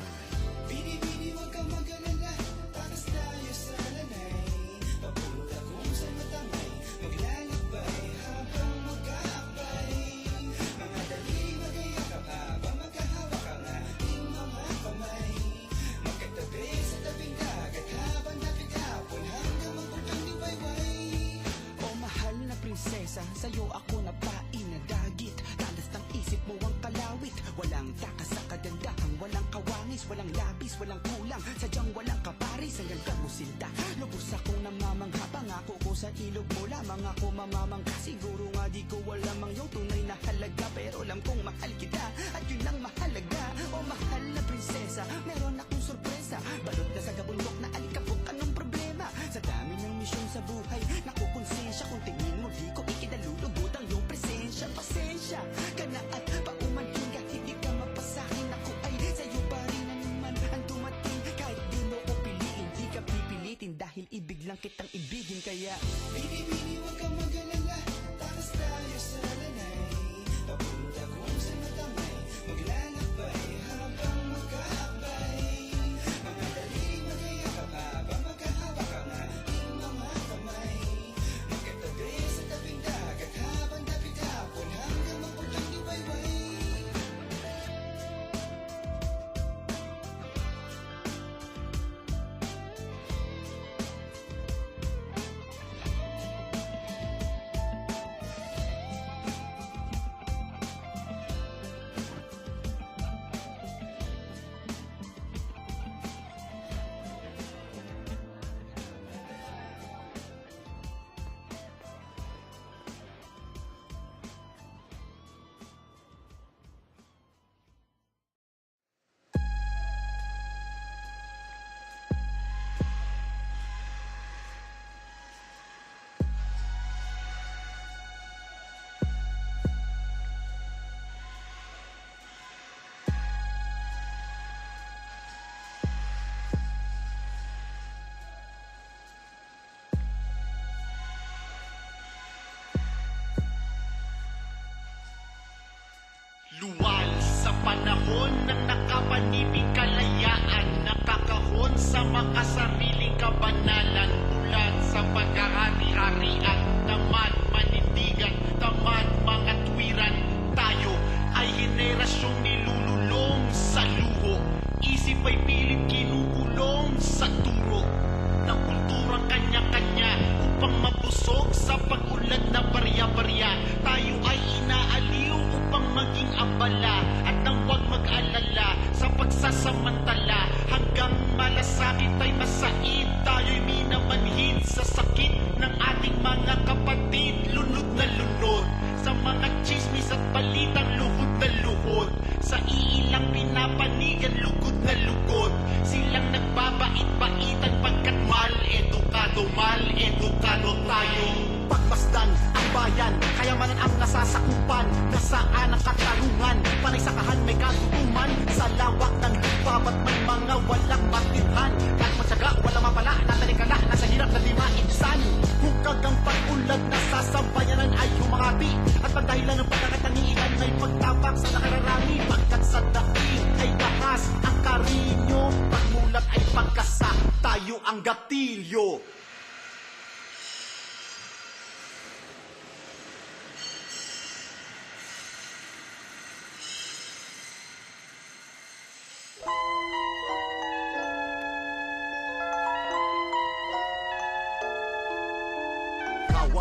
sa'yo ako napain na dagit. Talas ng isip mo ang kalawit. Walang takas sa kagandahan, walang kawangis, walang labis, walang kulang. Sadyang walang kaparis hanggang kamusilda. Lubos akong namamangha, pangako ko sa ilog mo lamang ako mamamangka. Siguro nga di ko alam ang iyong tunay na halaga, pero alam kong mahal kita at yun ang mahalaga. O mahal na prinsesa, meron akong sorpresa. Balot na sa kabundok na alikabok, anong problema? Sa dami ng misyon sa buhay, nakukonsensya. Kung tingin mo di ko ikinalulugod ang iyong presensya. Pasensya ka na at paumanhin, kahit di ka mapasakin. Ako ay sa'yo pa rin na naman ang dumating. Kahit di mo ko piliin, di ka pipilitin, dahil ibig lang kitang ibigin. Kaya bini-bini, huwag kang mag-alala, takas tayo sa lanay. Papunta kung saan matamay, maglalakbay habang magkaakbay. Mga daliri magayakap habang magkahawak ang ating mga kamay. Magkatabi sa tabing dagat habang dapit hapon hanggang mapulang liwayway. Luwal sa panahon ng nakapanibig kalayaan, nakakahon sa makasariling kabanalan, bulan sa pagkahari-harian, tamad manindigan, tamad mga tuwiran. Tayo ay henerasyong nilululong sa luho, isip ay pilit kinukulong sa turo ng kulturang kanya-kanya upang mabusog sa pag-ulad na barya-barya. Tayo ay inaaliw upang maging abala at nang huwag mag-alala sa pagsasamantala hanggang malasakit ay masaid. Tayo'y minamanhid sa sakit ng ating mga kapatid. Lunod na lunod sa mga chismis at balitang luhod na luhod, sa iilang pinapanigan lugod na lugod. Silang nagbabait-baitan pagkat mal-edukado tayo. Pagmasdan ang bayan, kayamanan ang nasasakupan, nasaan ang katarungan, panay sakahan may katutuman. Sa lawak ng lupa ba't may mga walang matirhan? Kahit matyaga, walang mapala, natalikala, nasa hirap na di mainsan. Hukag ang pag-ulad na sasambayanan ay humahati, at pagdahilan ng pagkakatangian ay pagtapak sa nakararami. Pagkat sa daing ay bahas ang karinyo, pagmulat ay pagkasa, tayo ang gatilyo.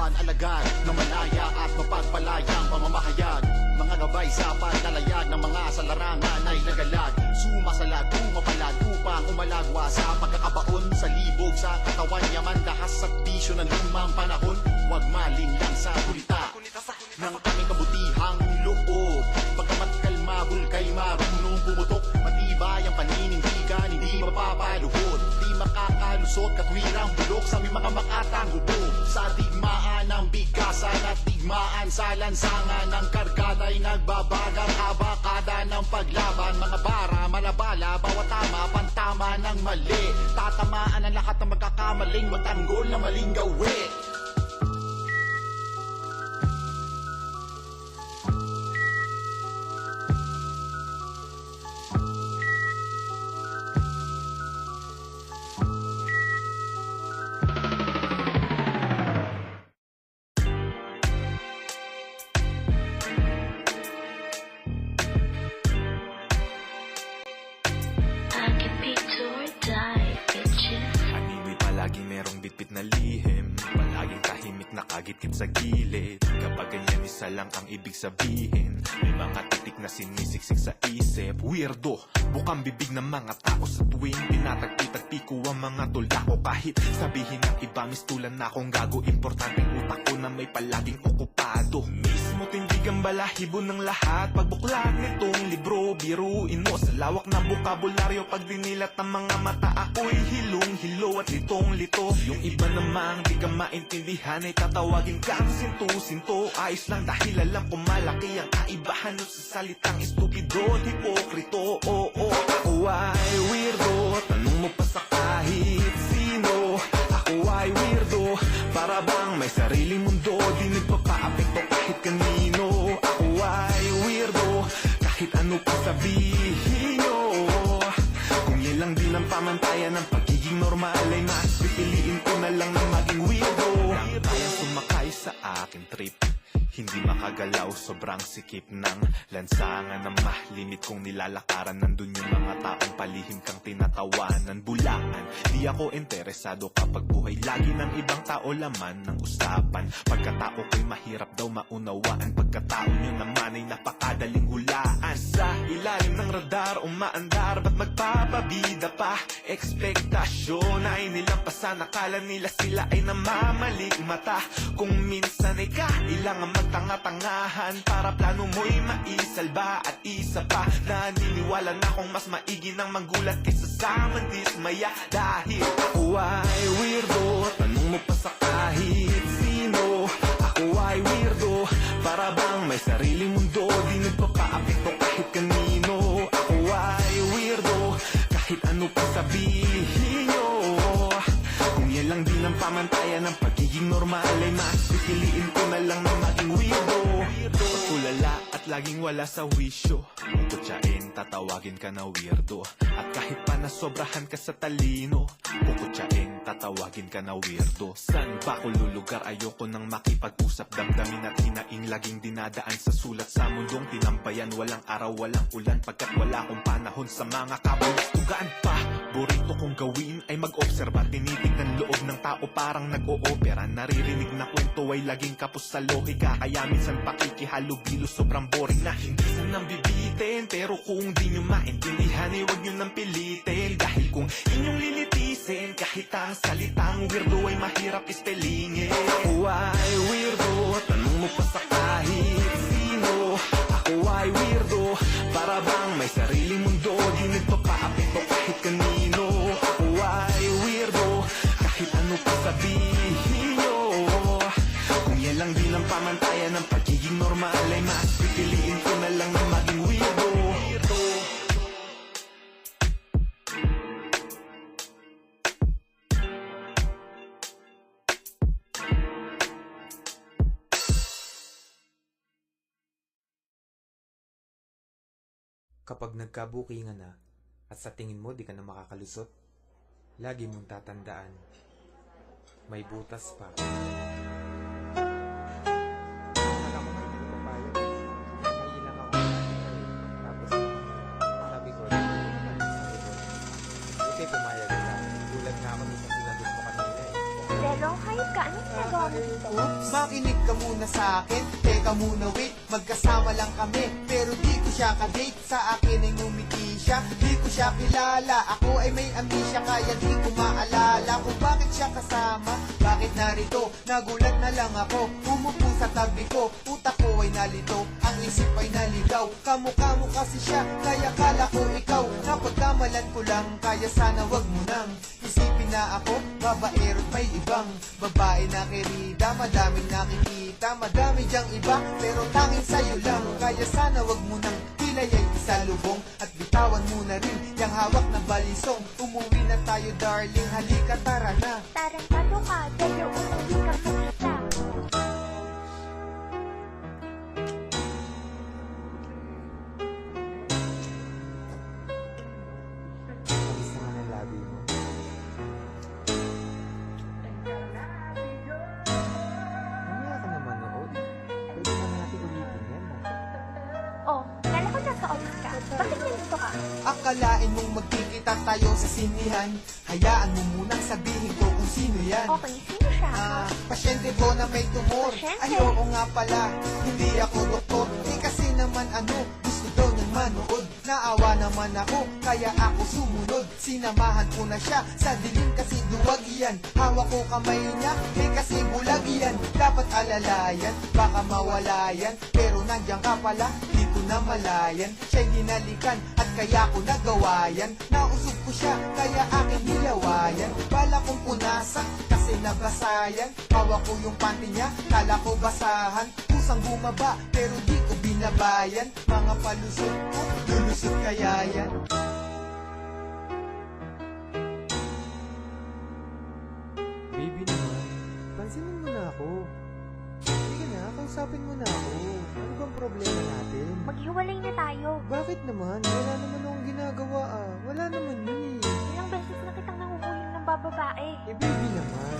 Alagad na malaya at mapagpalayang pamamahayag, mga gabay sa paglalayag ng mga salarangan ay nagalag. Sumasalag kung mapalag upang umalagwa sa pagkakabaon sa libog sa katawan, yaman dahas sa bisyo ng lumang panahon. Huwag malinlang sa kulita ng aming kabutihang loob, pagkamat kalmabul kay marunong pumutok. Matibay ang paninindigan, hindi mapapaluhod, di makakalusot katwirang bulok sa aming mga makatang hubog. Sa digmaan ng bigasan at digmaan sa lansangan ng kargada'y nagbabagang abakada ng paglaban. Mga bara, malabala, bawat tama, pantama ng mali, tatamaan ang lahat ng magkakamaling matanggol na maling gawin. Animoy palaging merong bitbit na lihim, na kagit-kit sa gilid. Kapag ganyan isa lang ang ibig sabihin, may mga titik na sinisiksik sa isip. Weirdo, bukang bibig ng mga tao sa tuwing tinatagpi-tagpi ko ang mga tulda ko. Kahit sabihin ng iba, mistulan na akong gago. Importante utak ko na may palaging okupado. Mismo tindig ang balahibo ng lahat. Pagbuklat nitong libro, biruin mo sa lawak na bukabularyo. Pag dinilat ng mga mata, ako'y hilong-hilo at litong-lito. Yung iba namang di ka maintindihan ay tatawagin kang sinto-sinto. Ayos lang dahil alam ko malaki ang kaibahan nun sa salitang estupido at hipokrito. Oo, ako ay weirdo, tanong mo pa sa kahit sino. Ako ay weirdo, para bang may sariling mundo. Di nagpapaapekto kahit kanino. Ako ay weirdo, kahit ano pa sabihin nyo. Kung yan lang din ang pamantayan ng pagiging normal, ay mas pipiliin ko na lang na maging weirdo. Kayang sumakay sa aking trip, hindi makagalaw, sobrang sikip ng lansangan na mahlimit kong nilalakaran. Nandun yung mga taong palihim kang tinatawanan. Bulaan, di ako interesado kapag buhay lagi ng ibang tao laman ng usapan. Pagkatao ko'y mahirap daw maunawaan, pagkatao nyo naman ay napakadaling hulaan. Sa ilalim ng radar umaandar, ba't magpapabida pa? Ekspektasyon ay nilampasan, akala nila sila ay namamalik mata. Kung minsan ay kailangan magtanga-tangahan para plano mo'y maisalba. At isa pa, naniniwala na akong mas maigi ng manggulat kaysa sa mandismaya. Dahil ako ay weirdo, tanong mo pa sa kahit sino. Ako ay weirdo, para bang may sariling mundo. Di nagpapaapekto kahit kanino. Ako ay weirdo, kahit ano pa sabihin nyo. Kung yan lang din ang pamantayan ng pagiging normal, ay mas pipiliin ko na lang na maging weirdo. Pagkulala at laging wala sa wisyo, kung kutsain, tatawagin ka na weirdo. At kahit pa nasobrahan ka sa talino, kung kutsain, tatawagin ka na weirdo. San ba ko lulugar? Ayoko nang makipag-usap. Damdamin at hinaing laging dinadaan sa sulat sa mundong tinampayan. Walang araw, walang ulan, pagkat wala akong panahon sa mga kabulastugan pa. Borito kong gawin ay mag-obserba, tinitignan loob ng tao parang nag-o-opera. Naririnig na kwento ay laging kapos sa lohika, kaya minsan pakikihalo-bilo sobrang boring na hindi sanang bibitin. Pero kung di nyo maintindihan ay huwag nyo nang pilitin. Dahil kung inyong lilitisin, kahit ang salitang weirdo ay mahirap ispellingin. Ako ay weirdo, tanong mo pa sa kahit sino. Ako ay weirdo, para bang may sariling mundo. Di nagpapaapekto kahit kanino. Ako ay weirdo, kahit ano pa sabihin nyo. Kung yan lang din ang pamantayan ng pagiging normal, ay mas pipiliin ko na lang na maging weirdo. Kapag nagkabukingan na at sa tingin mo di ka na makakalusot, lagi mong tatandaan, may butas pa. Sabi ko, okay, pumayag ka. Gulat nga ako sa sinagot mo kanina eh. Pero hayop ka, anong ginagawa mo dito? Makinig ka muna sa akin, teka muna wait. Magkasama lang kami, pero di ko siya kadate. Sa akin ay ngumiti siya, di ko siya kilala. Ako ay may amnesia, kaya di ko maalala kung bakit siya kasama, bakit narito. Nagulat na lang ako, umupo sa tabi ko. Utak ko ay nalito, ang isip ay naligaw. Kamukha mo kasi siya, kaya kala ko ikaw. Napagkamalan ko lang, kaya sana wag mo nang isipin na ako babaero't may ibang babae na kerida. Madaming nakikita, madami dyang iba, pero tanging sa'yo lang. Kaya sana wag mo nang hilayay isalubong at bitawan mo na rin yung hawak na balisong. Umuwi na tayo darling, halika tara na. Tarantado ka, dahil umuwi ka makita. Kamis naman ang labi mo. Mamaya ka naman nood. Pwede na natin ulitin yan. Oh, kala ko nasa office ka. Bakit nandito ka? Akalain mong magkikita tayo sa sinihan. Hayaan mo munang sabihin ko kung sino yan. Okay, sino siya? Pasyente ko na may tumor. Ay oo nga pala, hindi ako doktor. Kasi naman gusto daw niyang manood. Naawa naman ako, kaya ako sumunod. Sinamahan ko na siya sa dilim kasi duwag yan. Hawak ko kamay niya, kasi bulag yan. Dapat alalayan, baka mawala yan. Pero nandiyan ka pala, di ko na malayan. Siya'y hinalikan at kaya ko nagawa yan. Nausog ko siya, kaya aking nilawayan. Bala kong punasan, kasi nabasayan. Hawak ko yung panty niya, kala ko basahan. Kusang bumaba, pero di ko binabayan. Mga palusot ko, lulusot kaya yan. Baby naman, pansinin mo na ako. Sige na, kausapin mo na ako. Ano bang problema natin? Maghiwalay na tayo. Bakit naman? Wala naman akong ginagawa ah. Wala naman yun eh. Ilang beses na kitang nahuhulog ng bababae. Baby naman,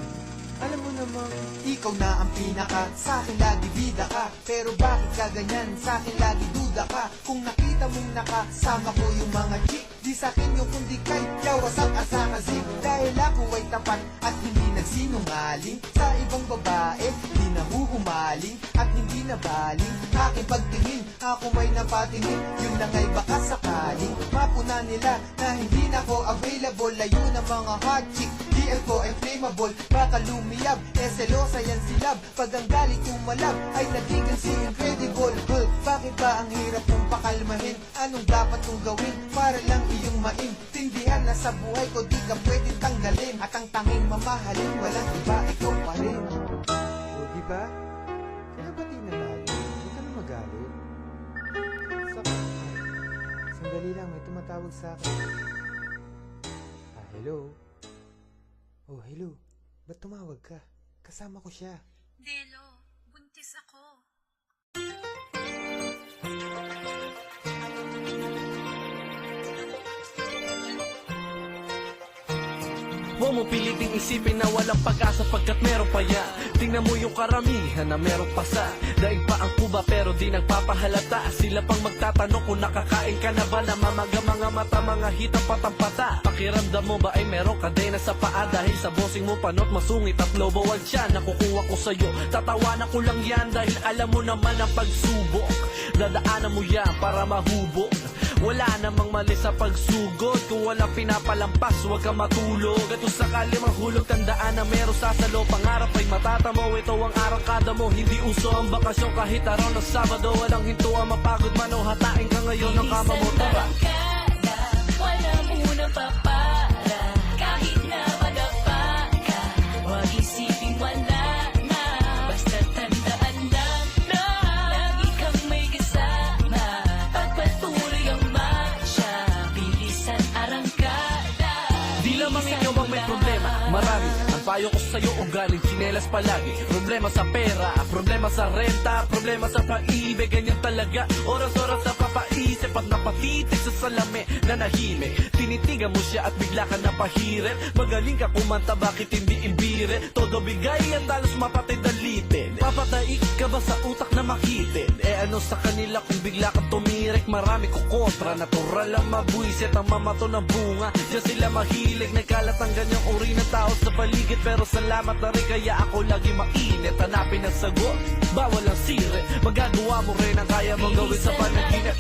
alam mo namang ikaw na ang pinaka, sa akin lagi bida ka. Pero bakit ka ganyan, sa akin lagi duda ka. Kung nakita mong nakasama ko yung mga chick, di sa akin yung kundi kay yawasak asakazik. Dahil ako ay tapat at hindi nagsinungaling. Sa ibang babae, di nahuhumaling at hindi nabaling. Aking pagtingin, ako may napatingin. Yun lang ay baka sakaling mapuna nila na hindi na ako available. Layo ng mga hot chick, DL ko ay flammable. Baka lumiyab, selosa yan si love. Pag ang galit umalab, ay nagiging si incredible. Bakit ba ang hirap kong pakalmahin? Anong dapat kong gawin para lang iyong maintindihan na sa buhay ko di ka pwede tanggalin. At ang tanging mamahalin, walang iba, ikaw pa rin. o diba? Kaya bati na tayo. Huwag ka na magalit. Sandali lang, may tumatawag sa akin. Hello? Oh, hello. Ba't tumawag ka? Kasama ko siya. Delo, buntis ako. Huwag mo piliting isipin na walang pag-asa pagkat meron pa yan. Tingnan mo yung karamihan na meron pa sa daig pa ang kuba pero di nagpapahalata. Sila pang magtatanong kung nakakain ka na ba. Namamaga mga mata, mga hitang patampata. Pakiramdam mo ba ay meron kadena sa paa dahil sa bossing mo panot masungit at lobo wag siya. Nakukuha ko sa'yo, tatawanan ko lang yan dahil alam mo naman ang pagsubok. Dadaanan mo yan para mahubog. Wala namang mali sa pagsugod. Kung walang pinapalampas, huwag kang matulog. At kung sakali mahulog, tandaan na meron sasalo. Pangarap ay matatamo, ito ang arangkada mo. Hindi uso ang bakasyon kahit araw ng Sabado. Walang hinto ang mapagod man o hatain ka ngayon ng kama mo. Tara! Wala munang papara, kahit na madapa ka. Huwag isipin wala na, basta tandaan lang na lagi kang may kasama. Pagpatuloy ang marcha, bilisan arangkada. Di lamang ikaw ang may problema, marami. Ang payo ko sa'yo o galing tsinelas palagi. Problema sa pera, problema sa renta, problema sa pag-ibig, ganyan talaga. Oras-oras na papaisip at napatitig sa salami na nahimik. Tinitigan mo siya at bigla ka napahirin. Magaling ka kumanta, bakit hindi ibire? Todo bigay at dalos mapatay dalitin. Papatay ka ba sa utak na makitin? Ano sa kanila kung bigla kang tumirik? Marami ko kontra, natural ang mabuisit ang mamato ng bunga. Diyan sila mahilig, nagkalat ang ganyang uri ng tao sa paligid. Pero salamat na rin kaya ako lagi mainit. Hanapin ang sagot, bawal ang sire. Magagawa mo rin ang kaya mong gawin sa panaginip.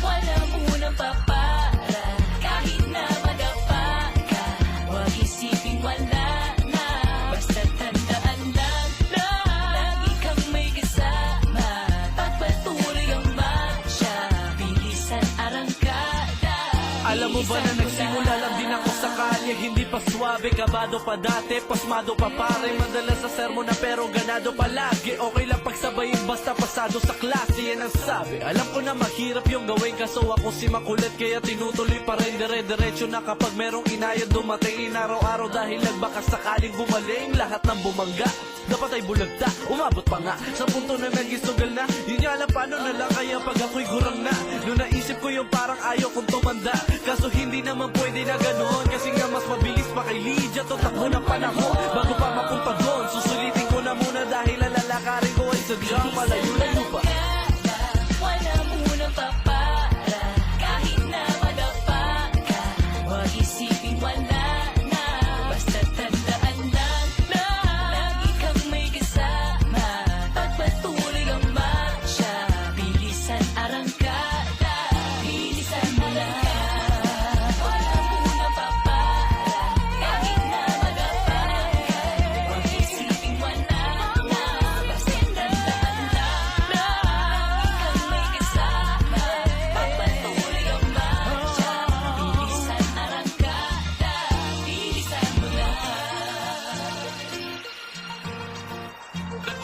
Wala munang papara, kahit na madapa ka. Huwag isipin wala na, basta tandaan lang na lagi kang may kasama. Pagpatuloy ang marcha, bilisan arangkada. Alam mo ba na nagsimula lang din ako sa kalye. Hindi pa swabe, kabado pa dati, pasmado pa pare. Madalas sa sermon na pero ganado palagi. Okay lang pagsabayin basta pasado sa klase. Yan ang sabi, alam ko na mahirap yung gawin. Kaso ako si makulit kaya tinutuloy pa rin. Dire-diretso na kapag merong inayad dumating araw-araw. Dahil nagbaka sakaling gumaling lahat ng bumangga. Dapat ay bulagta, umabot pa nga sa punto na nagisugal na. Yun nga alam paano na lang kaya pag ako'y gurang na. Noong naisip ko yung parang ayaw kong tumanda. Kaso hindi naman pwede na ganoon. Kasi nga mas mabilis pa kay Lydia to takbo ng panahon. Bago pa mapunta doon, susulitin ko na muna. Dahil ang lalakarin ko ay sadyang malayo-layo pa. Wala munang papara, kahit na madapa ka. Huwag isipin wala na, basta tandaan lang na lagi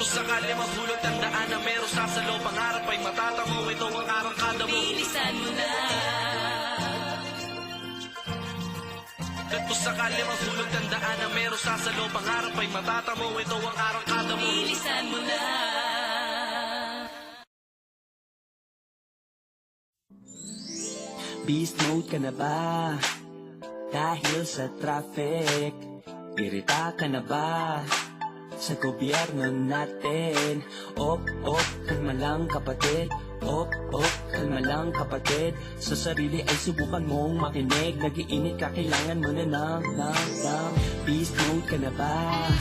Kung sakali mahulog, tandaan na meron sasalo. Pangarap ay matatamo, ito ang arangkada mo. Bilisan mo na. At kung sakali mahulog, tandaan na meron sasalo. Pangarap ay matatamo, ito ang arangkada mo. Bilisan mo na. Beast mode ka na ba? Dahil sa traffic. Irita ka na ba? Sa gobyerno natin. Op, kalma lang kapatid. Op, kalma lang kapatid. Sa sarili ay subukan mong makinig. Nagiinit ka, kailangan mo na ng Beast mode ka na ba?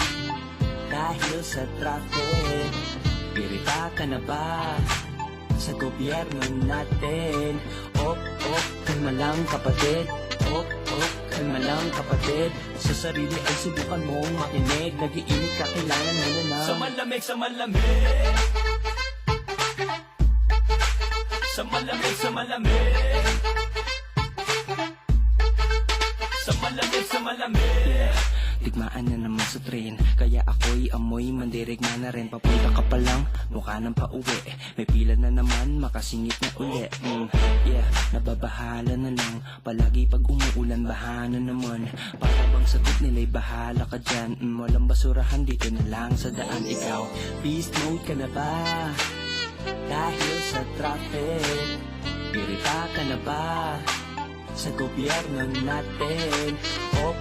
Dahil sa traffic. Irita ka na ba? Sa gobyerno natin. Op, kalma lang kapatid. Op, kalma lang kapatid. Sa sarili ay subukan mong makinig. Nagiinit ka, kailangan mo na ng Sa malamig, sa malamig. Sa malamig, sa malamig. Sa malamig, sa malamig. Digmaan na naman sa train. Kaya ako'y amoy mandirigma na rin. Papunta ka pa lang, mukha nang pauwi. May pila na naman, makasingit na uli. Nababahala na lang. Palagi pag umuulan, baha na naman. Para bang sagot nila'y bahala ka dyan. Walang basurahan dito na lang sa daan. Ikaw, beast mode ka na ba? Dahil sa traffic. Irita ka na ba? Sa gobyerno natin. Op,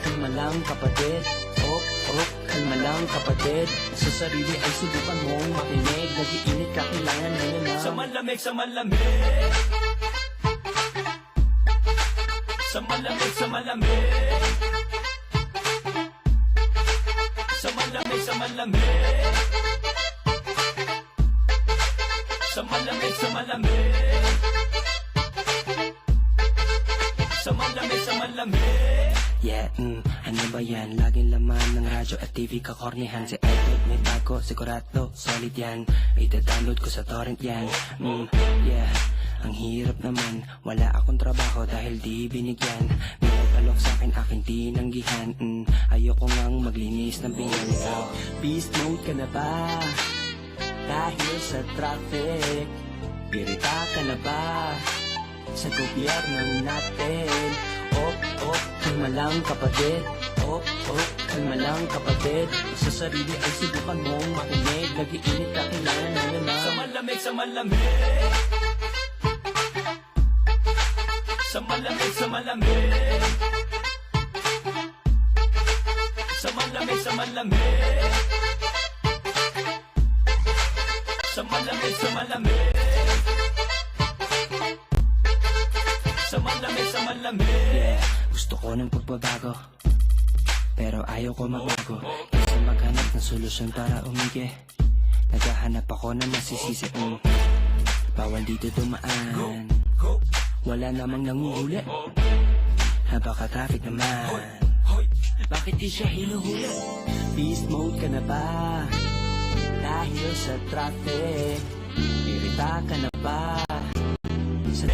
kalma lang kapatid. Op, kalma lang kapatid. Sa sarili ay subukan mong makinig. Nagiinit ka, kailangan mo na ng Sa malamig, sa malamig. Sa malamig, sa malamig. Sa malamig, sa malamig. Sa malamig, sa malamig. Sa malamig, sa malamig. Yeah, ano ba yan? Laging laman ng radyo at TV kakornihan. Si iPod may bago, sigurado, solid yan. Ida-download ko sa torrent yan. Yeah, ang hirap naman. Wala akong trabaho dahil di binigyan. Nilagkalok sa akin aking tinanggihan. Ayoko ngang maglinis ng pinggan. Ikaw, beast mode ka na ba? Dahil sa traffic. Irita ka na ba? Sa gobyerno natin. Kalma lang kapatid. Kalma lang kapatid. Sa sarili ay subukan mong makinig. Nagiinit ka, kailangan mo na ng Sa malamig, sa malamig. Sa malamig, sa malamig. Sa malamig, sa malamig. Sa malamig, sa malamig. Sa malamig, sa malamig. Gusto ko ng pagbabago, pero ayaw ko magbago. Kaysa maghanap ng solusyon para umigi, naghahanap ako ng masisisi. Bawal dito dumaan, wala namang nanguhuli. Napaka-traffic naman, bakit di siya hinuhuli? Beast mode ka na ba? Dahil sa traffic. Irita ka na ba? Sa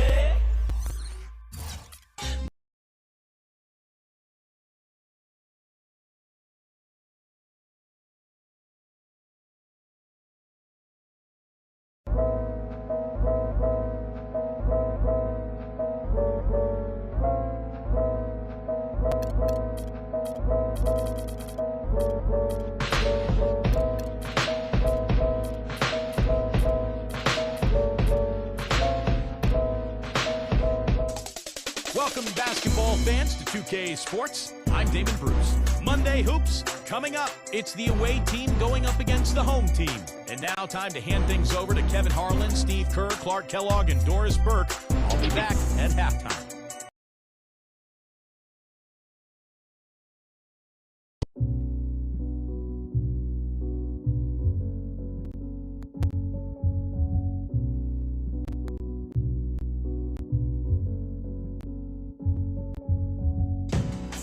Welcome, basketball fans, to 2K Sports. I'm Damon Bruce. Monday Hoops coming up. It's the away team going up against the home team. And now time to hand things over to Kevin Harlan, Steve Kerr, Clark Kellogg, and Doris Burke. I'll be back at halftime.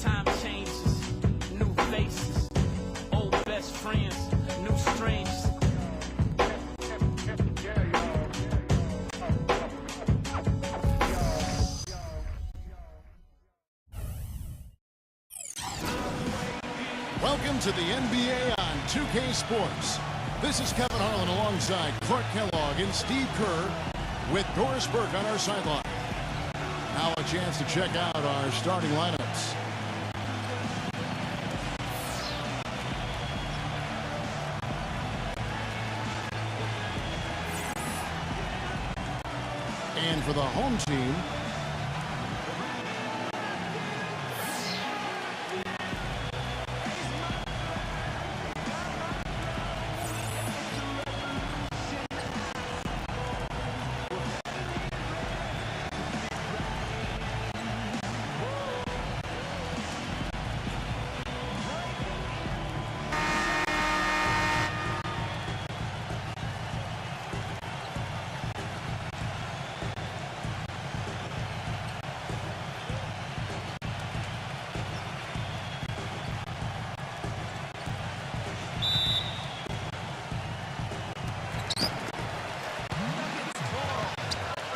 Time changes, new faces, old best friends, new strangers. Welcome to the NBA on 2K Sports. This is Kevin Harlan alongside Clark Kellogg and Steve Kerr with Doris Burke on our sideline. Now a chance to check out our starting lineups. And for the home team,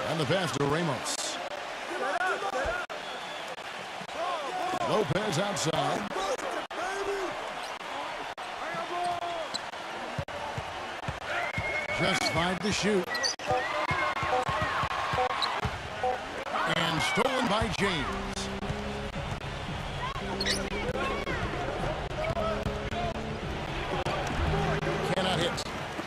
and the pass to Ramos. Lopez outside. Just 5 to shoot. And stolen by James. Cannot hit.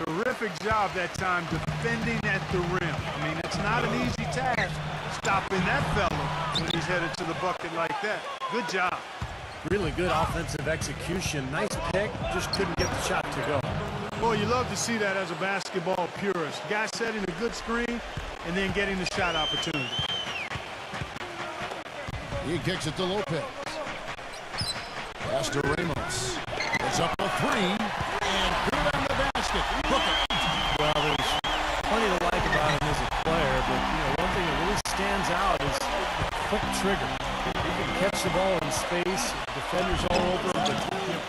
Terrific job that time defending at the rim. I mean, it's not an easy task stopping that fella when he's headed to the bucket like that. Good job. Really good offensive execution. Nice pick, just couldn't get the shot to go. Boy, you love to see that as a basketball purist. Guy setting a good screen and then getting the shot opportunity. He kicks it to Lopez. Pass to Ramos. It's up a 3 and good on the basket. Look it. Well, there's plenty to like about him as a player, but one thing that really stands out is the quick trigger. He can catch the ball in space, defenders all over him, but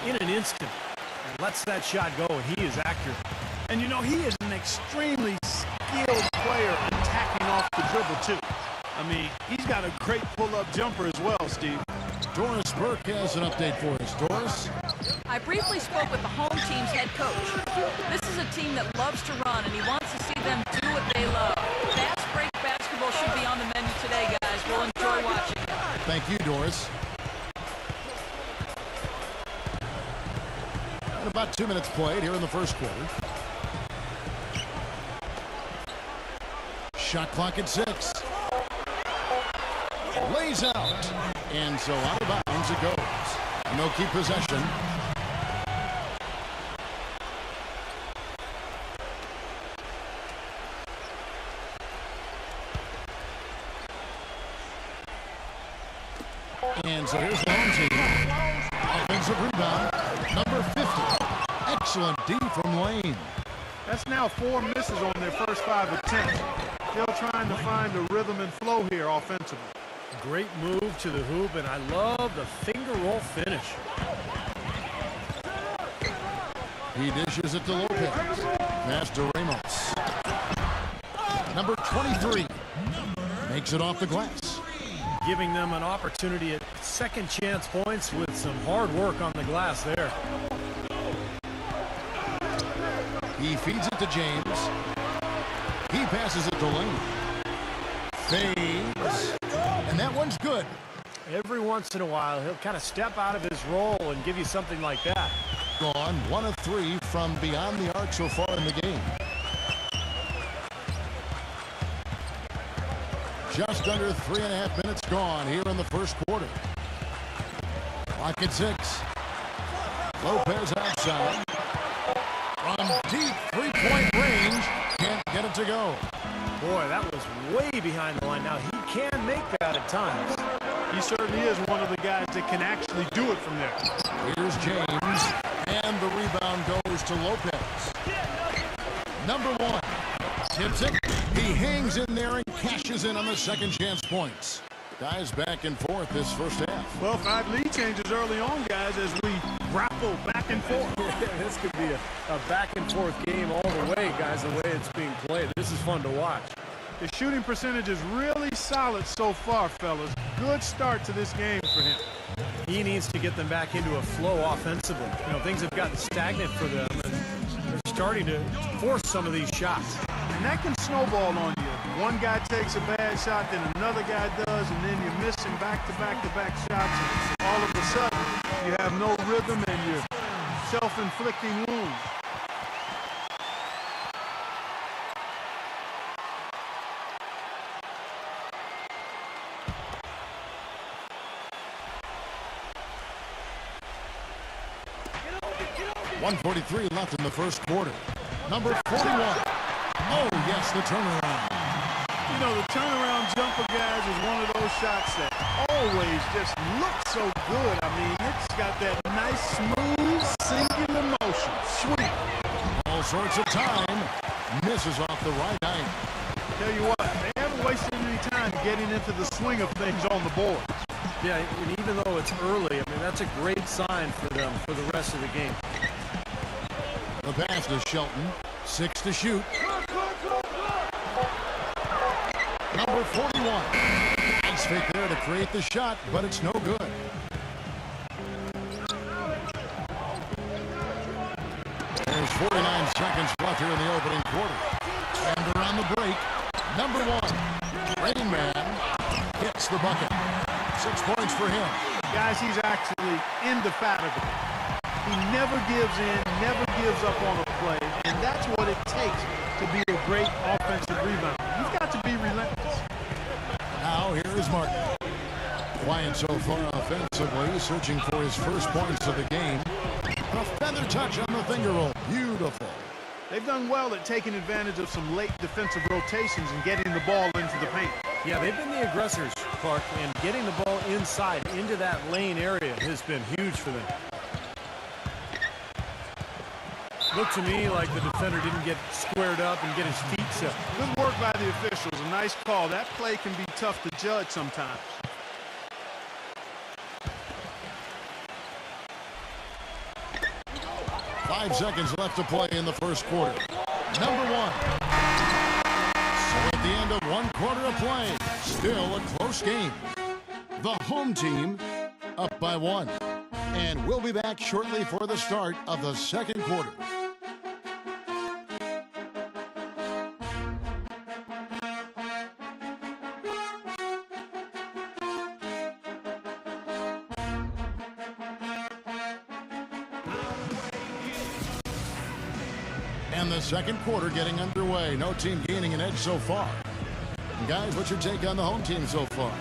in an instant, he lets that shot go, and he is accurate. And he is an extremely skilled player attacking off the dribble too. I mean, he's got a great pull-up jumper as well, Steve. Doris Burke has an update for us. Doris? I briefly spoke with the home team's head coach. This is a team that loves to run, and he wants to see them do what they love. Fast break basketball should be on the menu today, guys. We'll enjoy watching. Thank you, Doris. And about 2 minutes played here in the first quarter. Shot clock at 6. Lays out. And so out of bounds it goes. And they'll keep possession. And so here's the home team. Offensive rebound, number 50. Excellent D from Lane. That's now 4 misses on their first 5 attempts. Still trying to find the rhythm and flow here offensively. Great move to the hoop, and I love the finger roll finish. He dishes it to Lopez. Pass to Ramos. Number 23 makes it off the glass. Giving them an opportunity at second chance points with some hard work on the glass there. He feeds it to James. He passes it to Lane. Fades. And that one's good. Every once in a while, he'll kind of step out of his role and give you something like that. Gone 1 of 3 from beyond the arc so far in the game. Just under 3.5 minutes gone here in the first quarter. Clock at 6. Lopez outside. From deep three-point range. Can't get it to go. Boy, that was way behind the line. Now, he can make that at times. He certainly is one of the guys that can actually do it from there. Here's James. And the rebound goes to Lopez. Number 1. Tips it. He hangs in there and cashes in on the second chance points. Guys back and forth this first half. Well, 5 lead changes early on, guys, as we grapple back and forth. This could be a back and forth game all the way, guys, the way it's being played. This is fun to watch. The shooting percentage is really solid so far, fellas. Good start to this game for him. He needs to get them back into a flow offensively. Things have gotten stagnant for them, and they're starting to force some of these shots. And that can snowball on you. One guy takes a bad shot, then another guy does, and then you're missing back-to-back-to-back shots. And all of a sudden, you have no rhythm and you're self-inflicting wounds. .143 left in the first quarter. Number 41. Oh, yes, the turnaround. You know, the turnaround jumper, guys, is one of those shots that always just looks so good. I mean, it's got that nice, smooth, singular motion. Sweet. All sorts of time. Misses off the right angle. Tell you what, they haven't wasted any time getting into the swing of things on the board. Yeah, and even though it's early, I mean, that's a great sign for them for the rest of the game. The pass to Shelton. 6 to shoot. Number 41. Nice fake there to create the shot, but it's no good. There's 49 seconds left here in the opening quarter. And around the break, number 1, Rain Man hits the bucket. 6 points for him. Guys, he's actually indefatigable. He never gives in, never gives up on a play, and that's what it takes to be a great offensive rebounder. You've got to be relentless. Now here is Martin. Quiet so far offensively, searching for his first points of the game. A feather touch on the finger roll. Beautiful. They've done well at taking advantage of some late defensive rotations and getting the ball into the paint. Yeah, they've been the aggressors, Clark, and getting the ball inside into that lane area has been huge for them. Looked to me like the defender didn't get squared up and get his feet set. Good work by the officials. A nice call. That play can be tough to judge sometimes. Five seconds left to play in the first quarter. Number 1. So at the end of 1 quarter of play, still a close game. The home team up by 1. And we'll be back shortly for the start of the second quarter. And the second quarter getting underway. No team gaining an edge so far. Guys, what's your take on the home team so far?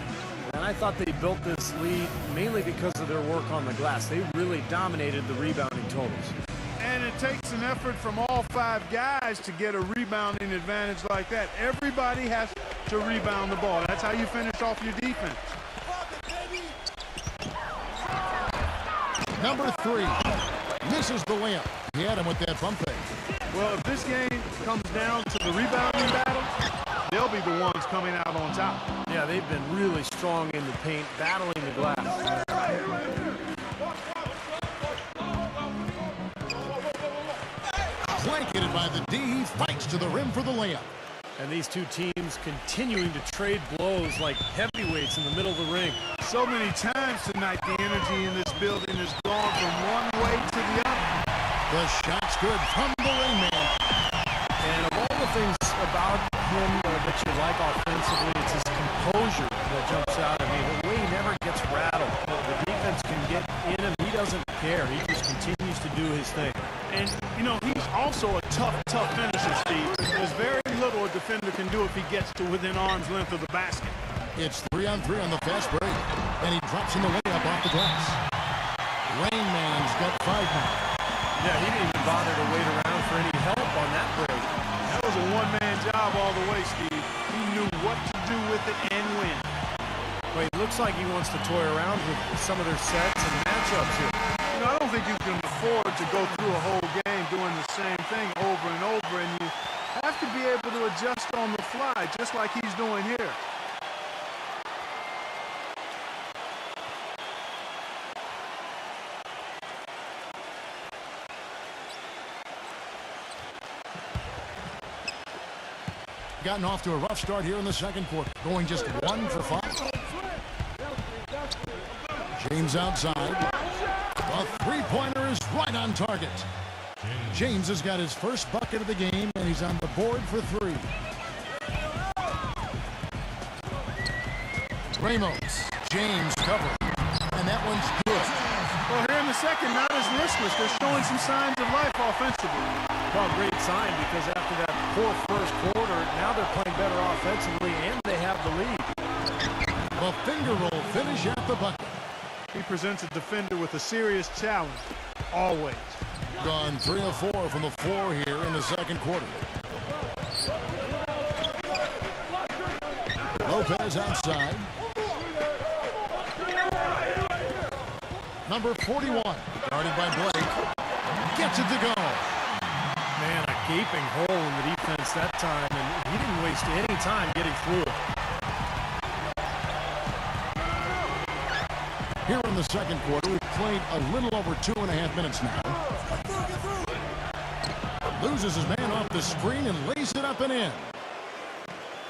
And I thought they built this lead mainly because of their work on the glass. They really dominated the rebounding totals. And it takes an effort from all 5 guys to get a rebounding advantage like that. Everybody has to rebound the ball. That's how you finish off your defense. Number 3 misses the layup. He had him with that bump fake. Well, if this game comes down to the rebounding battle, they'll be the ones coming out on top. Yeah, they've been really strong in the paint, battling the glass. Blanketed by the D, he fights to the rim for the layup. And these two teams continuing to trade blows like heavyweights in the middle of the ring. So many times tonight, the energy in this building has gone from one way to the other. The shot's good from the Rain Man. And of all the things about him that you like offensively, it's his composure that jumps out at me. The way he never gets rattled. The defense can get in him. He doesn't care. He just continues to do his thing. And, you know, he's also a tough finisher, Steve. There's very little a defender can do if he gets to within arm's length of the basket. It's 3-on-3 on the fast break. And he drops in the layup off the glass. Rain Man's got 5 now. Yeah, he didn't even bother to wait around for any help on that break. That was a one-man job all the way, Steve. He knew what to do with it and when. Well, it looks like he wants to toy around with some of their sets and matchups here. You know, I don't think you can afford to go through a whole game doing the same thing over and over, and you have to be able to adjust on the fly, just like he's doing here. Gotten off to a rough start here in the second quarter, going just 1 for 5. James outside. The three-pointer is right on target. James has got his first bucket of the game, and he's on the board for 3. Ramos. James covered. And that one's good. Well, here in the second, not as listless. They're showing some signs of life offensively. Well, great sign, because after that poor first quarter, now they're playing better offensively, and they have the lead. The finger roll finish at the bucket. He presents a defender with a serious challenge, always. Gone 3 of 4 from the floor here in the second quarter. Lopez outside. Number 41, guarded by Blake. Gets it to go. Man, a gaping hole in the defense that time, and he didn't waste any time getting through it. Here in the second quarter, we've played a little over 2.5 minutes now. Loses his man off the screen and lays it up and in.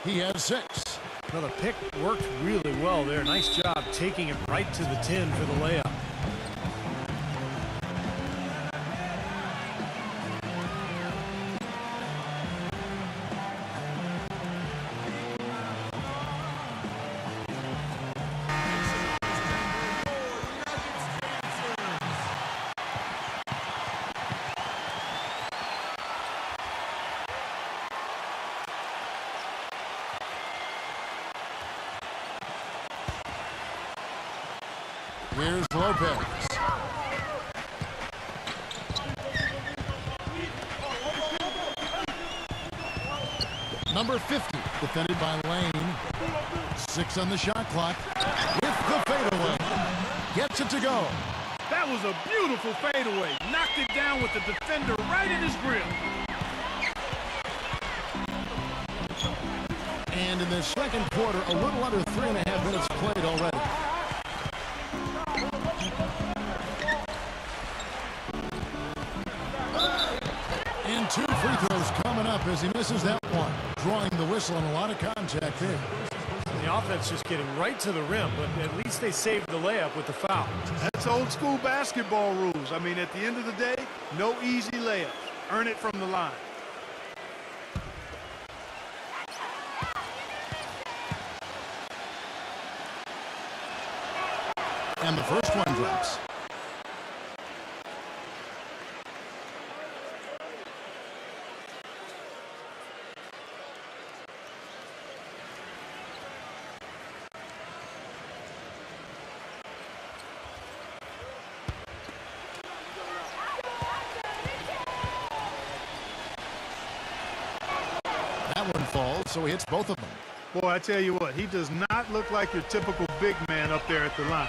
He has 6. Well, the pick worked really well there. Nice job taking it right to the 10 for the layup. Here's Lopez. Number 50, defended by Lane. 6 on the shot clock. With the fadeaway. Gets it to go. That was a beautiful fadeaway. Knocked it down with the defender right in his grill. And in the second quarter, a little under 3.5 minutes played already. And 2 free throws coming up as he misses that one. Drawing the whistle and a lot of contact there. The offense just getting right to the rim, but at least they saved the layup with the foul. That's old school basketball rules. I mean, at the end of the day, no easy layups. Earn it from the line. And the first one drops. That one falls, so he hits both of them. Boy, I tell you what, he does not look like your typical big man up there at the line.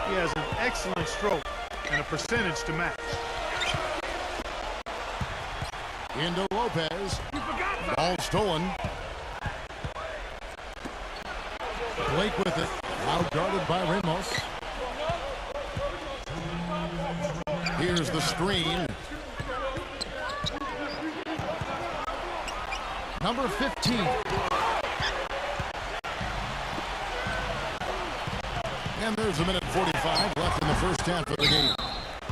He has an excellent stroke and a percentage to match. Into Lopez. Ball stolen. Blake with it. Out guarded by Ramos. Here's the screen. Number 15. And there's 1:45 left in the first half of the game.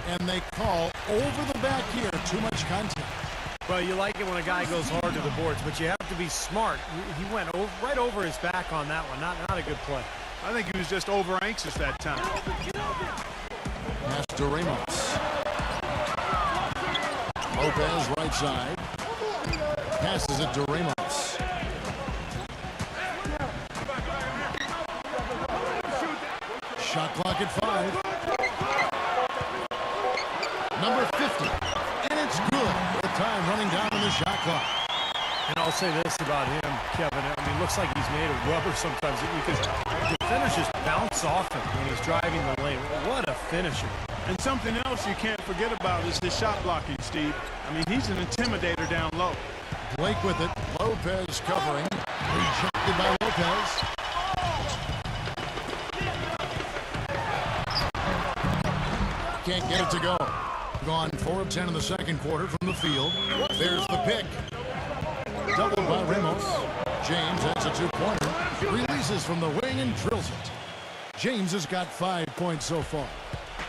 And they call over the back here. Too much contact. Well, you like it when a guy goes hard to the boards, but you have to be smart. He went right over his back on that one. Not a good play. I think he was just over anxious that time. Pass to Ramos. Lopez right side. Passes it to Ramos. Shot clock at 5. Number 50. And it's good. The time running down on the shot clock. And I'll say this about him, Kevin. I mean, it looks like he's made of rubber sometimes because defenders just bounce off him when he's driving the lane. What a finisher. And something else you can't forget about is his shot blocking, Steve. I mean, he's an intimidator down low. Blake with it. Lopez covering. Rejected by Lopez. Can't get it to go. Gone 4 of 10 in the second quarter from the field. There's the pick. Doubled by Ramos. James has a 2-pointer. Releases from the wing and drills it. James has got 5 points so far.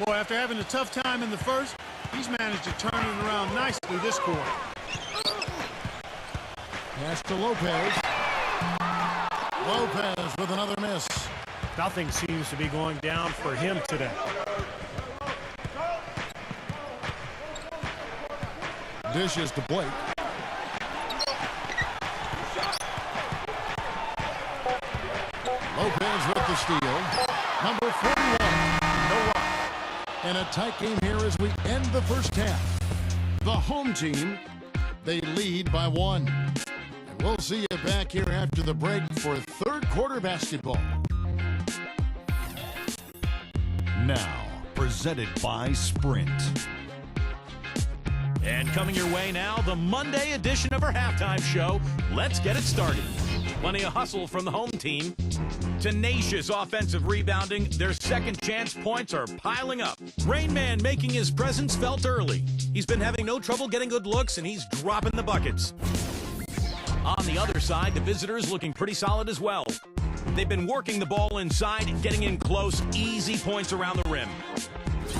Boy, after having a tough time in the first, He's managed to turn it around nicely this quarter. Pass to Lopez. Lopez with another miss. Nothing seems to be going down for him today. Dishes to Blake. Lopez with the steal. Number 41. No run. And a tight game here as we end the first half. The home team, they lead by 1. And we'll see you back here after the break for third quarter basketball. Now, presented by Sprint. And coming your way now, the Monday edition of our halftime show. Let's get it started. Plenty of hustle from the home team. Tenacious offensive rebounding. Their second chance points are piling up. Rain Man making his presence felt early. He's been having no trouble getting good looks, and he's dropping the buckets. On the other side, the visitors looking pretty solid as well. They've been working the ball inside, getting in close, easy points around the rim.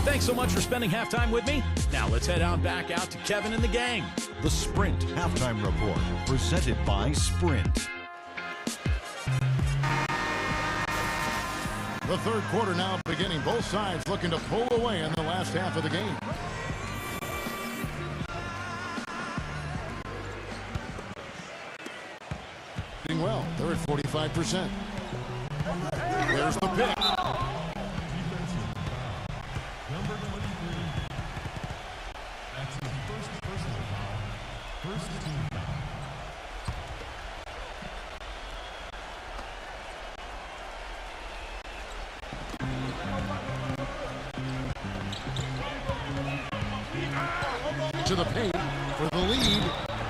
Thanks so much for spending halftime with me. Now let's head on back out to Kevin and the gang. The Sprint Halftime Report, presented by Sprint. The third quarter now beginning. Both sides looking to pull away in the last half of the game. Doing well. They're at 45%. There's the pick. Number 23. That's his first personal foul. First team foul. To the paint for the lead,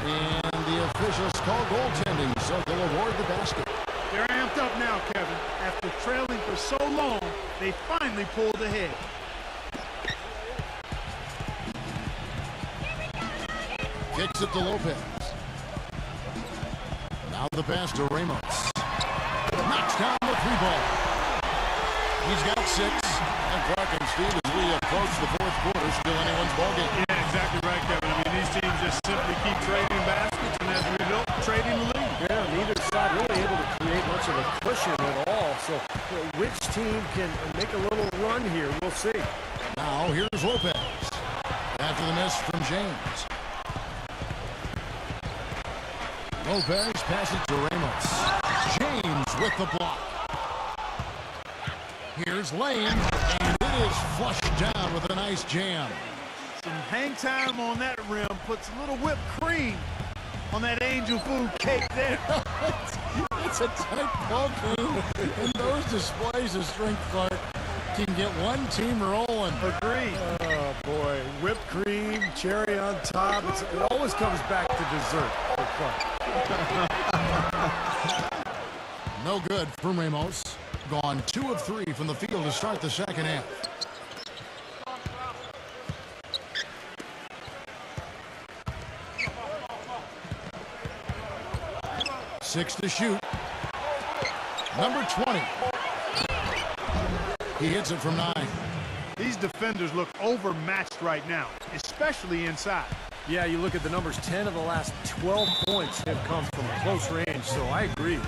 and the officials call goaltending, so they'll award the basket. They're amped up now, Kevin. After trailing for so long, they finally pulled ahead. Kicks it to Lopez. Now the pass to Ramos. Knocks down the 3-ball. He's got 6. And Clark and Steve, as we approach the fourth quarter, still anyone's ballgame. Yeah, exactly right, Kevin. I mean, these teams just simply keep trading baskets, and as a result, trading the lead. Yeah, neither side really able to create much of a cushion at all. So which team can make a little run here? We'll see. Now here's Lopez. After the miss from James. Lopez passes to Ramos. James with the block. Here's Lane, and it is flushed down with a nice jam. Some hang time on that rim puts a little whipped cream on that angel food cake there. It's a tight ball game, and those displays of strength, Clark, can get one team rolling. Agreed. Oh, boy. Whipped cream, cherry on top. It always comes back to dessert for Clark. No good from Ramos. Gone 2 of 3 from the field to start the second half. Six to shoot. Number 20. He hits it from 9. These defenders look overmatched right now, especially inside. Yeah, you look at the numbers. 10 of the last 12 points have come from close range, so I agree.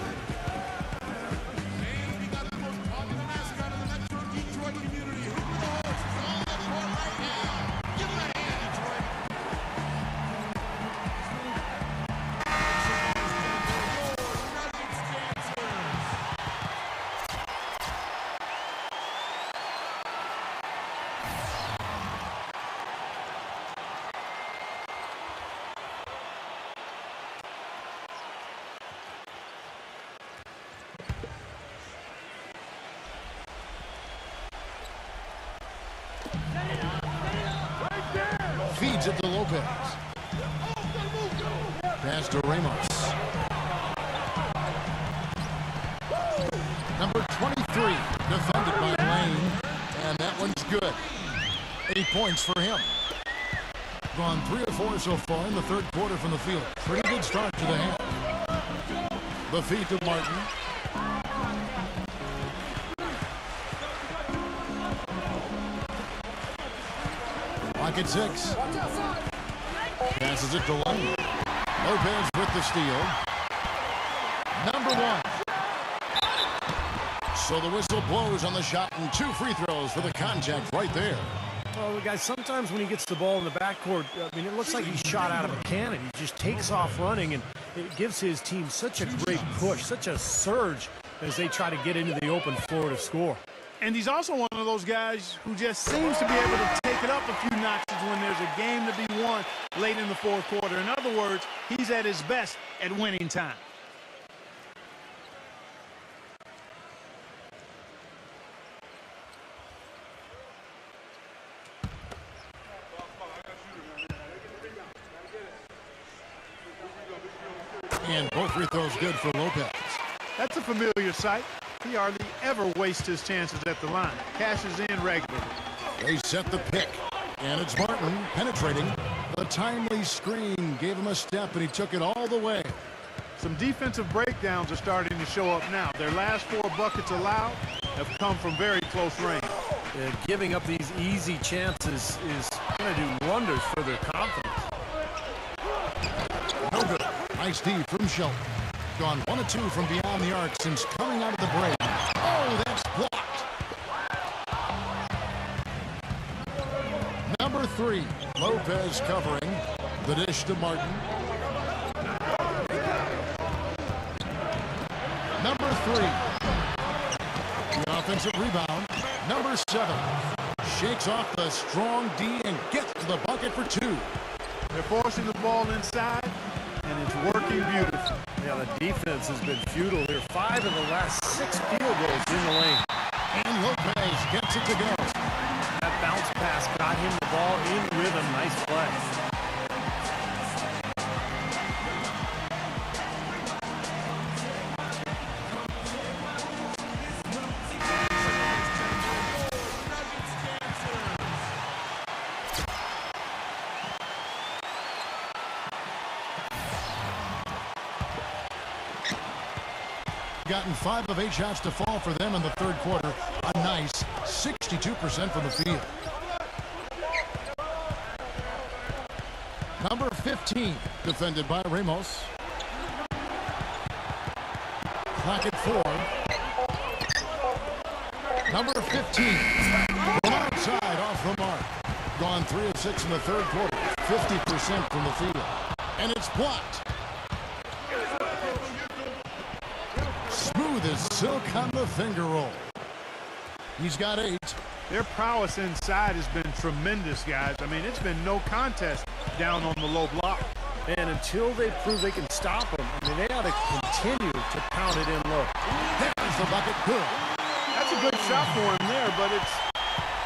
Feeds it to Lopez. Pass to Ramos. Number 23, defended by Lane, and that one's good. 8 points for him. Gone 3 of 4 so far in the third quarter from the field. Pretty good start to the half. The feed to Martin. Second 6. Passes it to Lane. Lopez with the steal. Number 1. So the whistle blows on the shot and 2 free throws for the contact right there. Well, guys, sometimes when he gets the ball in the backcourt, I mean, it looks like he's shot out of a cannon. He just takes off running, and it gives his team such a great push, such a surge as they try to get into the open floor to score. And he's also one of those guys who just seems to be able to take it up a few notches when there's a game to be won late in the fourth quarter. In other words, he's at his best at winning time. And both free throws good for Lopez. That's a familiar sight. He hardly ever wastes his chances at the line. Cashes in regularly. They set the pick. And it's Martin penetrating. The timely screen gave him a step, and he took it all the way. Some defensive breakdowns are starting to show up now. Their last 4 buckets allowed have come from very close range. Giving up these easy chances is going to do wonders for their confidence. No good. Nice D from Shelton. Gone 1 of 2 from beyond the arc since coming out of the break. Oh, that's blocked. Number 3, Lopez covering. The dish to Martin. Number 3. The offensive rebound. Number 7. Shakes off the strong D and gets to the bucket for 2. They're forcing the ball inside, and it's working beautifully. Yeah, the defense has been futile here. 5 of the last 6 field goals in the lane. And Lopez gets it to go. That bounce pass got him the ball in rhythm. Nice play. Gotten 5 of 8 shots to fall for them in the third quarter. A nice 62% from the field. Number 15, defended by Ramos. Clock at 4. Number 15, from outside off the mark. Gone 3 of 6 in the third quarter. 50% from the field. And it's blocked. Smooth as silk on the finger roll. He's got 8. Their prowess inside has been tremendous, guys. I mean, it's been no contest down on the low block. And until they prove they can stop him, I mean, they ought to continue to pound it in low. There's the bucket. Good. That's a good shot for him there, but it's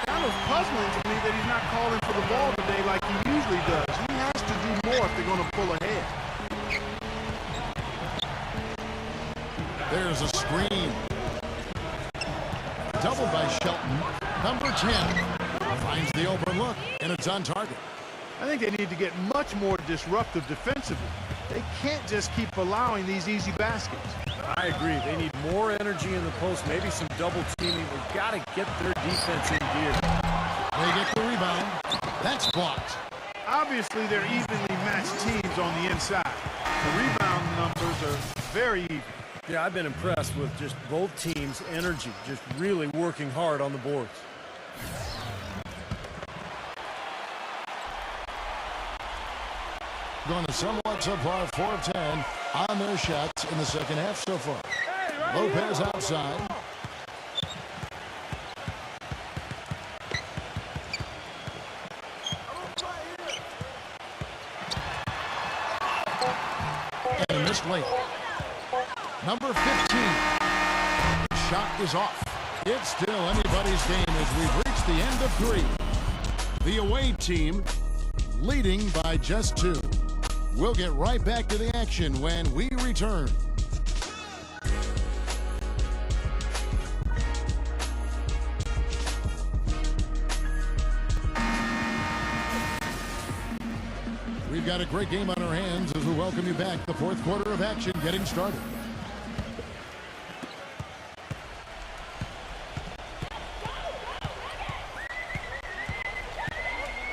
kind of puzzling to me that he's not calling for the ball today like he usually does. He has to do more if they're going to pull ahead. There's a screen. Doubled by Shelton. Number 10 finds the open look, and it's on target. I think they need to get much more disruptive defensively. They can't just keep allowing these easy baskets. I agree. They need more energy in the post, maybe some double teaming. They've got to get their defense in gear. They get the rebound. That's blocked. Obviously, they're evenly matched teams on the inside. The rebound numbers are very even. Yeah, I've been impressed with just both teams' energy, just really working hard on the boards. Going to somewhat subpar 4 of 10 on their shots in the second half so far. Lopez outside. And missed late. Number 15. Shot is off. It's still anybody's game as we've reached the end of 3. The away team leading by just 2. We'll get right back to the action when we return. We've got a great game on our hands as we welcome you back. The fourth quarter of action getting started.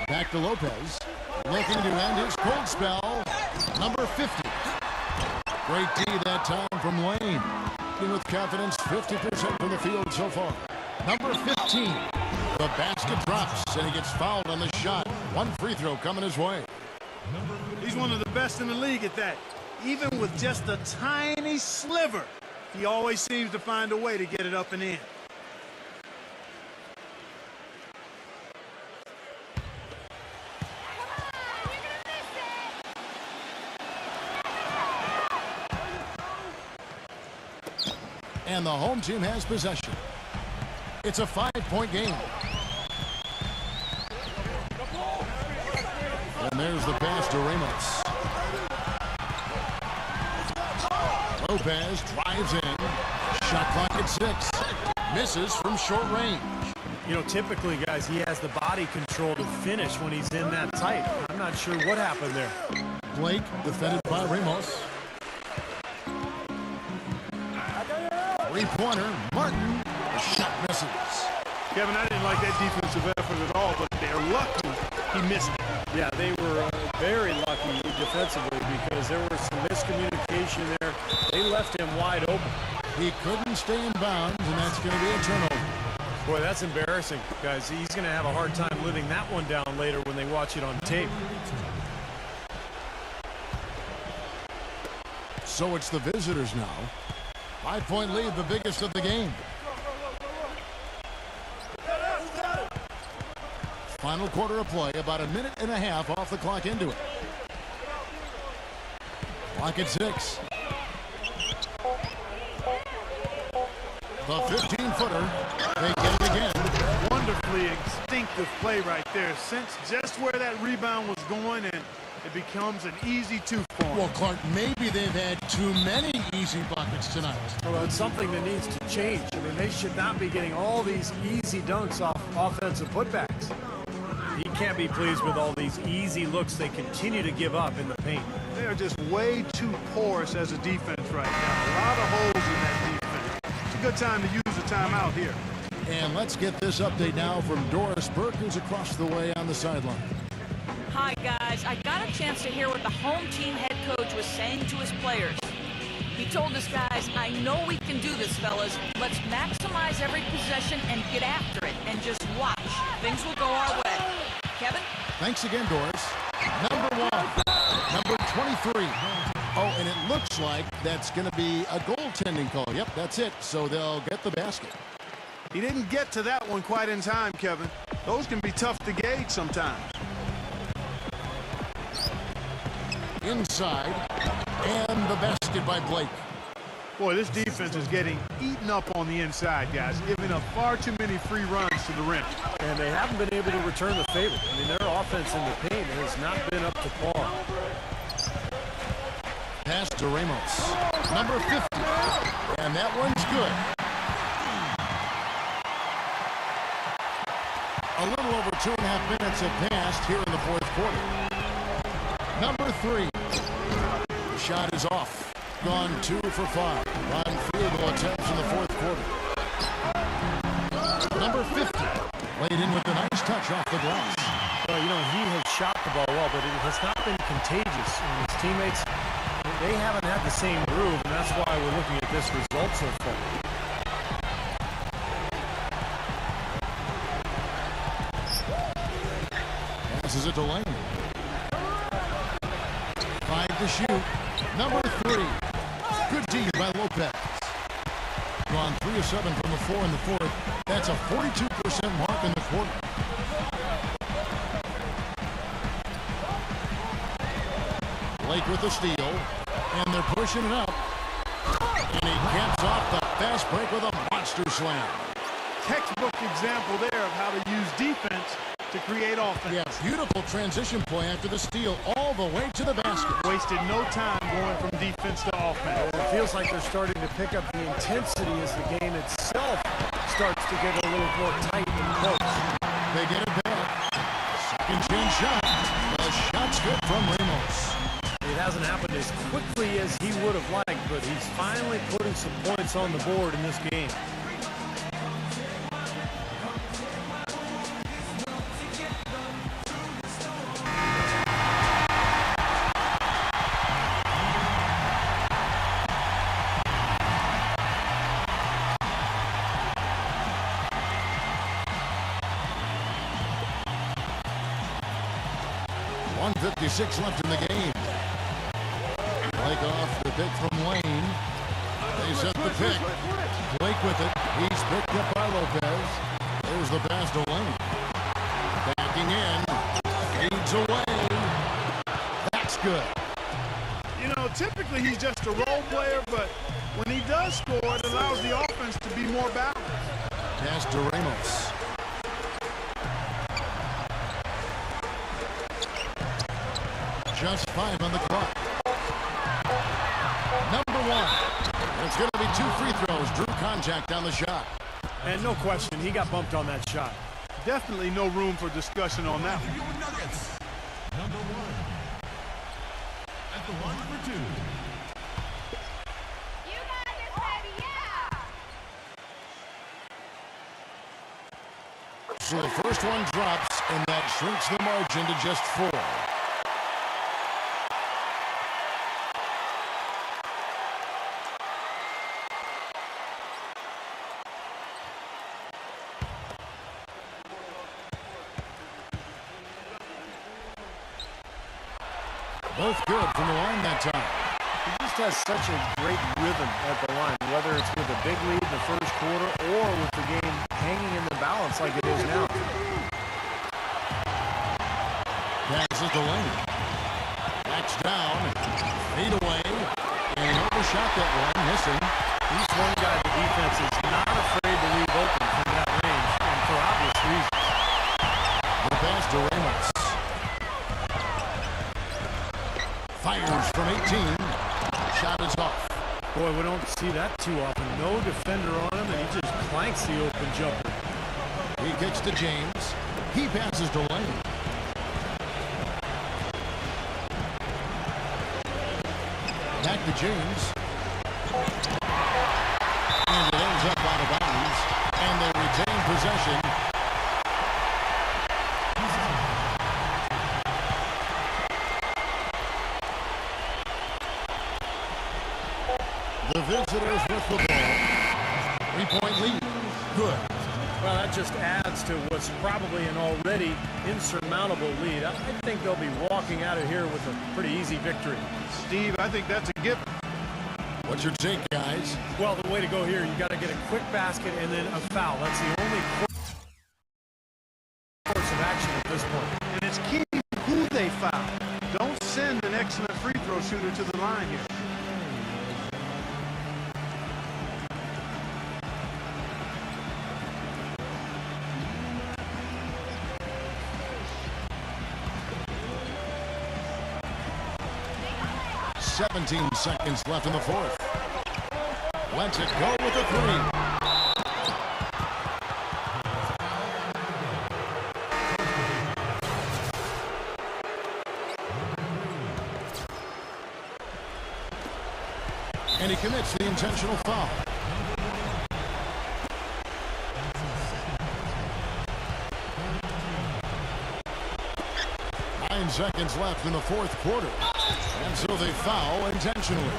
Back back to Lopez. Looking to end his cold spell. Number 50. Great D that time from Lane. With confidence, 50% from the field so far. Number 15. The basket drops, and he gets fouled on the shot. One free throw coming his way. He's one of the best in the league at that. Even with just a tiny sliver, he always seems to find a way to get it up and in. And the home team has possession. It's a 5-point game. And there's the pass to Ramos. Lopez drives in. Shot clock at 6. Misses from short range. You know, typically, guys, he has the body control to finish when he's in that tight. I'm not sure what happened there. Blake defended by Ramos. Three-pointer, Martin. The shot misses. Kevin, I didn't like that defensive effort at all, but they're lucky he missed it. Yeah, they were very lucky defensively because there was some miscommunication there. They left him wide open. He couldn't stay in bounds, and that's going to be a turnover. Boy, that's embarrassing, guys. He's going to have a hard time living that one down later when they watch it on tape. So it's the visitors now. 5-point lead, the biggest of the game. Final quarter of play, about a minute and a half off the clock into it. Clock at 6. The 15-footer. They get it again. Wonderfully instinctive play right there. Sense just where that rebound was going, and it becomes an easy 2 for him. Well, Clark, maybe they've had too many easy buckets tonight. Well, it's something that needs to change. I mean, they should not be getting all these easy dunks off offensive putbacks. He can't be pleased with all these easy looks they continue to give up in the paint. They are just way too porous as a defense right now. A lot of holes in that defense. It's a good time to use a timeout here. And let's get this update now from Doris Burke, who's across the way on the sideline. Hi, guys. I got a chance to hear what the home team head coach was saying to his players. He told us, guys, I know we can do this, fellas. Let's maximize every possession and get after it and just watch. Things will go our way. Kevin? Thanks again, Doris. Number 1, number 23. Oh, and it looks like that's going to be a goaltending call. Yep, that's it. So they'll get the basket. He didn't get to that one quite in time, Kevin. Those can be tough to gauge sometimes. Inside, and the basket by Blake. Boy, this defense is getting eaten up on the inside, guys, giving up far too many free runs to the rim. And they haven't been able to return the favor. I mean, their offense in the paint has not been up to par. Pass to Ramos. Number 50. And that one's good. A little over 2.5 minutes have passed here in the fourth quarter. Number 3. The shot is off. Gone 2 for 5 on field goal attempts in the fourth quarter. Number 50. Laid in with a nice touch off the glass. Well, you know, he has shot the ball well, but it has not been contagious. And his teammates, they haven't had the same groove, and that's why we're looking at this result so far. Passes it to Lane. 5 to shoot. Number 3. Good D by Lopez. Gone 3 of 7 from the floor in the fourth. That's a 42% mark in the quarter. Blake with the steal. And they're pushing it up. And he caps off the fast break with a monster slam. Textbook example there of how to use defense to create offense. Yeah, beautiful transition play after the steal all the way to the basket. Wasted no time going from defense to offense. It feels like they're starting to pick up the intensity as the game itself starts to get a little more tight and close. They get it back. Second chance shot. The shot's good from Ramos. It hasn't happened as quickly as he would have liked, but he's finally putting some points on the board in this game. 2:56 left in the game. Blake off the pick from Lane. They set the pick. Blake with it. He's picked up by Lopez. There's the pass to Lane. Backing in. Fades away. That's good. You know, typically he's just a role player, but when he does score, it allows the offense to be more balanced. Pass to Ramos. Just 5 on the clock. Number 1. It's going to be 2 free throws. Drew contact on the shot. And no question, he got bumped on that shot. Definitely no room for discussion on that one. Number 1. At the line for 2. You got this, baby, yeah! So the first one drops, and that shrinks the margin to just 4. Both good from the line that time. He just has such a great rhythm at the line, whether it's with a big lead in the first quarter or with the game hanging in the balance like it is now. Passes to Lane. Backs down. Fade away. And overshot that one, missing. He's one guy the defense is not afraid to leave open from that range, and for obvious reasons. The pass to Ramos. Fires from 18. Shot is off. Boy, we don't see that too often. No defender on him, and he just clanks the open jumper. He kicks to James. He passes to Lane. Back to James. And it ends up out of bounds. And they retain possession. The visitors with the ball. 3-point lead. Good. Well, that just adds to what's probably an already insurmountable lead. I think they'll be walking out of here with a pretty easy victory. Steve, I think that's a gift. What's your take, guys? Well, the way to go here, you got to get a quick basket and then a foul. That's the only course of action at this point. And it's key who they foul. Don't send an excellent free throw shooter to the line here. .17 seconds left in the fourth. Lets it go with a 3. And he commits the intentional foul. Nine seconds left in the fourth quarter. And so they foul intentionally.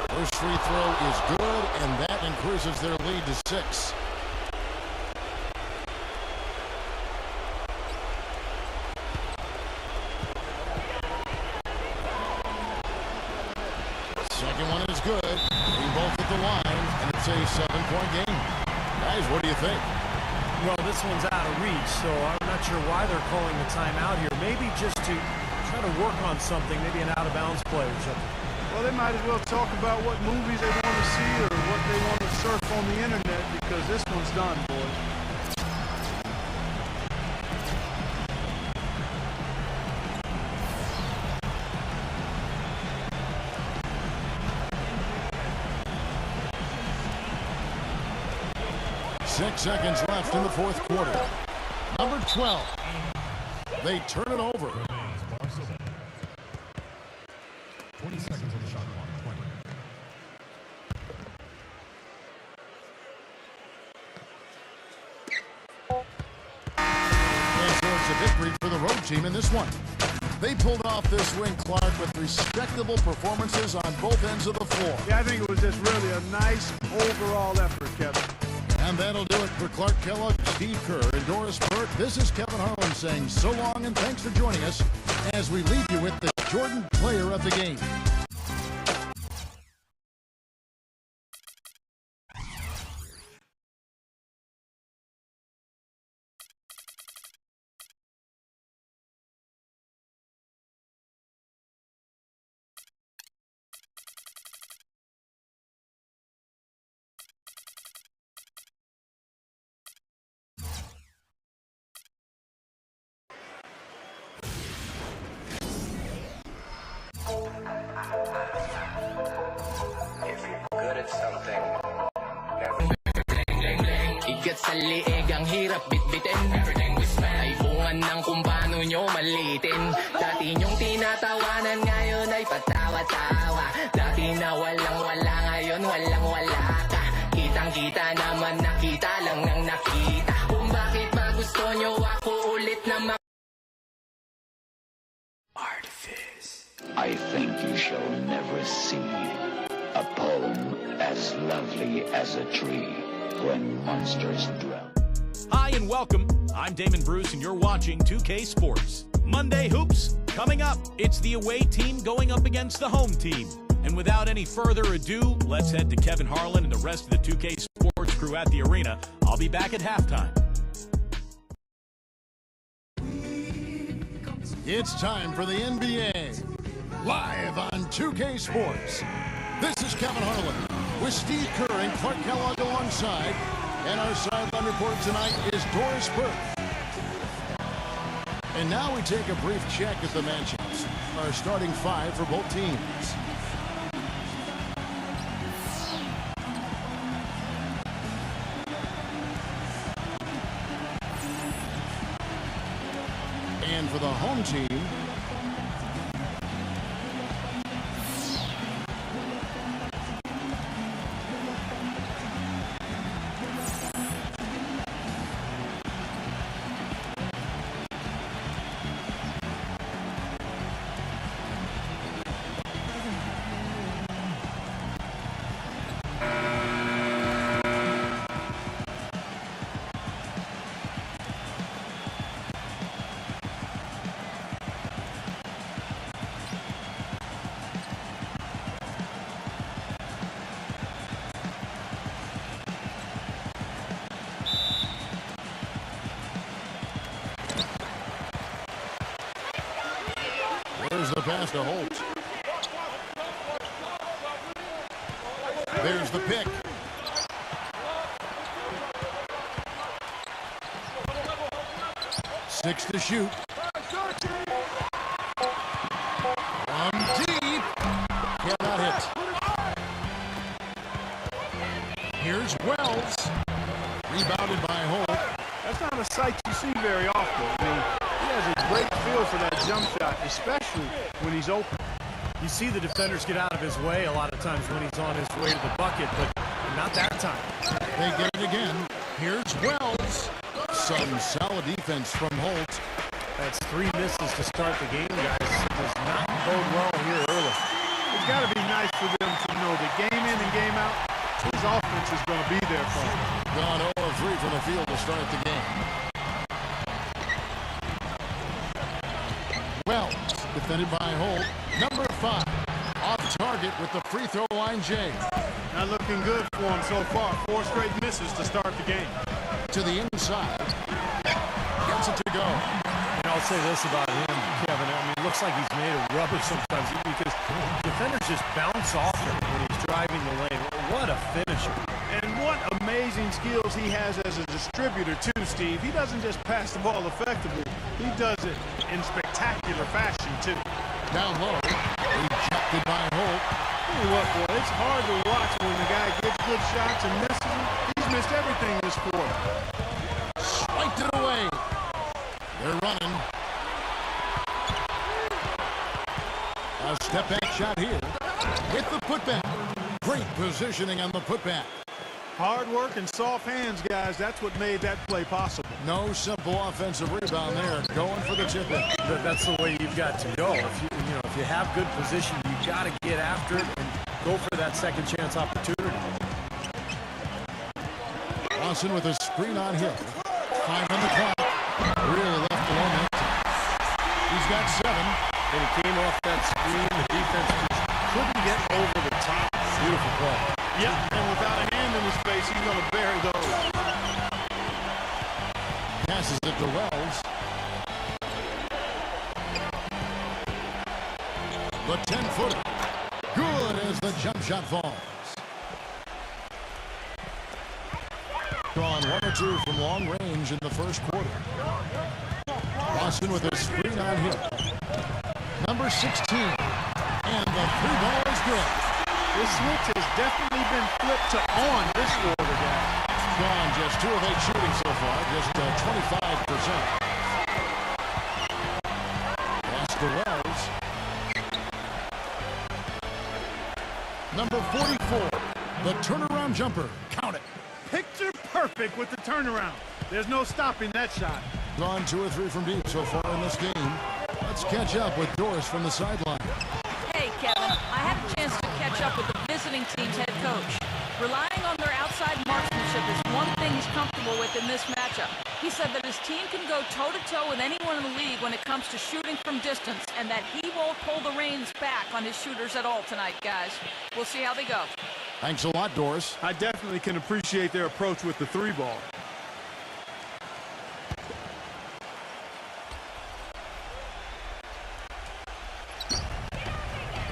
First free throw is good, and that increases their lead to 6. Second one is good. They both at the line, and it's a 7-point game. Guys, what do you think? Well, this one's out of reach, so I'm not sure why they're calling the timeout here. Maybe just to try to work on something, maybe an out-of-bounds play or something. Well, they might as well talk about what movies they want to see or what they want to surf on the internet, because this one's done, boys. Six seconds left in the fourth quarter. Number 12. They turn it over. 20 seconds on the shot clock. 20. And so it's a victory for the road team in this one. They pulled off this win, Clark, with respectable performances on both ends of the floor. Yeah, I think it was just really a nice overall effort, Kevin. And that'll do it for Clark Kellogg, Steve Kerr, and Doris Burke. This is Kevin Harlan saying so long and thanks for joining us as we leave you with the Jordan Player of the Game. Igat sa liig ang hirap bitbitin. Ay bungan ng kung paano nyo malitin. Dati nyong tinatawanan, ngayon ay patawa-tawa. Dati na walang-wala, ngayon walang-wala ka. Kitang-kita naman, nakita lang ng nakita. Kung bakit ba gusto nyo ako ulit na Artifice. I think you shall never see a poem as lovely as a tree when monsters dwell. Hi and welcome. I'm Damon Bruce and you're watching 2K Sports. Monday Hoops coming up. It's the away team going up against the home team. And without any further ado, let's head to Kevin Harlan and the rest of the 2K Sports crew at the arena. I'll be back at halftime. It's time for the NBA, live on 2K Sports. This is Kevin Harlan with Steve Kerr and Clark Kellogg alongside. And our sideline report tonight is Doris Burke. And now we take a brief check at the matchups. Our starting five for both teams. And for the home team, there's the pass to Holt. There's the pick. Six to shoot. From deep. Cannot hit. Here's Wells. Rebounded by Holt. That's not a sight you see very often. I mean, he has a great feel for that jump shot, especially when he's open. You see the defenders get out of his way a lot of times when he's on his way to the bucket, but not that time. They get it again. Here's Wells. Some solid defense from Holt. That's three misses to start the game, guys. Does not bode well here early. It's got to be nice for them to know that game in and game out, his offense is going to be there for him. Gone 0 of 3 from the field to start the game. Wells, defended by Holt. Number 5, off target with the free throw line, Jay. Not looking good for him so far. 4 straight misses to start the game. To the inside. Gets it to go. And I'll say this about him, Kevin. I mean, it looks like he's made of rubber sometimes because defenders just bounce off him when he's driving the lane. What a finisher. And what amazing skills he has as a distributor, too, Steve. He doesn't just pass the ball effectively. He does it in spectacular fashion, too. Down low. Rejected by Holt. Tell you what, boy, it's hard to watch when the guy gets good shots and misses them. He's missed everything this quarter. Swiped it away. They're running. A step back shot here with the putback. Great positioning on the putback. Hard work and soft hands, guys. That's what made that play possible. No simple offensive rebound there. Going for the tip-in. That's the way you've got to go. If you have good position, you've got to get after it and go for that second chance opportunity. Lawson with a screen on Hill. 5 on the clock. Really left alone empty. He's got 7. And he came off that screen. The defense just couldn't get over the top. Beautiful play. Yep, and without a hand in his face, he's going to bury those. Passes it to Wells. The 10-footer. Good as the jump shot falls. Drawn 1 or 2 from long range in the first quarter. Lawson with a screen on Hill. Number 16. And the 3-ball is good. This switch has definitely been flipped to on this quarter, guys. Gone just 2 of 8 shooting so far, just 25%. Pass to Wells. Number 44, the turnaround jumper. Count it. Picture perfect with the turnaround. There's no stopping that shot. Gone 2 or 3 from deep so far in this game. Let's catch up with Doris from the sideline. Hey, Kevin. I had a chance to catch up with the visiting team's head coach. Relying on their outside marksmanship is one thing he's comfortable with in this matchup. He said that his team can go toe-to-toe with anyone in the league when it comes to shooting from distance, and that he won't pull the reins back on his shooters at all tonight, guys. We'll see how they go. Thanks a lot, Doris. I definitely can appreciate their approach with the 3-ball.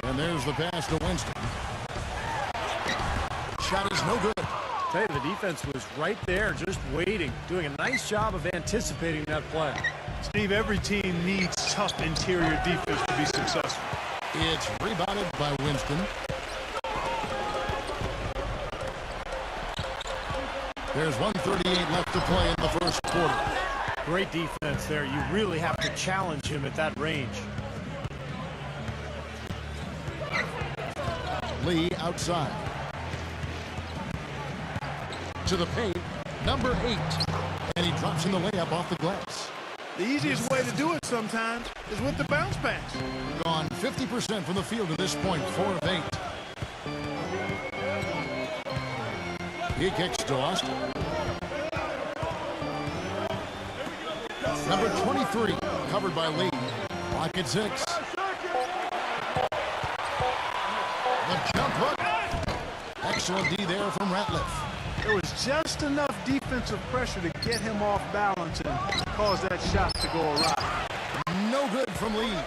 And there's the pass to Winston. Shot is no good. Tell you, the defense was right there, just waiting, doing a nice job of anticipating that play. Steve, every team needs tough interior defense to be successful. It's rebounded by Winston. There's 1:38 left to play in the first quarter. Great defense there. You really have to challenge him at that range. Lee outside. To the paint, number 8. And he drops in the layup off the glass. The easiest way to do it sometimes is with the bounce pass. Gone 50% from the field to this point, 4 of 8. He kicks to Austin. Number 23, covered by Lee. Clock at 6. The jump hook. Excellent D there from Ratliff. There was just enough defensive pressure to get him off balance and cause that shot to go awry. No good from Lee.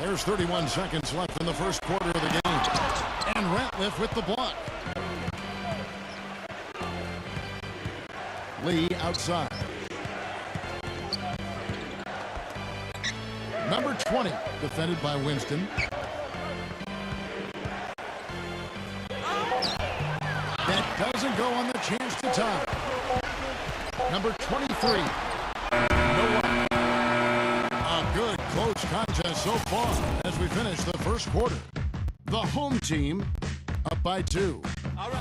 There's 31 seconds left in the first quarter of the game. And Ratliff with the block. Lee outside. Number 20, defended by Winston. That doesn't go on the chance to tie. Number 23. No one. A good close contest so far as we finish the first quarter. The home team up by 2.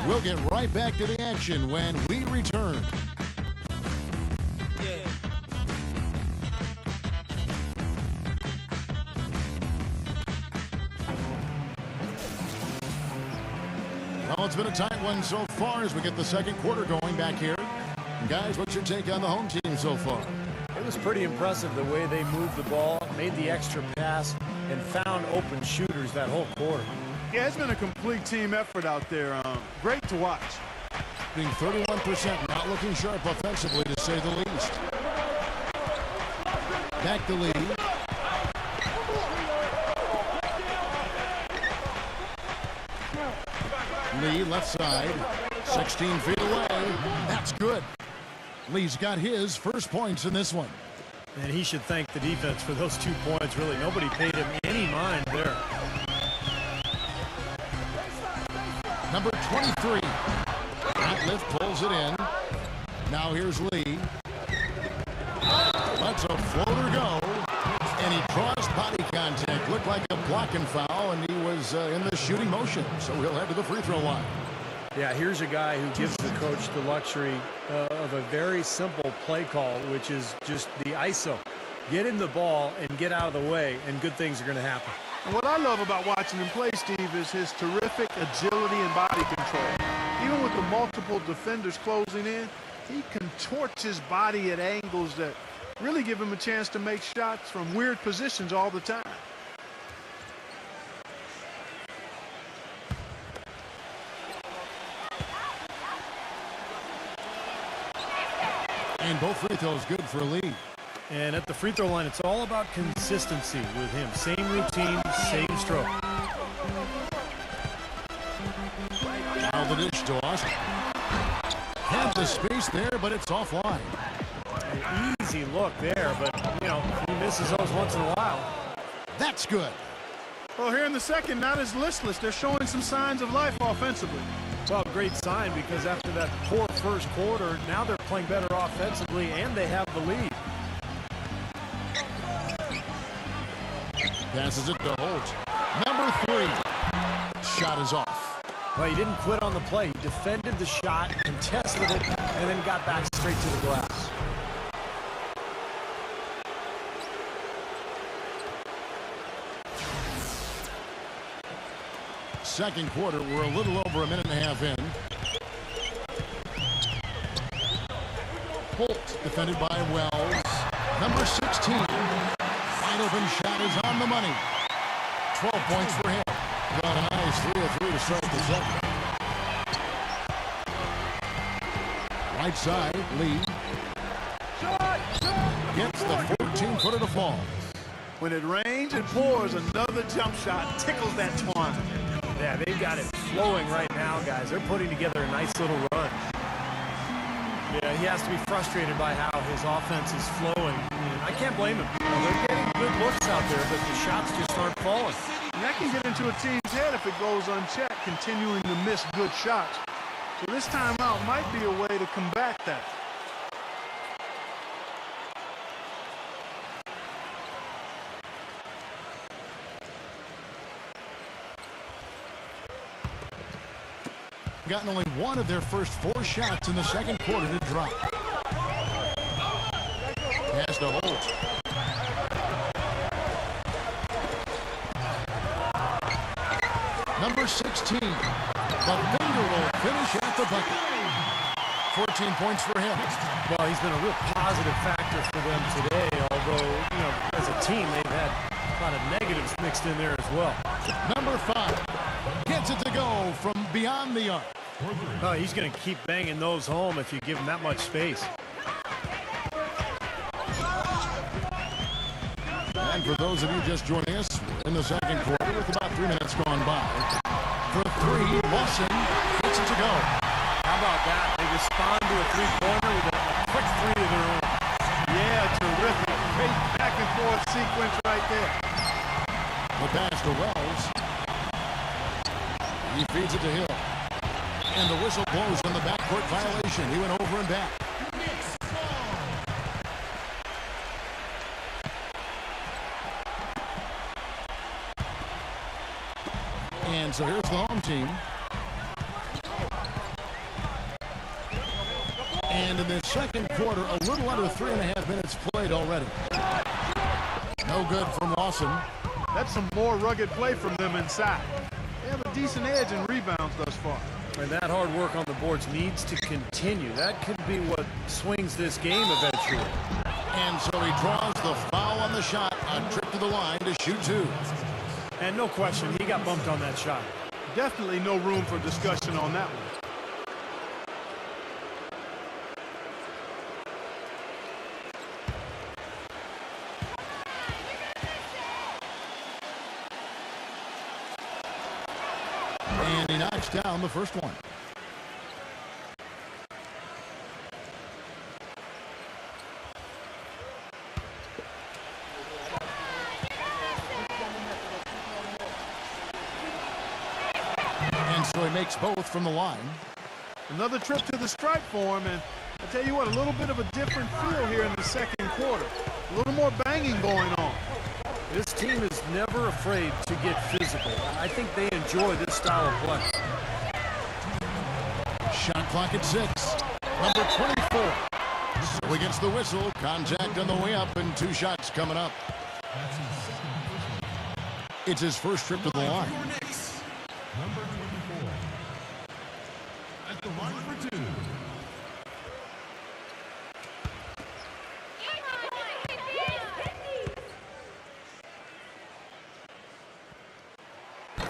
We'll get right back to the action when we return. Well, it's been a tight one so far as we get the second quarter going back here. Guys, what's your take on the home team so far? It was pretty impressive the way they moved the ball, made the extra pass, and found open shooters that whole quarter. Yeah, it's been a complete team effort out there. Great to watch. Being 31%, not looking sharp offensively, to say the least. Back to Lee. Lee left side, 16 feet away. That's good. Lee's got his first points in this one. And he should thank the defense for those 2 points. Really, nobody paid him any mind there. Number 23. Ratliff pulls it in. Now here's Lee. Lets a floater go. And he draws body contact. Looked like a blocking foul, and he was was in the shooting motion, so he'll head to the free throw line. Yeah, here's a guy who gives the coach the luxury of a very simple play call, which is just the ISO. Get him the ball and get out of the way, and good things are going to happen. And what I love about watching him play, Steve, is his terrific agility and body control. Even with the multiple defenders closing in, he contorts his body at angles that really give him a chance to make shots from weird positions all the time. And both free throws good for a lead. And at the free throw line, it's all about consistency with him. Same routine, same stroke. Now the dish to Austin. Has the space there, but it's offline. An easy look there, but, you know, he misses those once in a while. That's good. Well, here in the second, not as listless. They're showing some signs of life offensively. Well, great sign, because after that poor first quarter, now they're playing better offensively, and they have the lead. Passes it to Holt. Number 3. Shot is off. Well, he didn't quit on the play. He defended the shot, contested it, and then got back straight to the glass. Second quarter, we're a little over a minute and a half in. Holt defended by Wells. Number 16. Wide open shot is on the money. 12 points for him. Got a nice 3 of 3 to start the second. Right side, Lee. Gets the 14-footer to fall. When it rains and pours, another jump shot tickles that twine. Yeah, they've got it flowing right now, guys. They're putting together a nice little run. Yeah, he has to be frustrated by how his offense is flowing. I can't blame him. You know, they're getting good looks out there, but the shots just aren't falling. And that can get into a team's head if it goes unchecked, continuing to miss good shots. So this timeout might be a way to combat that. Gotten only one of their first 4 shots in the second quarter to drop. Pass to Holt. Number 16. The finger will finish at the bucket. 14 points for him. Well, he's been a real positive factor for them today, although, you know, as a team, they've had a lot of negatives mixed in there as well. Number 5. Gets it to go from beyond the arc. Oh, he's going to keep banging those home if you give him that much space. And for those of you just joining us, we're in the second quarter with about 3 minutes gone by. For 3, Lawson gets it to go. How about that? They respond to a three-pointer with a quick 3 of their own. Yeah, terrific. Great back-and-forth sequence right there. The pass to Wells. He feeds it to Hill. And the whistle blows on the backcourt violation. He went over and back. And so here's the home team. And in the second quarter, a little under 3.5 minutes played already. No good from Lawson. That's some more rugged play from them inside. They have a decent edge in rebounds thus far. And that hard work on the boards needs to continue. That could be what swings this game eventually. And so he draws the foul on the shot, a trip to the line to shoot 2. And no question, he got bumped on that shot. Definitely no room for discussion on that one. And he knocks down the first one. And so he makes both from the line. Another trip to the stripe for him, and I tell you what, a little bit of a different feel here in the second quarter. A little more banging going on. This team is never afraid to get physical. I think they enjoy this style of play. Shot clock at 6. Number 24. So against the whistle, contact on the way up and 2 shots coming up. It's his first trip to the line. Number 24. At the line for 2.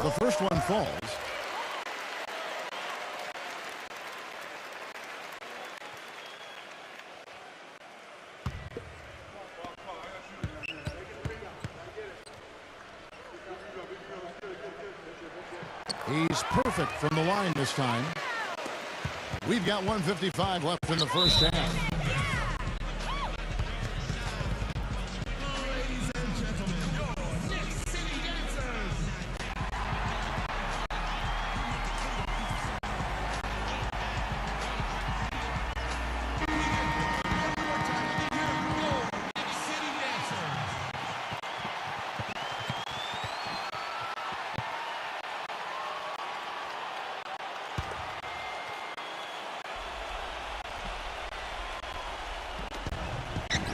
The first one falls. He's perfect from the line this time. We've got 1:55 left in the first half.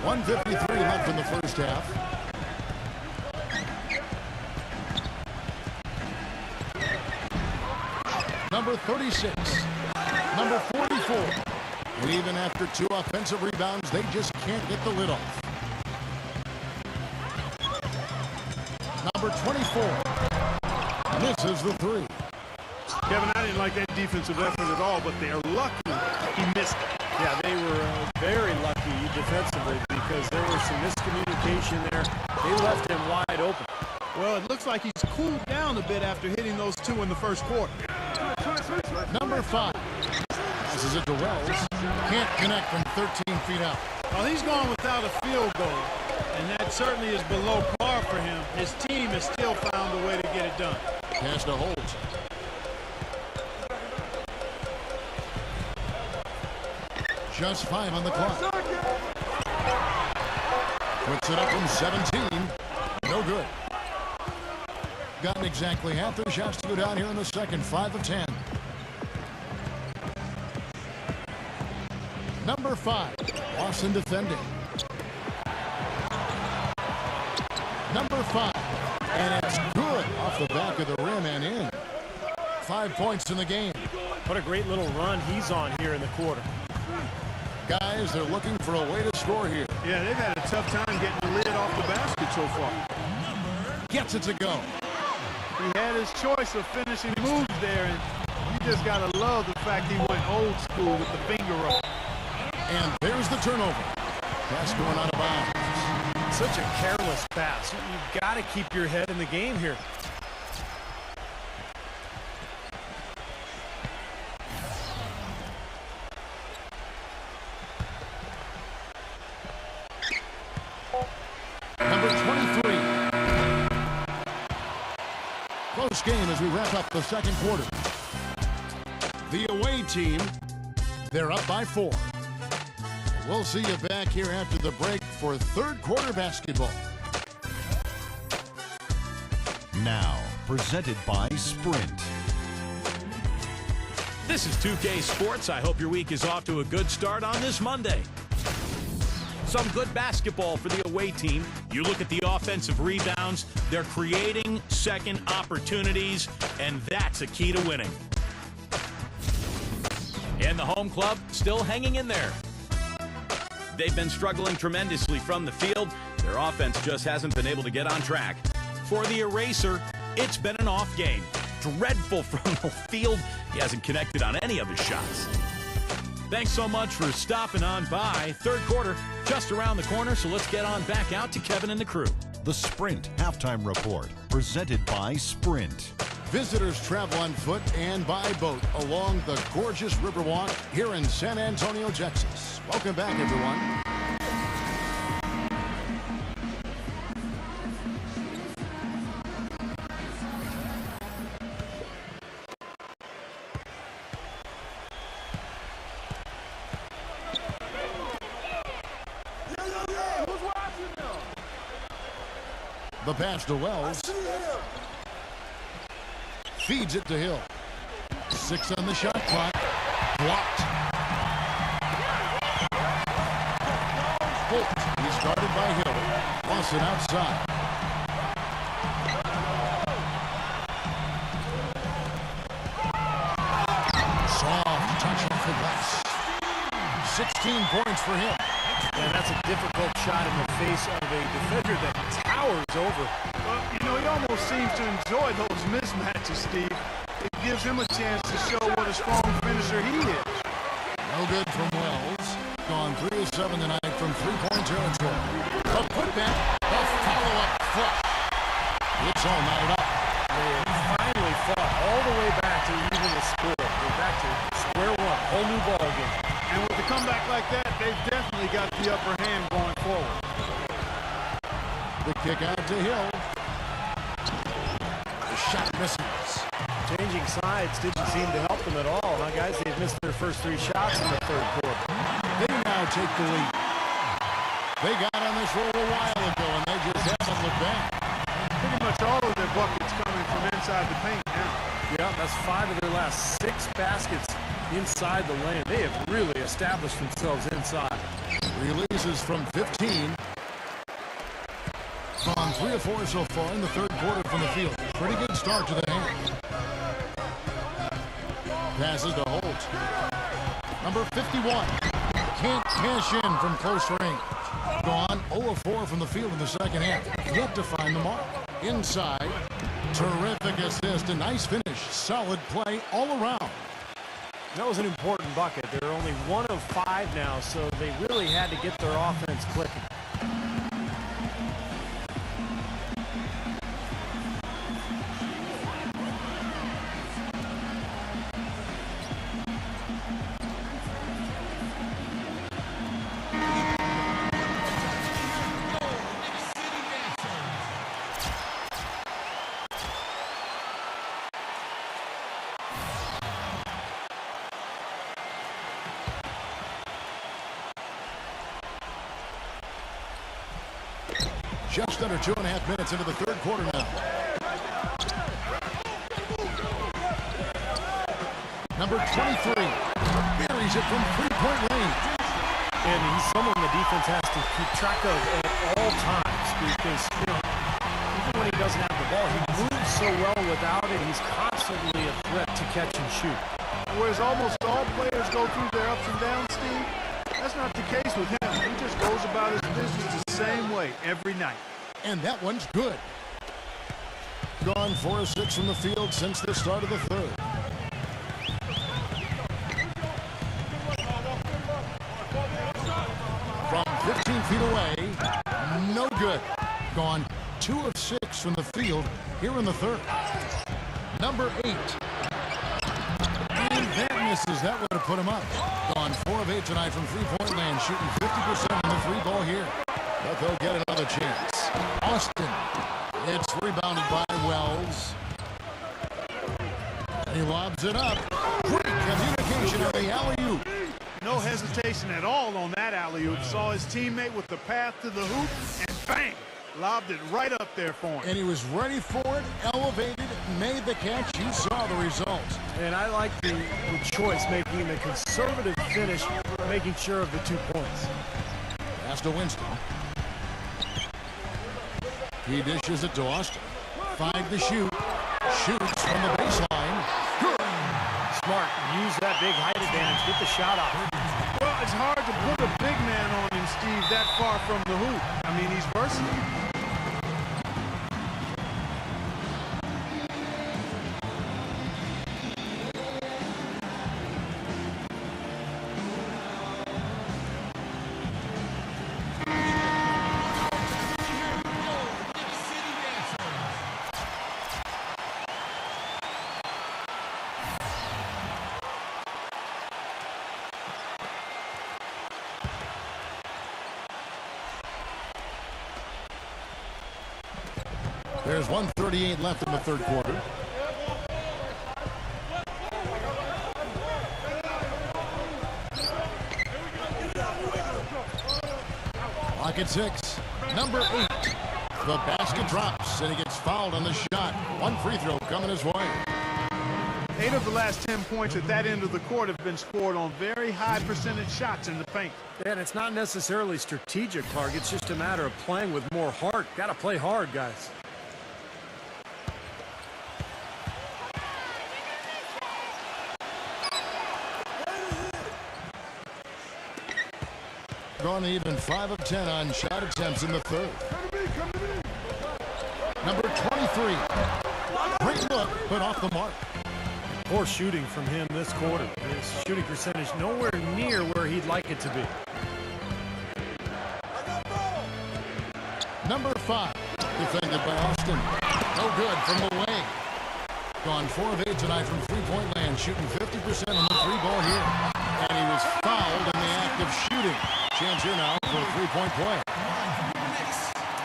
.153 left in the first half. Number 36. Number 44. And even after 2 offensive rebounds, they just can't get the lid off. Number 24. Misses the 3. Kevin, I didn't like that defensive effort at all, but they're lucky he missed it. Yeah, they were very lucky defensively because there was some miscommunication there. They left him wide open. Well, it looks like he's cooled down a bit after hitting those 2 in the first quarter. Number 5. Passes it to Wells. Can't connect from 13 feet out. Well, he's gone without a field goal, and that certainly is below par for him. His team has still found a way to get it done. Pass to Holt. Just 5 on the clock. Puts it up from 17. No good. Gotten exactly half their shots to go down here in the second. 5 of 10. Number 5. Lawson defending. Number 5. And it's good off the back of the rim and in. 5 points in the game. What a great little run he's on here in the quarter. Guys, they're looking for a way to score here. Yeah, they've had a tough time getting the lid off the basket so far. Gets it to go. He had his choice of finishing moves there, and you just got to love the fact he went old school with the finger roll. And there's the turnover. Pass going out of bounds. Such a careless pass. You've got to keep your head in the game here. Number 23. Close game as we wrap up the second quarter. The away team, they're up by 4. We'll see you back here after the break for third quarter basketball. Now, presented by Sprint. This is 2K Sports. I hope your week is off to a good start on this Monday. Some good basketball for the away team. You look at the offensive rebounds, they're creating second opportunities, and that's a key to winning. And the home club still hanging in there. They've been struggling tremendously from the field. Their offense just hasn't been able to get on track. For the eraser, it's been an off game. Dreadful from the field. He hasn't connected on any of his shots. Thanks so much for stopping on by. Third quarter just around the corner, so let's get on back out to Kevin and the crew. The Sprint Halftime Report, presented by Sprint. Visitors travel on foot and by boat along the gorgeous Riverwalk here in San Antonio, Texas. Welcome back, everyone. The pass to Wells. Feeds it to Hill. 6 on the shot clock. Blocked. Holt. He's guarded by Hill. Lost it outside. Soft touch off the glass. 16 points for him. And that's a difficult shot in the face of a defender that towers over. Well, you know, he almost seems to enjoy those mismatches, Steve. It gives him a chance to show what a strong finisher he is. No good from Wells. Gone 3 of 7 tonight from three-point territory. A putback, a follow-up flush. It's all night up. They have finally fought all the way back to even the score. They're back to square one, whole new ball game. And with a comeback like that, they've definitely got the upper hand going forward. The kick out to Hill. The shot misses. Changing sides didn't seem to help them at all. Huh, guys? They've missed their first 3 shots in the third quarter. They now take the lead. They got on this roll a while ago, and they just haven't looked back. Pretty much all of their buckets coming from inside the paint now. Yeah, that's 5 of their last 6 baskets inside the lane. They have really established themselves inside. Releases from 15. Gone 3 of 4 so far in the third quarter from the field. Pretty good start to the hand. Passes to Holt. Number 51. Can't cash in from close range. Gone 0 of 4 from the field in the second half. Yet to find the mark. Inside. Terrific assist. A nice finish. Solid play all around. That was an important bucket. They're only 1 of 5 now, so they really had to get their offense clicking. Just under 2.5 minutes into the third quarter now. Number 23 buries it from three-point range. And he's someone the defense has to keep track of at all times because, you know, even when he doesn't have the ball, he moves so well without it. He's constantly a threat to catch and shoot. Whereas almost all players go through their ups and downs, Steve, that's not the case with him. He just goes about his business the same way every night. And that one's good. Gone 4 of 6 from the field since the start of the third. From 15 feet away, no good. Gone 2 of 6 from the field here in the third. Number 8. And that misses. That would have put him up. Gone 4 of 8 tonight from three-point land, shooting 50% on the 3-ball here. But they'll get another chance. Austin. It's rebounded by Wells. And he lobs it up. Great communication on the alley-oop. No hesitation at all on that alley-oop. Saw his teammate with the path to the hoop, and bang! Lobbed it right up there for him. And he was ready for it, elevated, made the catch. You saw the result. And I like the choice, making the conservative finish, making sure of the 2 points. Pass to Winston. He dishes it to Austin. 5 to shoot. Shoots from the baseline. Good. Smart. Use that big height advantage. Get the shot off. Well, it's hard to put a big man on him, Steve, that far from the hoop. I mean, he's versatile. There's 1:38 left in the third quarter. Clock at 6. Number 8. The basket drops, and he gets fouled on the shot. One free throw coming his way. 8 of the last 10 points at that end of the court have been scored on very high percentage shots in the paint. And it's not necessarily strategic, Clark. It's just a matter of playing with more heart. Got to play hard, guys. Gone even 5 of 10 on shot attempts in the third. Number 23. Great look, but off the mark. Poor shooting from him this quarter. His shooting percentage nowhere near where he'd like it to be. Number 5. Defended by Austin. No good from the wing. Gone 4 of 8 tonight from three-point land, shooting 50% on the three ball here. And he was fouled in the act of shooting. Chance here now for a three-point play.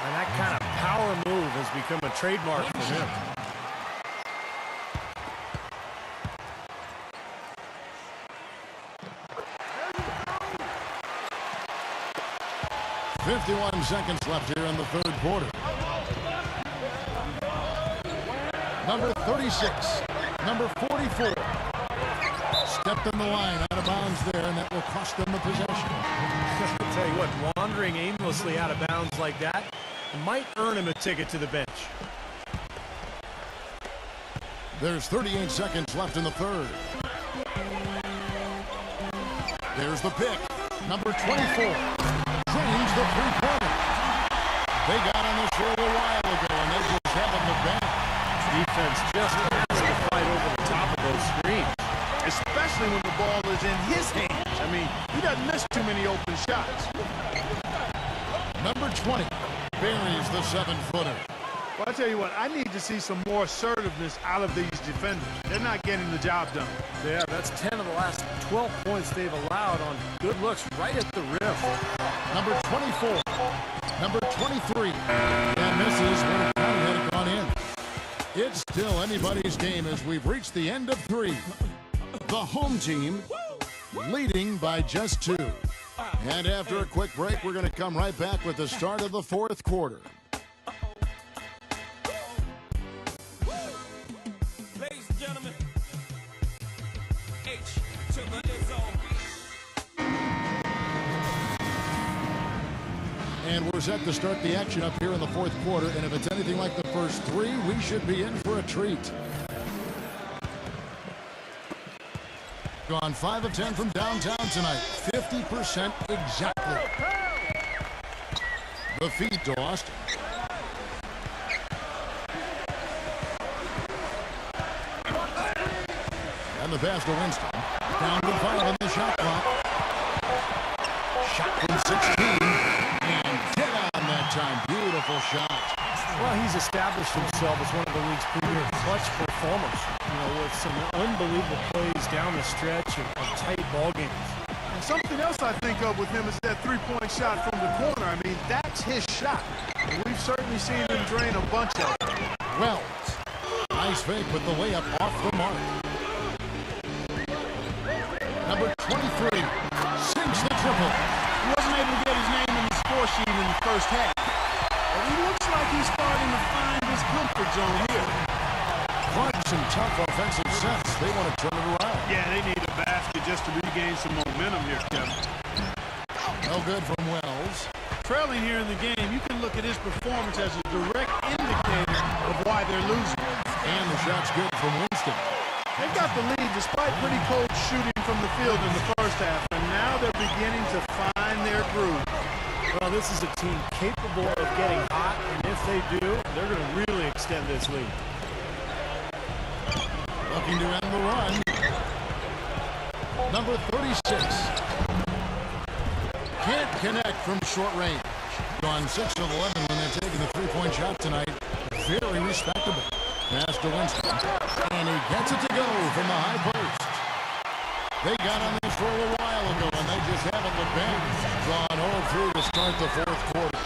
And that kind of power move has become a trademark for him. .51 seconds left here in the third quarter. Number 36. Number 44. Stepped in the line out of bounds there, and that will cost them the possession. I'll tell you what, wandering aimlessly out of bounds like that might earn him a ticket to the bench. There's 38 seconds left in the third. There's the pick. Number 24. Drains the three-pointer. They got on this roll a while ago, and they just haven't the bench. Defense just has to fight over the top of those screens. Especially when the ball is in his hands. I mean, he doesn't miss too many open shots. Number 20 buries the 7-footer. Well, I tell you what, I need to see some more assertiveness out of these defenders. They're not getting the job done. Yeah, that's 10 of the last 12 points they've allowed on good looks right at the rim. Number 24. Number 23. And misses when it had gone in. It's still anybody's game as we've reached the end of 3. The home team leading by just 2. And after a quick break, we're going to come right back with the start of the fourth quarter. Ladies and gentlemen, H to the Izzo. And we're set to start the action up here in the fourth quarter. And if it's anything like the first 3, we should be in for a treat. Gone 5 of 10 from downtown tonight. 50% exactly. The feed to Austin. And the pass to Winston. Down to 5 in the shot clock. Shot from 16. And 10 on that time. Beautiful shot. Well, he's established himself as one of the league's premier clutch performers. You know, with some unbelievable plays down the stretch of tight ball games. And something else I think of with him is that three-point shot from the corner. I mean, that's his shot. And we've certainly seen him drain a bunch of them. Wells. Nice fake with the layup off the mark. Number 23 sinks the triple. He wasn't able to get his name in the score sheet in the first half. But he looks like he's starting to find his comfort zone here. Clark, some tough offensive sets. They want to turn it around. Yeah, they need a basket just to regain some momentum here, Kevin. No good from Wells. Trailing here in the game, you can look at his performance as a direct indicator of why they're losing. And the shot's good from Winston. They've got the lead despite pretty cold shooting from the field in the first half, and now they're beginning to find their groove. Well, this is a team capable of getting hot, and if they do, they're going to really extend this lead. Looking to end the run. Number 36. Can't connect from short range. Gone 6 of 11 when they're taking the three-point shot tonight. Very respectable. Pass to Winston. And he gets it to go from the high post. They got on this roll a while ago, and they just haven't the bench. Gone all through to start the fourth quarter.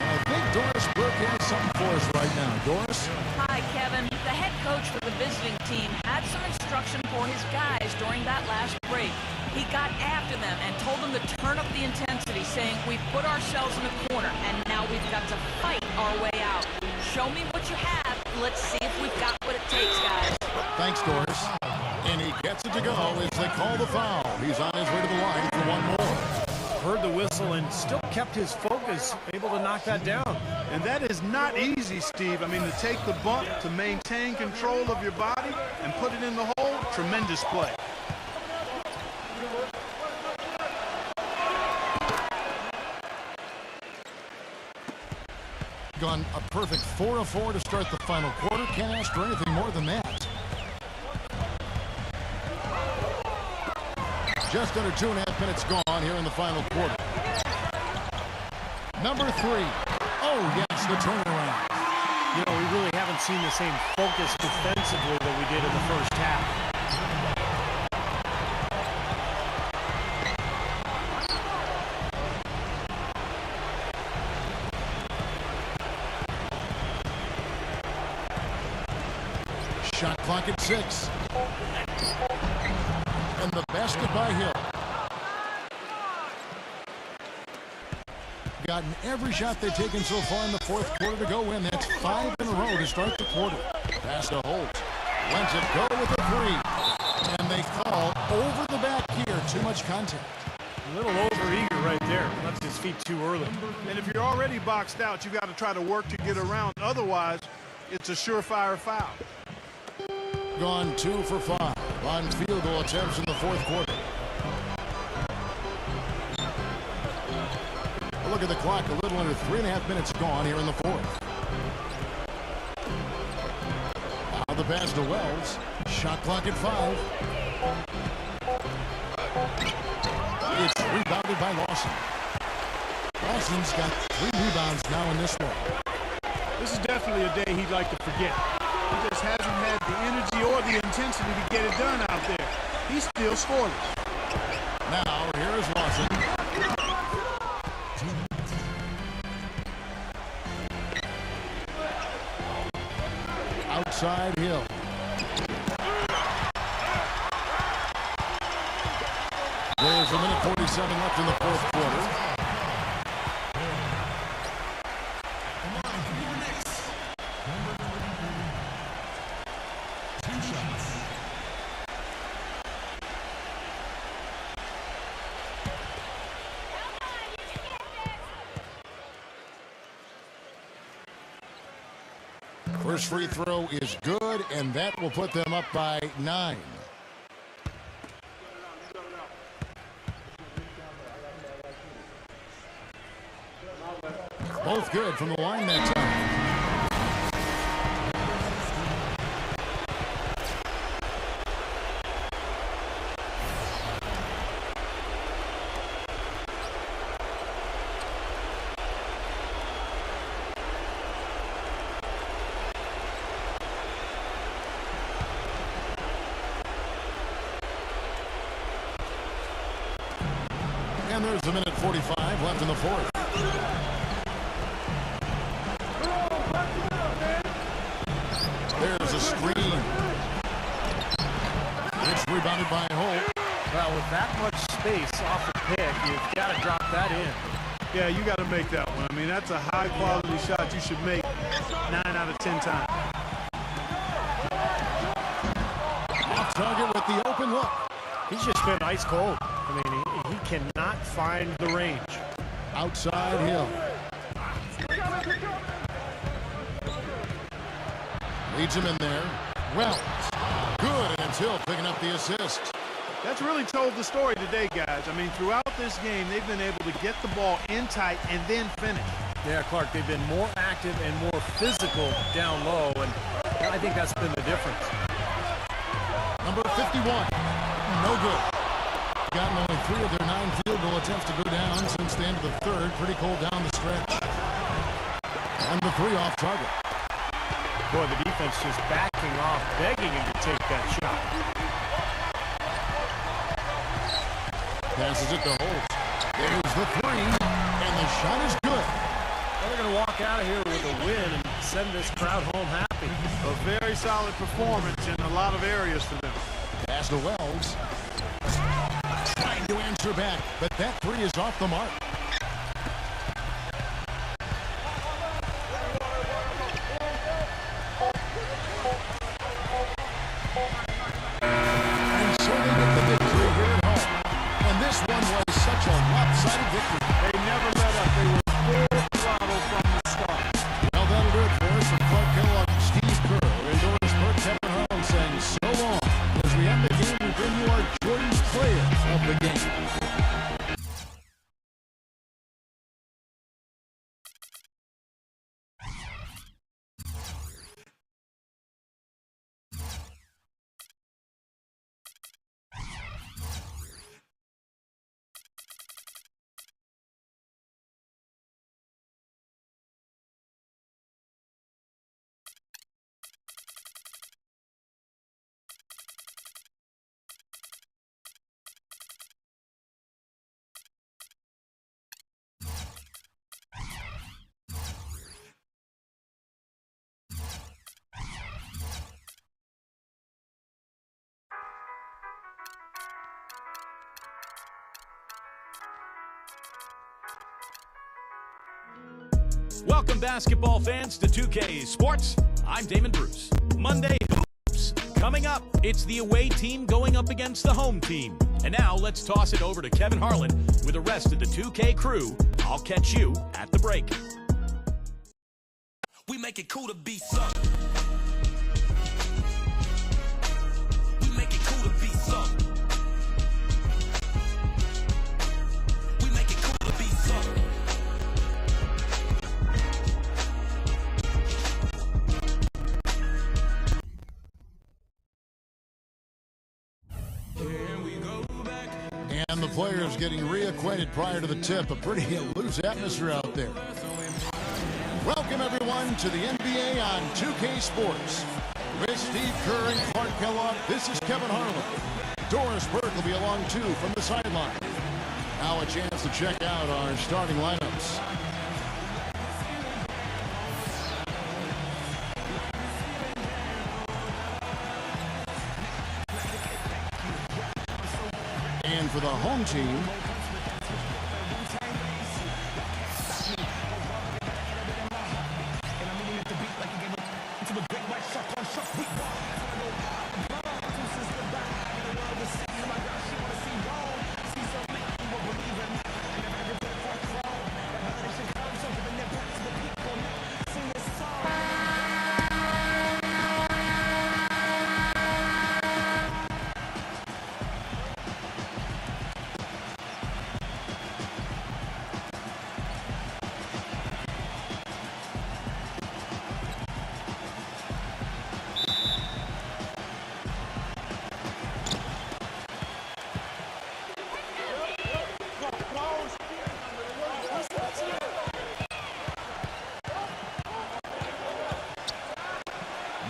I think Doris Burke has something for us right now. Doris? Hi, Kevin. The head coach for the visiting team had some instruction for his guys during that last break. He got after them and told them to turn up the intensity, saying, we've put ourselves in a corner, and now we've got to fight our way out. Show me what you have. Let's see if we've got what it takes, guys. Thanks, Doris. And he gets it to go as they call the foul. He's on his way to the line for one more. Heard the whistle and still kept his focus, able to knock that down. And that is not easy, Steve. I mean, to take the bump, to maintain control of your body, and put it in the hole, tremendous play. Gone a perfect 4 of 4 to start the final quarter. Can't ask for anything more than that. Just under 2.5 minutes gone here in the final quarter. Number 3. Oh, yes, the turnaround. You know, we really haven't seen the same focus defensively that we did in the first half. Shot clock at 6. And the basket by Hill. Gotten every shot they've taken so far in the fourth quarter to go in. That's 5 in a row to start the quarter. Pass to Holt. Lets it go with a 3. And they call over the back here. Too much contact. A little overeager right there. Left his feet too early. And if you're already boxed out, you got to try to work to get around. Otherwise, it's a surefire foul. Gone 2 for 5 on field goal attempts in the fourth quarter. Look at the clock, a little under 3.5 minutes gone here in the fourth. Now the pass to Wells. Shot clock at 5. It's rebounded by Lawson. Lawson's got 3 rebounds now in this one. This is definitely a day he'd like to forget. He just hasn't had the energy or the intensity to get it done out there. He's still scoreless. Now, here is Lawson. Outside Hill. There's 1:47 left in the fourth quarter. First free throw is good, and that will put them up by 9. Both good from the line that time. And there's 1:45 left in the fourth. There's a screen. It's rebounded by Holt. Well, with that much space off the pick, you've got to drop that in. Yeah, you got to make that one. I mean, that's a high-quality shot you should make 9 out of 10 times. Off target with the open look. He's just been ice cold. I mean, he cannot find the range. Outside Hill. Leads him in there. Wells. Good, and it's Hill picking up the assist. That's really told the story today, guys. I mean, throughout this game, they've been able to get the ball in tight and then finish. Yeah, Clark, they've been more active and more physical down low, and I think that's been the difference. Number 51. No good. Gotten only 3 of their 9 field goal attempts to go down since the end of the third. Pretty cold down the stretch. And the 3 off target. Boy, the defense just backing off, begging him to take that shot. Passes it to Holt. There's the 3, and the shot is good. They're going to walk out of here with with a win and send this crowd home happy. A very solid performance in a lot of areas for them. Pass to Wells. Trying to answer back, but that three is off the mark. And so they get the victory here at home. And this one was such a lopsided victory. They never let up. They were full throttle from the start. Well, that'll do it for us from Clark Kellogg, Steve Kerr, and Doris Burke, Kevin Harlan saying so long as we end the game and bring you our Jordan's player of the game. Welcome, basketball fans, to 2K Sports. I'm Damon Bruce. Monday Hoops. Coming up, it's the away team going up against the home team. And now, let's toss it over to Kevin Harlan with the rest of the 2K crew. I'll catch you at the break. We make it cool to be something. We make it cool to be something. We make it cool to be something. And the players getting reacquainted prior to the tip. A pretty loose atmosphere out there. Welcome, everyone, to the NBA on 2K Sports. With Steve Kerr and Clark Kellogg, this is Kevin Harlan. Doris Burke will be along, too, from the sideline. Now a chance to check out our starting lineups. And for the home team,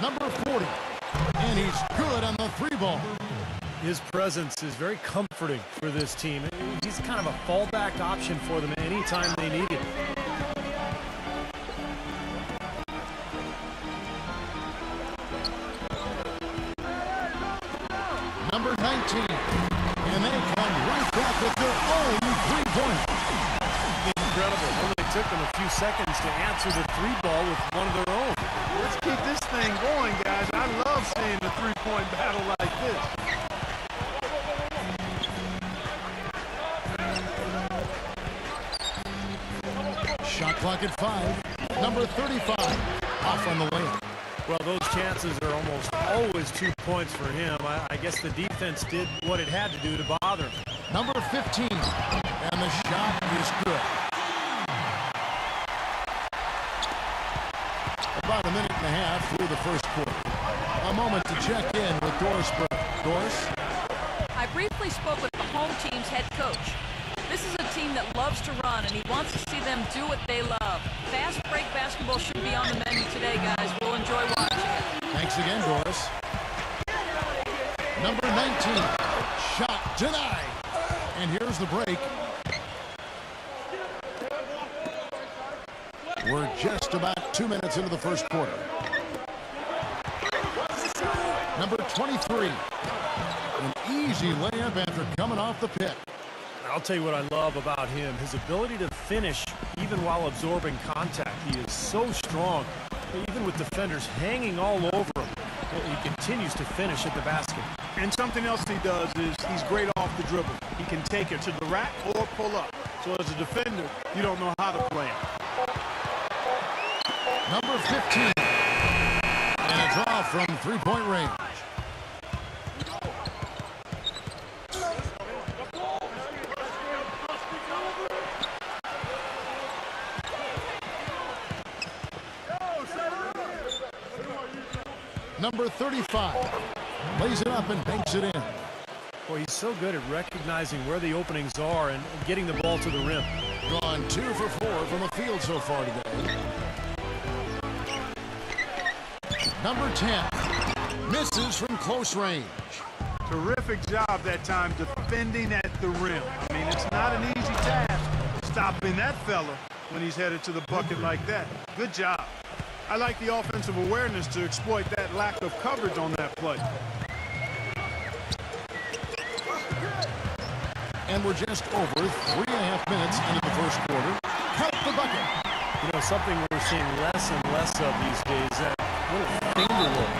number 40, and he's good on the three ball. His presence is very comforting for this team. He's kind of a fallback option for them anytime they need it. Number 19, and they come right back with their own three-pointer. Incredible. Only took them a few seconds to answer the three ball with one of their own. Let's keep this thing going, guys. I love seeing the three-point battle like this. Shot clock at 5. Number 35, off on the layup. Well, those chances are almost always 2 points for him. I guess the defense did what it had to do to bother him. Number 15, and the shot is good. About a minute and a half through the first quarter. A moment to check in with Doris Burke. Doris? I briefly spoke with the home team's head coach. This is a team that loves to run, and he wants to see them do what they love. Fast break basketball should be on the menu today, guys. We'll enjoy watching it. Thanks again, Doris. Number 19, shot denied. And here's the break. We're just about 2 minutes into the first quarter. Number 23. An easy layup after coming off the pick. I'll tell you what I love about him. His ability to finish even while absorbing contact. He is so strong. Even with defenders hanging all over him, he continues to finish at the basket. And something else he does is he's great off the dribble. He can take it to the rack or pull up. So as a defender, you don't know how to play him. Number 15. And a draw from three-point range. Number 35. Lays it up and banks it in. Boy, he's so good at recognizing where the openings are and getting the ball to the rim. Gone 2 for 4 from the field so far today. Number 10. Misses from close range. Terrific job that time defending at the rim. I mean, it's not an easy task stopping that fella when he's headed to the bucket like that. Good job. I like the offensive awareness to exploit that lack of coverage on that play. And we're just over 3.5 minutes into the first quarter. Count the bucket. You know, something we're seeing less and less of these days, that little finger roll.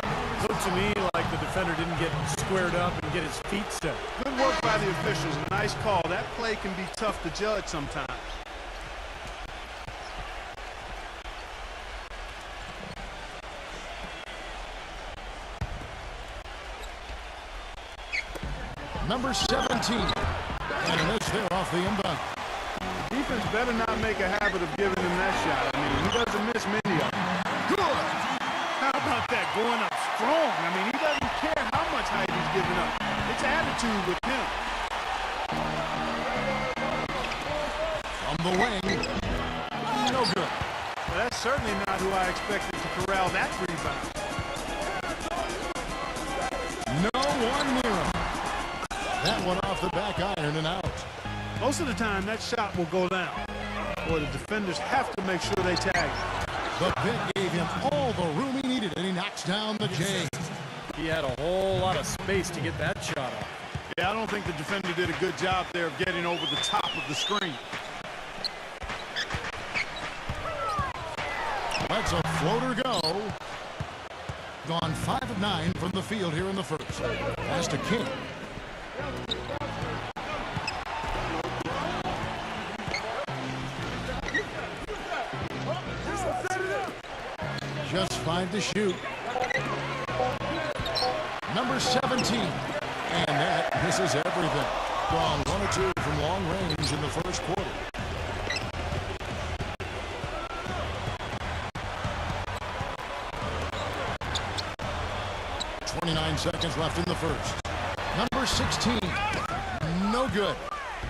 Looked to me like the defender didn't get squared up and get his feet set. Good work by the officials. Nice call. That play can be tough to judge sometimes. Number 17. And a miss there off the inbound. Defense better not make a habit of giving him that shot. I mean, he doesn't miss many of them. Good! How about that going up strong? I mean, he doesn't care how much height he's giving up. It's attitude with him. From the wing. No good. Well, that's certainly not who I expected to corral that rebound. No one near him. That one off the back iron and out. Most of the time, that shot will go down. Boy, the defenders have to make sure they tag him. The pick gave him all the room he needed, and he knocks down the J. He had a whole lot of space to get that shot off. Yeah, I don't think the defender did a good job there of getting over the top of the screen. Lets a floater go. Gone 5 of 9 from the field here in the first. Pass to King. Just 5 to shoot. Number 17. And that misses everything. Gone 1 of 2 from long range in the first quarter. Seconds left in the first. Number 16. No good.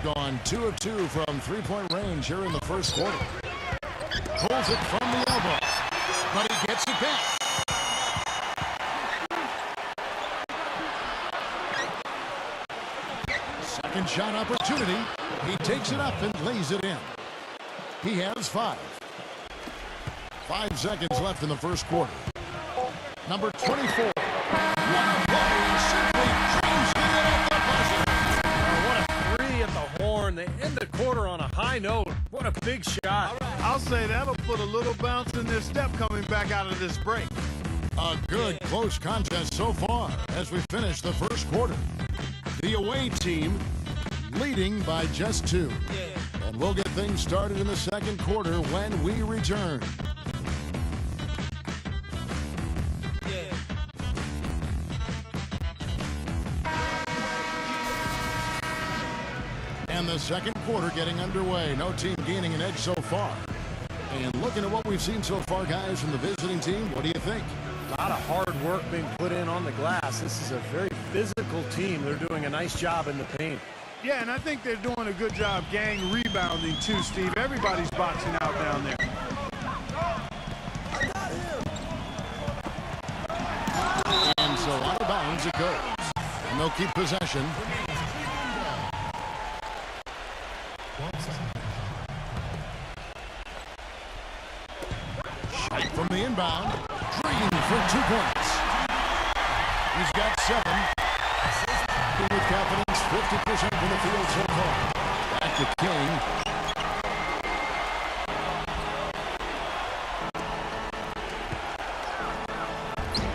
Gone 2 of 2 from three-point range here in the first quarter. Pulls it from the elbow. But he gets it back. Second shot opportunity. He takes it up and lays it in. He has 5. 5 seconds left in the first quarter. Number 24. They end the quarter on a high note. What a big shot. I'll say that'll put a little bounce in their step coming back out of this break. A good close contest so far as we finish the first quarter. The away team leading by just 2. And we'll get things started in the second quarter when we return. And the second quarter getting underway. No team gaining an edge so far. And looking at what we've seen so far, guys, from the visiting team, what do you think? A lot of hard work being put in on the glass. This is a very physical team. They're doing a nice job in the paint. Yeah, and I think they're doing a good job gang rebounding too, Steve. Everybody's boxing out down there. And so out of bounds it goes. And they'll keep possession. Shot from for 2 points. He's got 7. With confidence, 50% from the field so far. Back to King.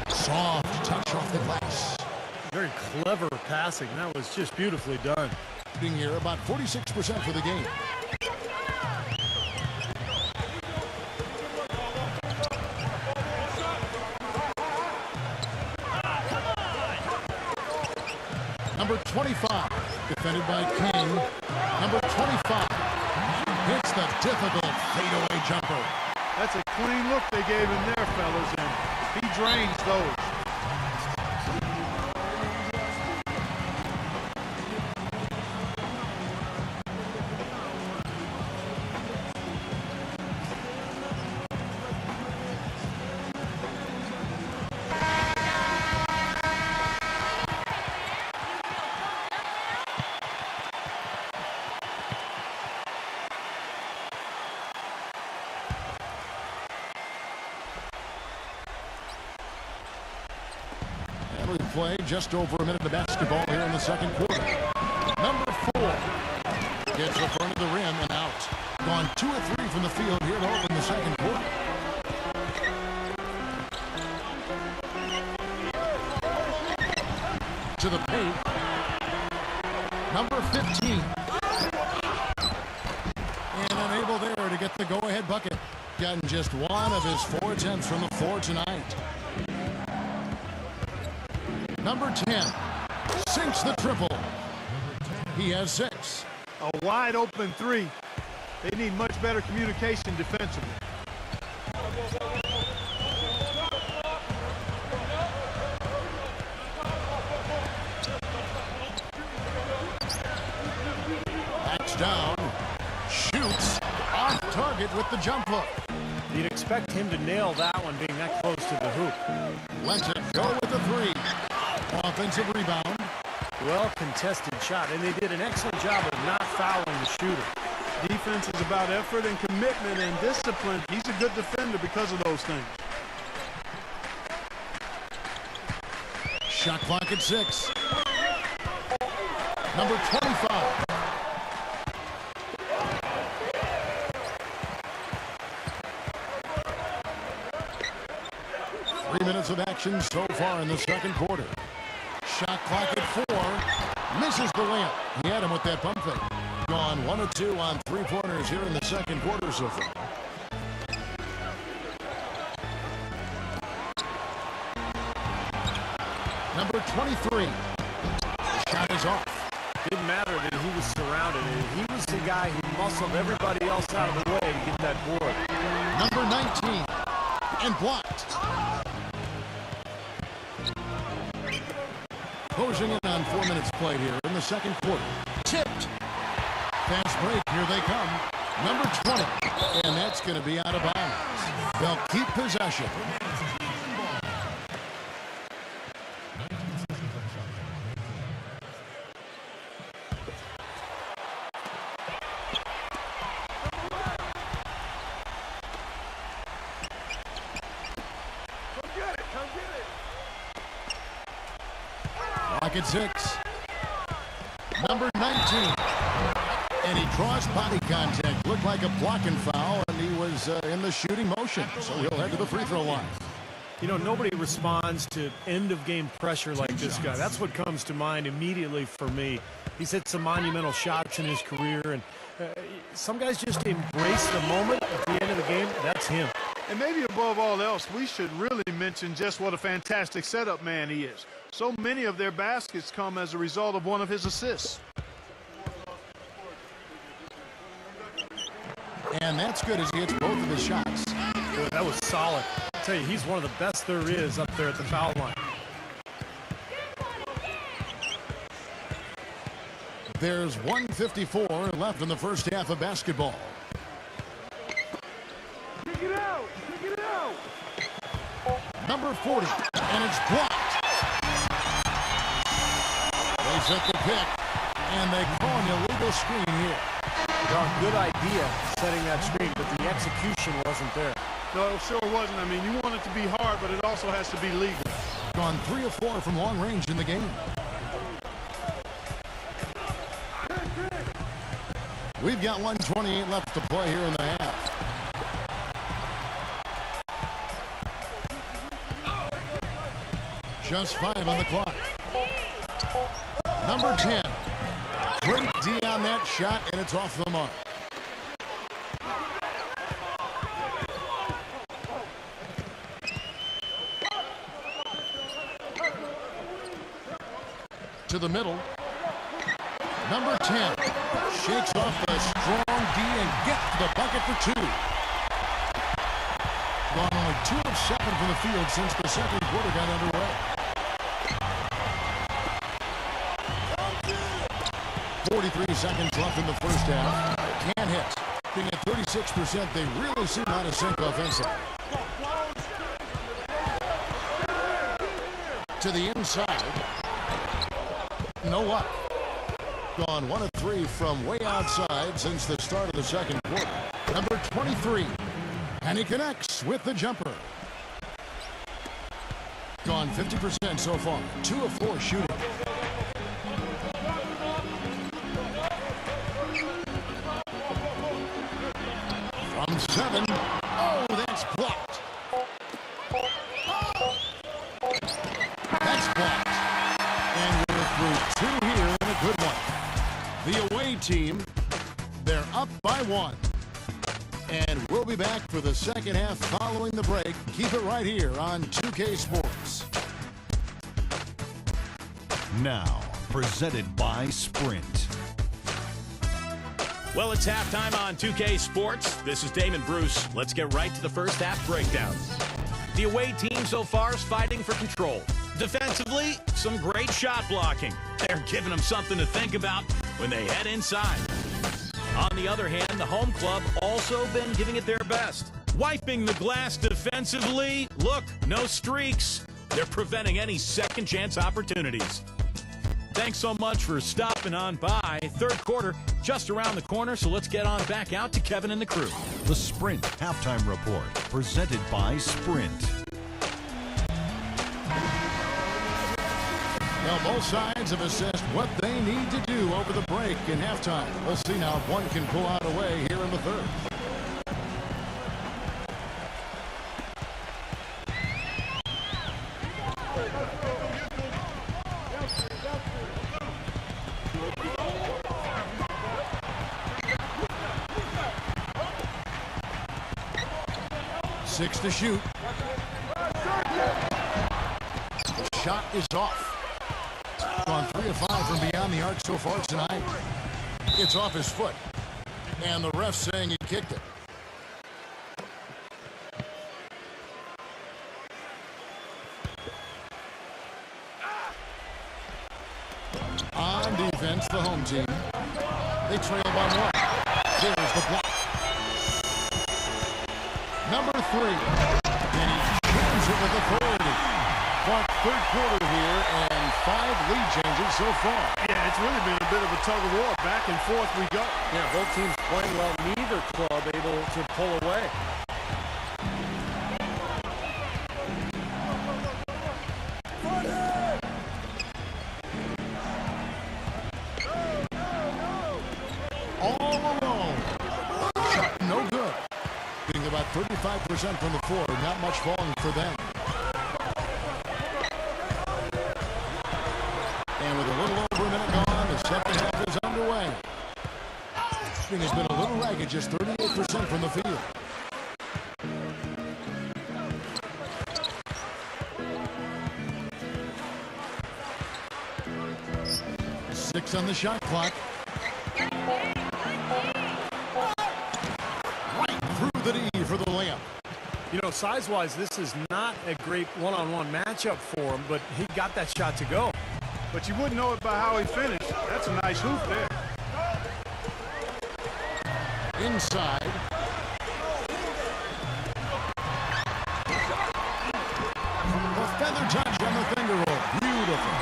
Soft touch off the glass. Very clever passing. That was just beautifully done. Being here about 46% for the game. Number 25, defended by King. Number 25 hits the difficult fadeaway jumper. That's a clean look they gave him there, fellas, and he drains those. Play just over a minute of basketball here in the second quarter. Number 4 gets the front of the rim and out. Gone 2 of 3 from the field here to open the second quarter. To the paint. Number 15. And unable there to get the go-ahead bucket. Gotten just 1 of his 4 attempts from the floor tonight. Number 10 sinks the triple. He has 6. A wide open 3. They need much better communication defensively. Backs down, shoots off target with the jump hook. You'd expect him to nail that one being that close to the hoop. Lets it go with the 3. Offensive rebound. Well contested shot, and they did an excellent job of not fouling the shooter. Defense is about effort and commitment and discipline. He's a good defender because of those things. Shot clock at 6. Number 25. Minutes of action so far in the second quarter. Shot clock at 4. Misses the layup. He had him with that pump fake. Gone 1 of 2 on 3-pointers here in the second quarter so far. Number 23. Shot is off. Didn't matter that he was surrounded. He was the guy who muscled everybody else out of the way to get that board. Number 19. And blocked. Closing in on 4 minutes played here in the second quarter. Tipped. Fast break. Here they come. Number 20. And that's going to be out of bounds. They'll keep possession. At 6. Number 19. And he draws body contact. Looked like a blocking foul, and he was in the shooting motion. So he'll head to the free throw line. You know, nobody responds to end-of-game pressure like this guy. That's what comes to mind immediately for me. He's hit some monumental shots in his career, and some guys just embrace the moment at the end of the game. That's him. And maybe above all else, we should really mention just what a fantastic setup man he is. So many of their baskets come as a result of one of his assists. And that's good as he hits both of his shots. Boy, that was solid. I'll tell you, he's one of the best there is up there at the foul line. There's 1:54 left in the first half of basketball. Kick it out! Kick it out! Number 40, and it's blocked. They set the pick, and they call an illegal screen here. Well, good idea setting that screen, but the execution wasn't there. No, it sure wasn't. I mean, you want it to be hard, but it also has to be legal. Gone 3 of 4 from long range in the game. We've got 1:28 left to play here in the half. Just 5 on the clock. Number 10. Great D on that shot, and it's off the mark. To the middle. Number 10 shakes off the strong D and gets the bucket for 2. Gone only 2 of 7 from the field since the second quarter got underway. 43 seconds left in the first half. Can't hit. Being at 36%, they really seem out of sync offensively. To the inside. No luck. Gone 1 of 3 from way outside since the start of the second quarter. Number 23. And he connects with the jumper. Gone 50% so far. 2 of 4 shooting. From 7. Oh, that's blocked. That's blocked. And we're through 2 here and a good one. The away team, they're up by 1. And we'll be back for the second half following the break. Keep it right here on 2K Sports. Now, presented by Sprint. Well, it's halftime on 2K Sports. This is Damon Bruce. Let's get right to the first half breakdown. The away team so far is fighting for control. Defensively, some great shot blocking. They're giving them something to think about when they head inside. On the other hand, the home club also been giving it their best. Wiping the glass defensively. Look, no streaks. They're preventing any second chance opportunities. Thanks so much for stopping on by. Third quarter just around the corner, so let's get on back out to Kevin and the crew. The Sprint Halftime Report, presented by Sprint. Well, both sides have assessed what they need to do over the break in halftime. We'll see now if one can pull out a way here in the third. Six to shoot. The shot is off. On 3 of 5 from beyond the arc so far tonight. It's off his foot. And the ref saying he kicked it. On defense, the home team. They trail by 1. There's the block. Number 3. And he jams it with authority. Clark, third quarter here, and 5 lead changes so far. Yeah, it's really been a bit of a tug of war. Back and forth we go. Yeah, both teams playing well. Neither club able to pull away. All alone. Shot no good. Being about 35% from the floor. Not much falling for them. And with a little over a minute gone, the second half is underway. Shooting has been a little ragged, just 38% from the field. Six on the shot clock. Right through the D for the layup. You know, size-wise, this is not a great one-on-one matchup for him, but he got that shot to go. But you wouldn't know it by how he finished. That's a nice hoop there. Inside. The feather touch on the finger roll. Beautiful.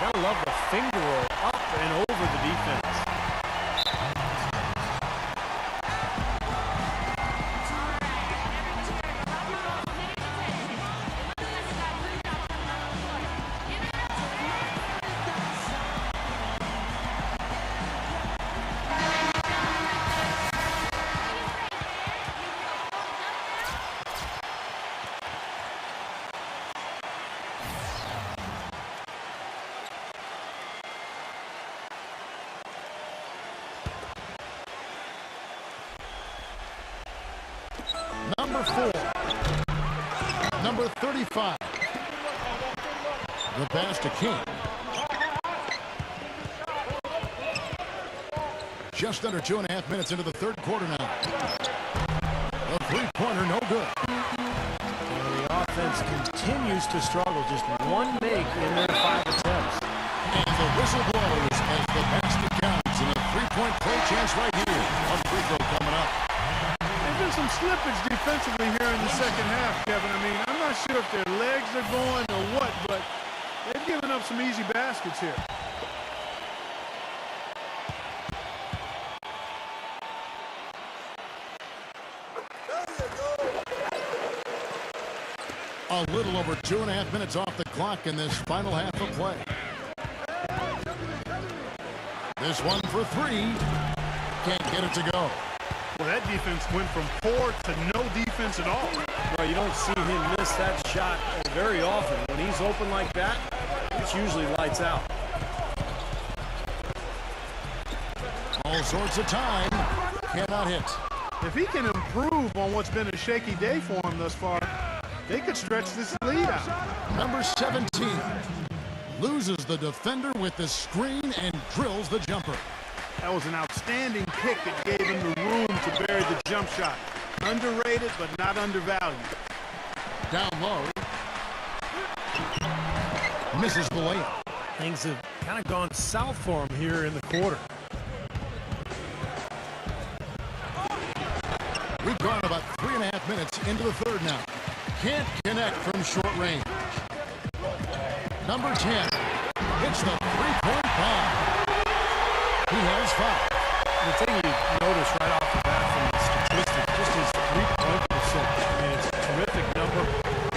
Gotta love the finger roll up and over the defense. 35. The pass to King. Just under 2.5 minutes into the third quarter now. The three-pointer, no good. And the offense continues to struggle. Just one make in their 5 attempts. And the whistle blows as the basket counts. And a three-point play chance right here. One free throw coming up. There's been some slippage defensively here in the second half, Kevin. I mean, I'm not sure if their legs are going or what, but they've given up some easy baskets here. A little over 2.5 minutes off the clock in this final half of play. This one for three. Can't get it to go. Well, that defense went from poor to no defense at all. Well, you don't see him miss that shot very often. When he's open like that, it's usually lights out. All sorts of time. Cannot hit. If he can improve on what's been a shaky day for him thus far, they could stretch this lead out. Number 17 loses the defender with the screen and drills the jumper. That was an outstanding pick that gave him the room to bury the jump shot. Underrated, but not undervalued. Down low. Misses the layup. Things have kind of gone south for him here in the quarter. We've gone about 3.5 minutes into the third now. Can't connect from short range. Number 10 hits the three-point bomb. He has 5. The thing you notice right off the bat from the statistics, just his three-point percentage. I mean, it's a terrific number.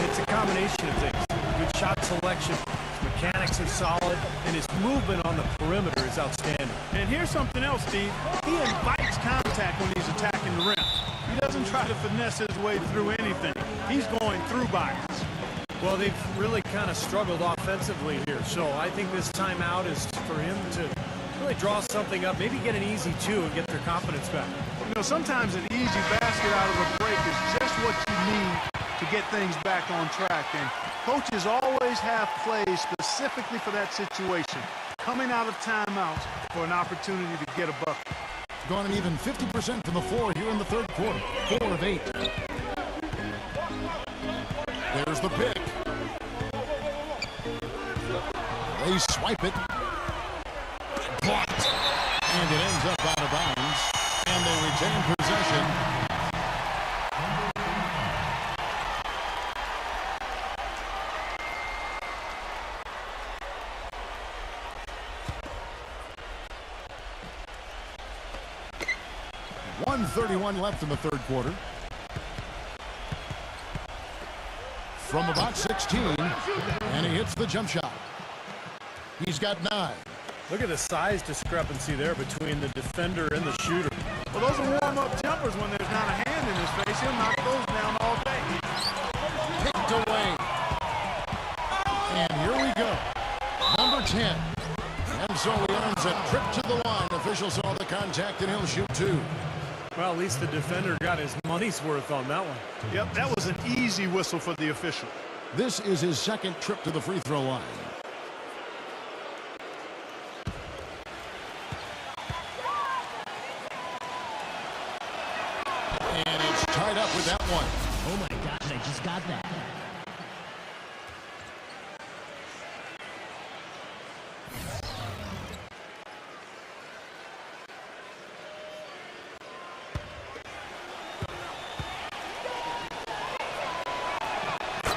It's a combination of things. Good shot selection, his mechanics are solid, and his movement on the perimeter is outstanding. And here's something else, Steve. He invites contact when he's attacking the rim. He doesn't try to finesse his way through anything. He's going through bodies. Well, they've really kind of struggled offensively here, so I think this timeout is for him to really draw something up, maybe get an easy two and get their confidence back. You know, sometimes an easy basket out of a break is just what you need to get things back on track, and coaches always have plays specifically for that situation, coming out of timeouts for an opportunity to get a bucket. Gone an even 50% from the floor here in the third quarter. 4 of 8. There's the pick. They swipe it. Blocked. And it ends up out of bounds. And they retain possession. .131 left in the third quarter. From about 16, and he hits the jump shot. He's got 9. Look at the size discrepancy there between the defender and the shooter. Well, those are warm-up jumpers when there's not a hand in his face. He'll knock those down all day. Picked away. And here we go. Number 10. And so he earns a trip to the line. Officials saw the contact, and he'll shoot 2. Well, at least the defender got his money's worth on that one. Yep, that was an easy whistle for the official. This is his second trip to the free throw line. And it's tied up with that one. Oh my gosh, I just got that.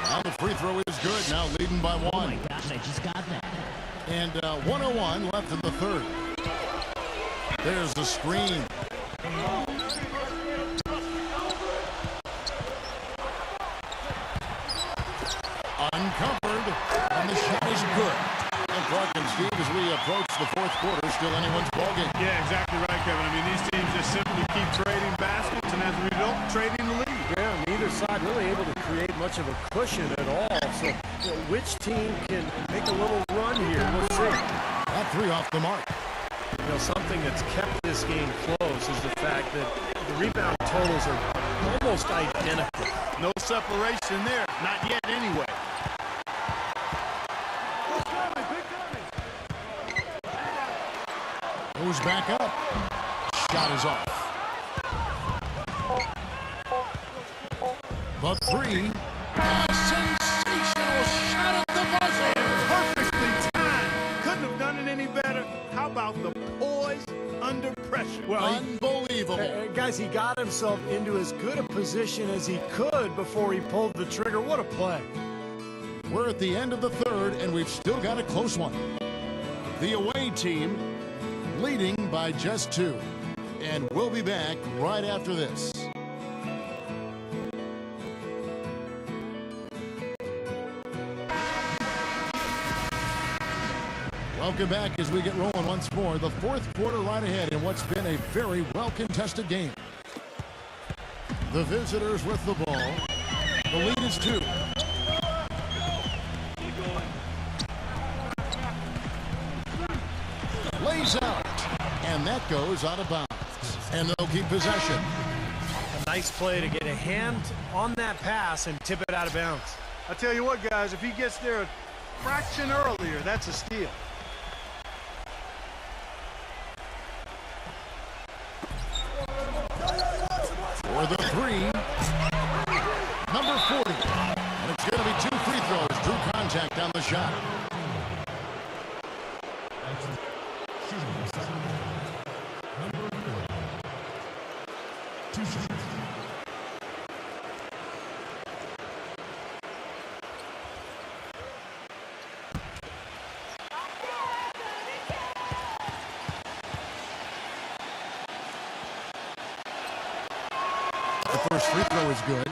Now the free throw is good. Now leading by 1. Oh my gosh, I just got that. And 1:01 left in the third. There's the screen. Uncovered. And the shot is good. And Clark and Steve, as we approach the fourth quarter, still anyone's ballgame. Yeah, exactly right, Kevin. I mean, these teams just simply keep trading baskets, and as a result, trading the lead. Yeah, neither side really able to create much of a cushion at all. So, which team can make a little run here? We'll see. That 3 off the mark. You know, something that's kept this game close is the fact that the rebound totals are almost identical. No separation there. Not yet anyway. Goes back up. Shot is off. The three. A sensational shot at the buzzer. Perfectly timed. Couldn't have done it any better. How about the poise under pressure? Well, unbelievable. Guys, he got himself into as good a position as he could before he pulled the trigger. What a play. We're at the end of the third, and we've still got a close one. The away team leading by just 2. And we'll be back right after this. Welcome back as we get rolling once more. The fourth quarter right ahead in what's been a very well-contested game. The visitors with the ball. The lead is 2. Lays out. And that goes out of bounds. And they'll keep possession. A nice play to get a hand on that pass and tip it out of bounds. I tell you what, guys, if he gets there a fraction earlier, that's a steal. For the three, number 40. And it's going to be 2 free throws. Drew contact on the shot. The first free throw is good.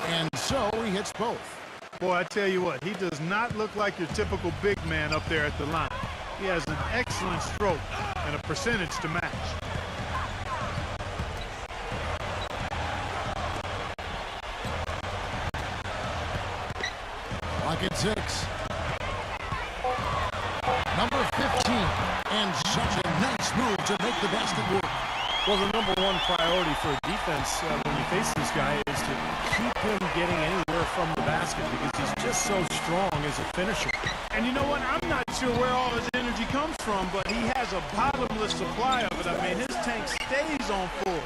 And so he hits both. Boy, I tell you what, he does not look like your typical big man up there at the line. He has an excellent stroke and a percentage to match. Clock at 6. Number 15. And such a nice move to make the basket work. Well, the number one priority for a defense when you face this guy is to keep him getting anywhere from the basket because he's just so strong as a finisher. And you know what? I'm not sure where all his energy comes from, but he has a bottomless supply of it. I mean, his tank stays on full.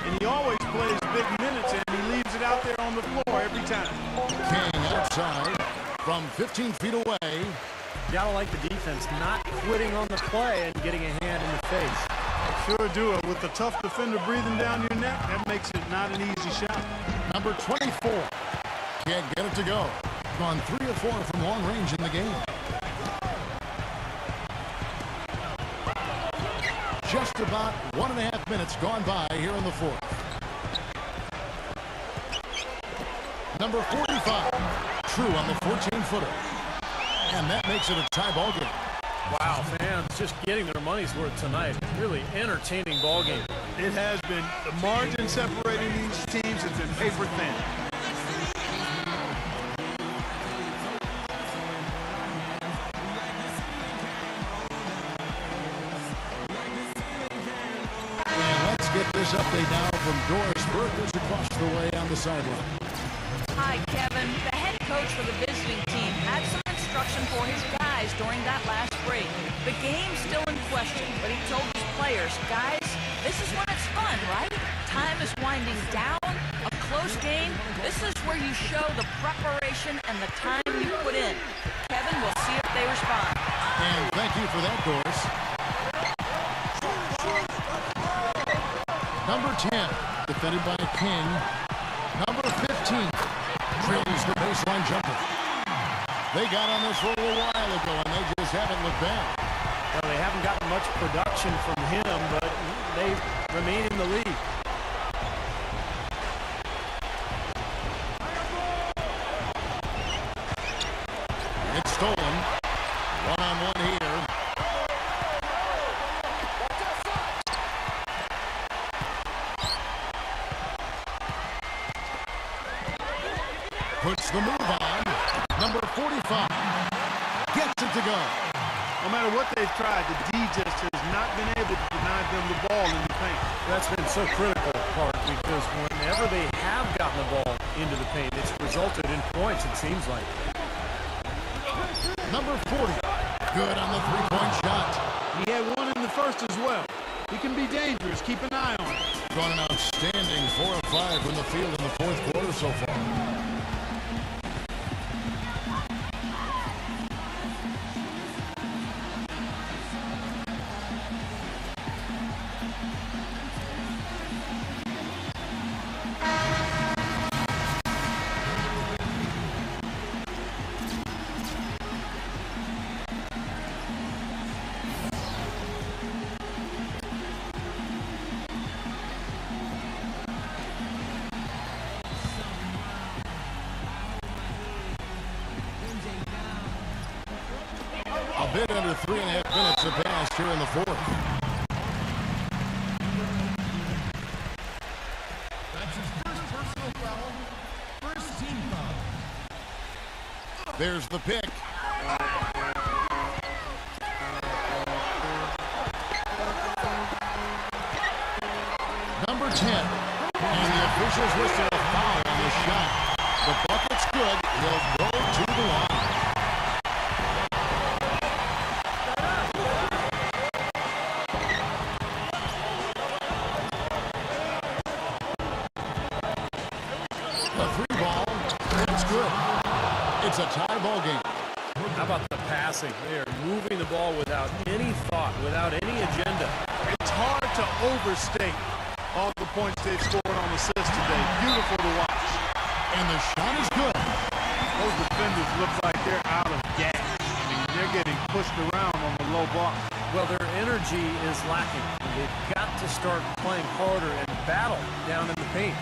And he always plays big minutes, and he leaves it out there on the floor every time. King outside from 15 feet away. You gotta like the defense not quitting on the play and getting a hand in the face. Sure do it. With the tough defender breathing down your neck, that makes it not an easy shot. Number 24. Can't get it to go. Gone 3 of 4 from long range in the game. Just about 1.5 minutes gone by here in the fourth. Number 45. True on the 14-footer. And that makes it a tie ball game. Wow, fans just getting their money's worth tonight. Really entertaining ball game. It has been. The margin separating these teams has been paper thin. And let's get this update now from Doris Burke, who's across the way on the sideline. Hi, Kevin. The head coach for the visiting team had some instruction for his guys during that last break. The game's still in question, but he told his players, guys, this is when it's fun, right? Time is winding down. A close game. This is where you show the preparation and the time you put in. Kevin, we'll see if they respond. And thank you for that, Doris. Number 10, defended by King. Number 15, drills the baseline jumper. They got on this roll a while ago, and they just haven't looked back. Well, they haven't gotten much production from him, but they remain in the lead. It's stolen. Puts the move on. Number 45 gets it to go. No matter what they've tried, the D just has not been able to deny them the ball in the paint. That's been so critical, Clark, because whenever they have gotten the ball into the paint, it's resulted in points, it seems like. Number 40, good on the three-point shot. He had one in the first as well. He can be dangerous. Keep an eye on him. Gone an outstanding 4 of 5 from the field in the fourth quarter so far. A bit under 3.5 minutes have passed here in the fourth. That's his first personal foul. First team foul. There's the pick. Number 10. And the officials whistle a foul on the shot. The bucket's good. He'll go to the line. It's a tie ball game. How about the passing? They are moving the ball without any thought, without any agenda. It's hard to overstate all the points they've scored on assists today. Beautiful to watch. And the shot is good. Those defenders look like they're out of gas. I mean, they're getting pushed around on the low block. Well, their energy is lacking. They've got to start playing harder and battle down in the paint.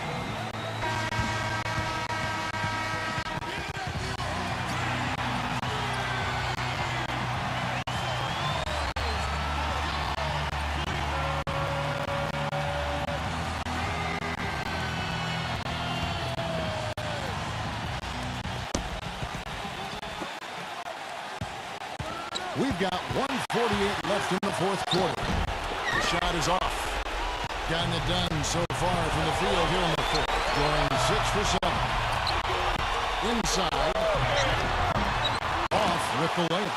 We've got 1:48 left in the fourth quarter. The shot is off. Gotten it done so far from the field here in the fourth. Going 6 for 7. Inside. Off with the layup.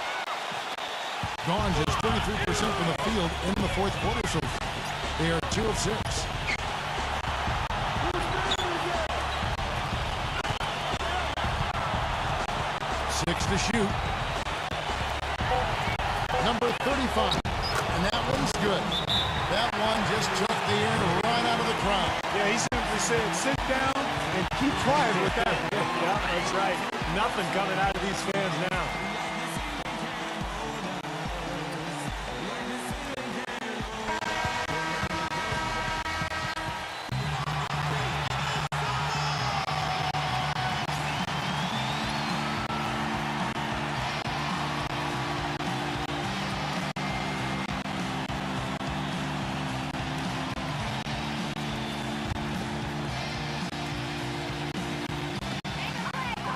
Gone just 23% from the field in the fourth quarter so far. They are 2 of 6. Six to shoot. Number 35, and that one's good. That one just took the air right out of the crowd. Yeah, he simply said, sit down and keep quiet with that. Yeah, that's right. Nothing coming out of these fans now.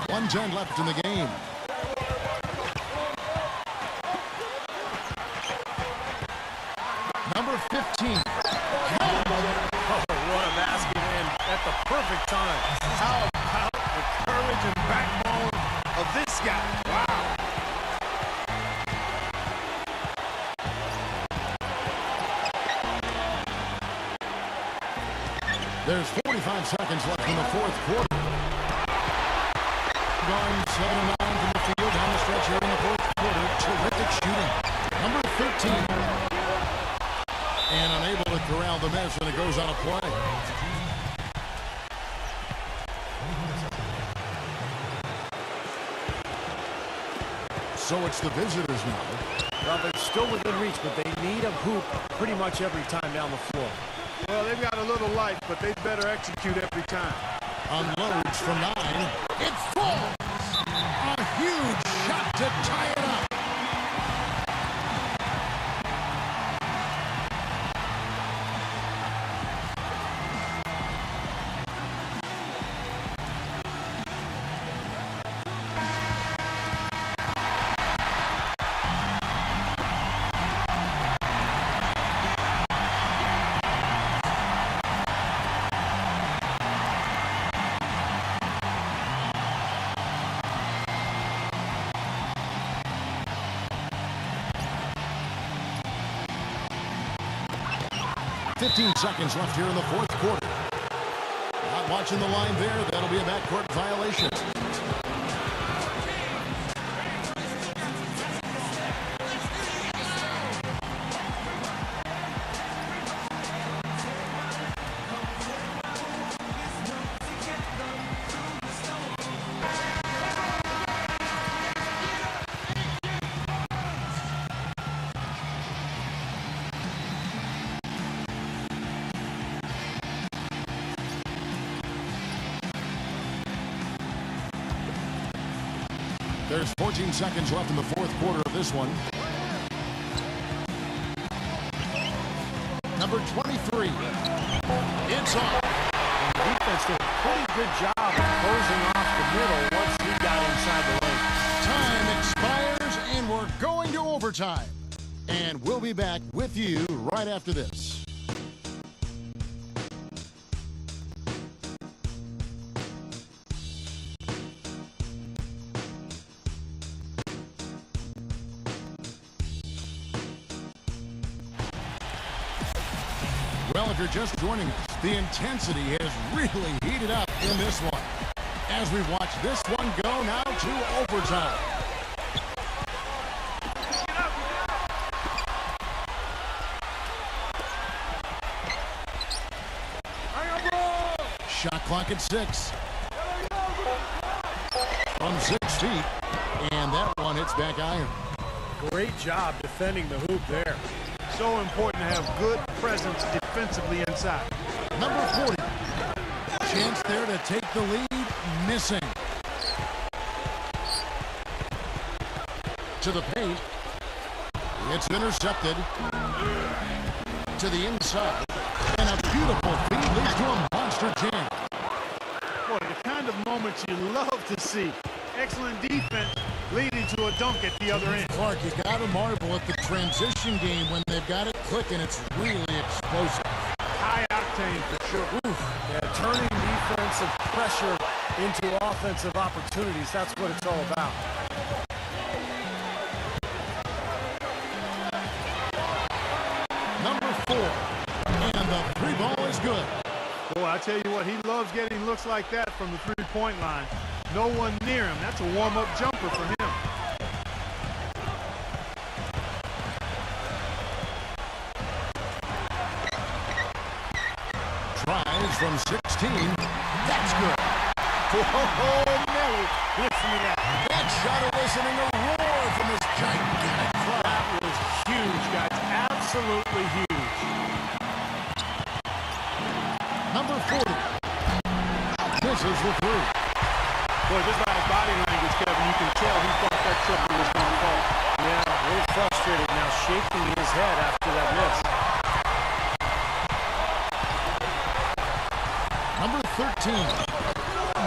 .110 left in the game. Number 15. Oh, what a basket, and at the perfect time. How about the courage and backbone of this guy? Wow. There's 45 seconds left in the fourth quarter. Gone 7 of 9 from the field down the stretch here in the fourth quarter. Terrific shooting. Number 13. And unable to corral the miss, and it goes on a play. So it's the visitors now. Well, they're still within reach, but they need a hoop pretty much every time down the floor. Well, they've got a little life, but they better execute every time. Unloads from 9. It falls! A huge shot to tie it up. 15 seconds left here in the fourth quarter. Not watching the line there. That'll be a backcourt violation. There's 14 seconds left in the fourth quarter of this one. Number 23. It's off. And the defense did a pretty good job of closing off the middle once he got inside the lane. Time expires, and we're going to overtime. And we'll be back with you right after this. Well, if you're just joining us, the intensity has really heated up in this one. As we watch this one go now to overtime. Shot clock at 6. From 6 feet, and that one hits back iron. Great job defending the hoop there. So important to have good presence defensively inside. Number 40. Chance there to take the lead. Missing. To the paint. It's intercepted. To the inside. And a beautiful feed leads to a monster jam. Boy, the kind of moments you love to see. Excellent defense leading to a dunk at the other end. Clark, you got to marvel at the transition game when they've got it clicking. It's really explosive. High octane for sure. Yeah, turning defensive pressure into offensive opportunities. That's what it's all about. Number 4. And the three ball is good. Boy, I tell you what, he loves getting looks like that from the three-point line. No one near him. That's a warm-up jumper for him. Tries from 16. That's good. Oh, Nelly. Listen to that. That shot eliciting a roar from this gigantic crowd. That was huge, guys. Absolutely huge. Number 40. Misses the three. Boy, just by his body language, Kevin, you can tell he thought that triple was going to fall. Yeah, a little frustrated now, shaking his head after that miss. Number 13.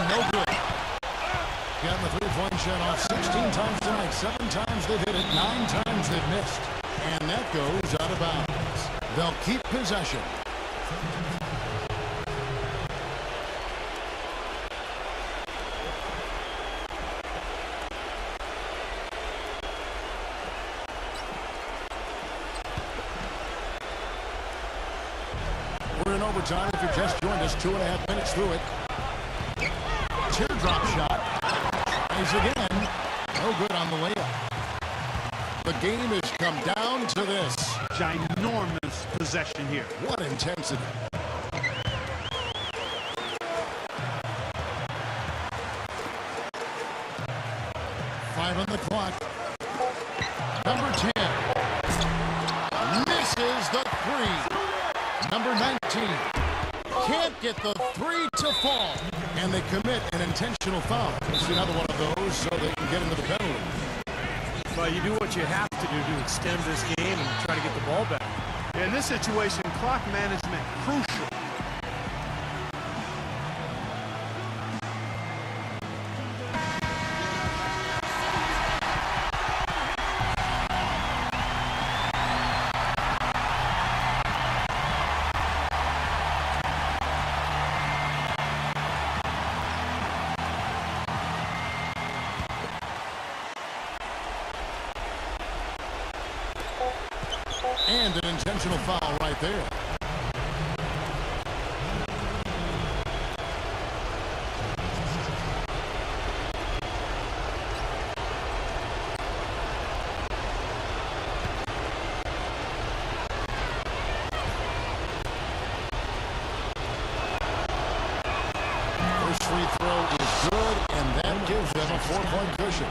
No good. Got the three-point shot off 16 times tonight. 7 times they've hit it. 9 times they've missed. And that goes out of bounds. They'll keep possession. We're in overtime. If you just joined us, 2.5 minutes through it. Teardrop shot. Tries again. No good on the layup. The game has come down to this. Ginormous possession here. What intensity. Five on the clock. Number 10. Misses the three. Number 19. Can't get the three to fall. And they commit an intentional foul. We'll see another one of those so they can get into the penalty. Well, you do what you have to do to extend this game and try to get the ball back. In this situation, clock management crucial. And an intentional foul right there. first free throw is good, and that gives them a 4-point cushion.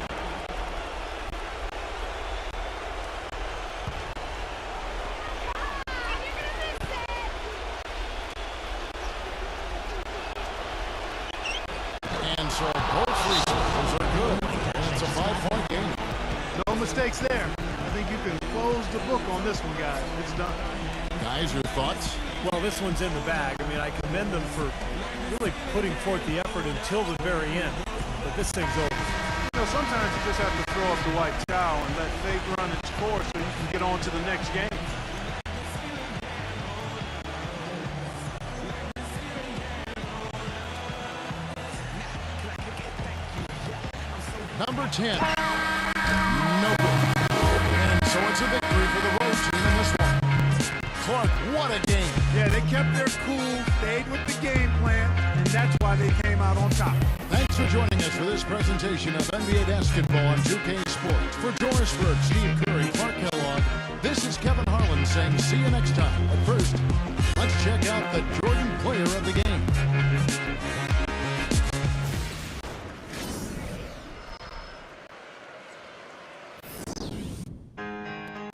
And so both free throws are good, and it's a 5-point game. No mistakes there. I think you can close the book on this one, guys. It's done. Guys, your thoughts? Well, this one's in the bag. I mean, I commend them for really putting forth the effort until the very end. But this thing's over. You know, sometimes you just have to throw up the white towel and let fate run its course so you can get on to the next game. Number 10. No good. And so it's a victory for the Rose team in this one. Clark, what a game. Yeah, they kept their cool, stayed with the game plan, and that's why they came out on top. Thanks for joining us for this presentation of NBA basketball on 2K Sports. For Doris Burke, Steve Curry, Clark Kellogg, this is Kevin Harlan saying see you next time. But first, let's check out the Jordan player of the game.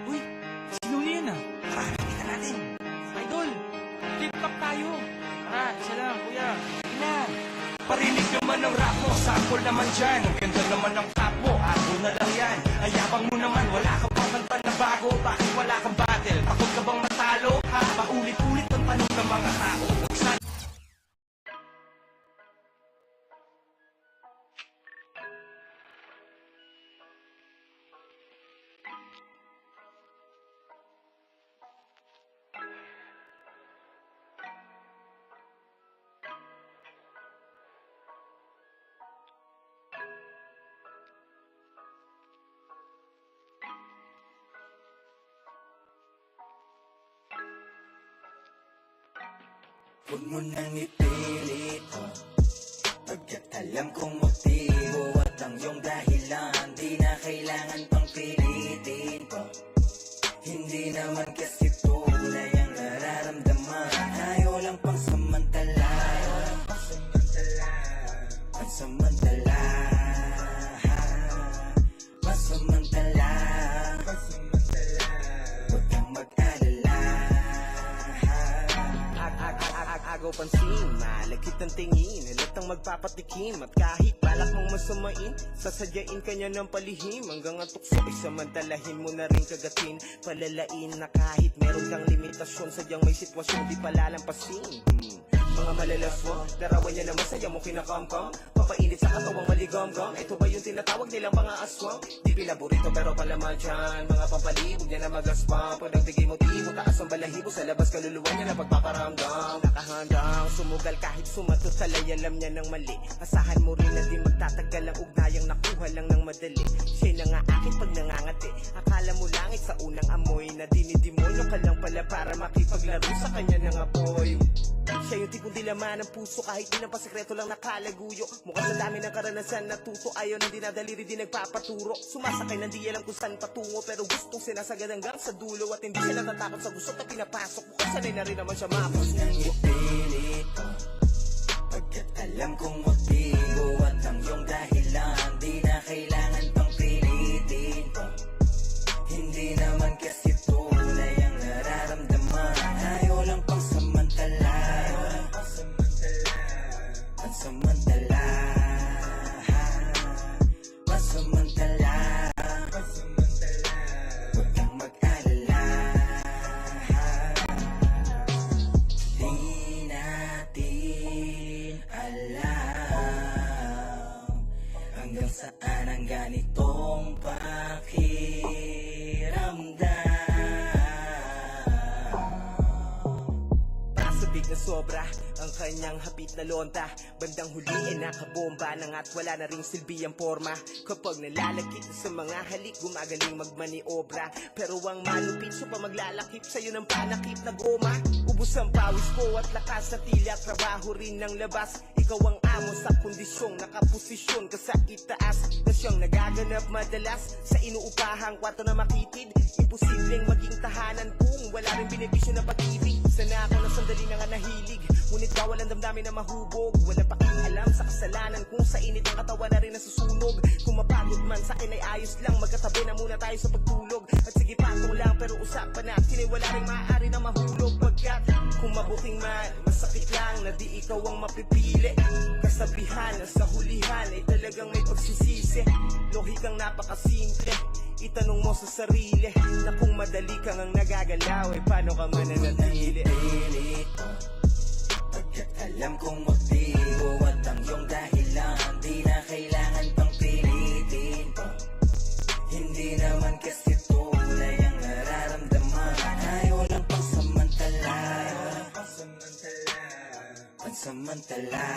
Uy, sino yan ah? Tara, kita natin. Idol, flip-flop tayo. Tara, isa lang, kuya. Ina. Parinig naman ng rap mo, sample naman dyan. Ang ganda naman ng tap mo, ako na lang yan. Ayabang mo naman, wala ka pang kanta na bago. Bakit wala kang battle? Takot ka bang matalo? Ha? Paulit-ulit ang tanong ng mga tao. Huwag mo nang ipilit pagkat alam kong motibo at ang iyong dahilan. Di na kailangan pang pilitin pa. Hindi naman kasi tunay ang nararamdaman. Ayaw lang pang samantala. Pansamantala. Pansamantala. Huwag kang mag-alala. Agaw pansin, malagkit ng tingin, halatang magpapatikim. At kahit balak mong masamain, sasadyain kanya ng palihim. Hanggang ang tukso ay samantalahin mo na rin kagatin. Palalain na kahit meron kang limitasyon, sadyang may sitwasyon di palalampasin. Mga malalaswa, larawan niya na masaya mo kinakamkam. Papainit sa katawang maligam-gam. Ito ba yung tinatawag nilang pang-aaswang? Di pinaborito pero palaman dyan. Mga pampalibog niya na mag-aspam. Pag nagbigay motibo, taas ang balahibo. Sa labas kaluluwa niya na pagpaparamdam. Nakahandang sumugal kahit sumatot talay. Alam niya ng mali. Asahan mo rin na di magtatagal ang ugnayang nakuha lang ng madali. Siya'y nangaakin pag nangangati. Akala mo langit sa unang amoy na dinidemonyo ka lang pala para makipaglaro sa kanya ng apoy. Siya yung tipong dilaman ng puso kahit di ng pasikreto lang nakalaguyo. Mukhang sa dami ng karanasan natuto. Ayaw nang dinadaliri di nagpapaturo. Sumasakay nang di alam kung saan patungo. Pero gustong sinasagad hanggang sa dulo. At hindi siya natatakot sa gusto na pinapasok. Mukhang sanay na rin naman siya mapos. Nang ipilit pagkat alam kong motibo at ang iyong dahilan. Di na kailangan pang pilitin pa. Hindi naman kasi tunay ang nararamdaman. Ayaw lang pang samantala. Pansamantala. Pansamantala. Huwag kang mag-alala. Di natin alam hanggang saan ang ganitong pakiramdam. Pasabik na sobra ang kanyang hapit na lonta. Bandang huli ay nakabomba nang at wala na ring silbi ang forma. Kapag nalalagkit sa mga halik, gumagaling magmaniobra. Pero ang malupit so pa maglalakip sa'yo ng panakip na goma. Ubus ang pawis ko at lakas sa tila. Trabaho rin ng labas. Ikaw ang amo sa kondisyong nakaposisyon ka sa itaas. Na siyang nagaganap madalas sa inuupahang kwarto na makitid. Imposibleng maging tahanan kung wala rin benepisyo na pag-ibig. Sana ako ng sandali na nga nahilig, ngunit bawal ang damdamin na mahubog. Walang pakialam sa kasalanan, kung sa init ang katawan na rin nasusunog. Kung mapagod man sa akin ay ayos lang, magkatabi na muna tayo sa pagtulog. At sige patong lang pero usapan natin ay wala rin maaari na mahulog. Pagkat kung mabuking man, masakit lang na di ikaw ang mapipili. Kasabihan sa hulihan ay talagang may pagsisisi. Lohikang napakasimple, itanong mo sa sarili na kung madali kang ang nagagalaw ay paano ka mananatili. Pagkat alam kong motibo at ang iyong dahilan, di na kailangan pang pilitin pa. Hindi naman kasi tunay ang nararamdaman, ay walang pansamantala. Pansamantala,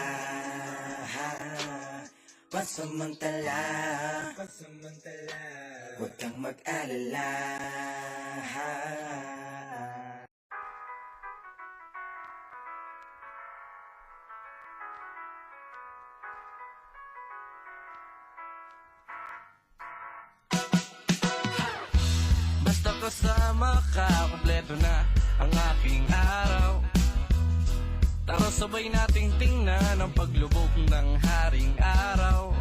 pansamantala, huwag kang mag-alala. Basta kasama ka, kompleto na ang aking araw. Tara sabay nating tingnan ang paglubog ng haring araw.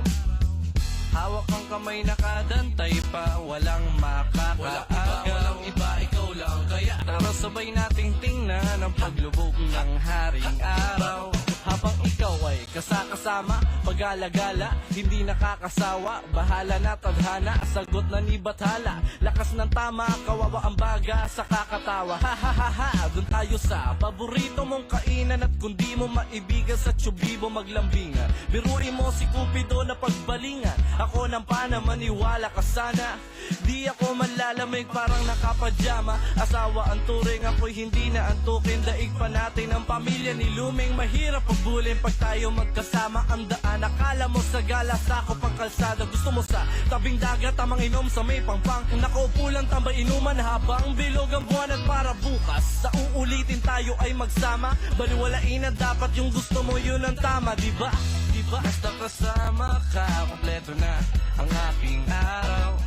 Hawak ang kamay nakadantay pa, walang makakaaga. Walang iba, ikaw lang kaya. Tara sabay nating tingnan ang paglubog ng haring araw. Habang ikaw ay kasakasama, pag-alagala, hindi nakakasawa. Bahala na tadhana, sagot na ni Bathala. Lakas ng tama, kawawa ang baga sa kakatawa. Ha ha ha ha, dun tayo sa paborito mong kainan. At kung di mo maibigan sa tsubibo maglambingan, biruin mo si Cupido na pagbalingan. Ako nang pana, maniwala ka sana. Di ako manlalamig parang nakapadyama. Asawa ang turing, ako'y hindi na antukin. Daig pa natin ang pamilya ni Luming. Mahirap pagbulin pag tayo magkasama. Ang daan, akala mo sa galas, ako pang kalsada. Gusto mo sa tabing dagat, tamang inom sa may pangpang. Nakaupo lang tambay inuman habang bilog ang buwan. At para bukas, sa uulitin tayo ay magsama. Baliwalain na dapat yung gusto mo, yun ang tama, diba? Diba? Basta kasama ka, kompleto na ang aking araw.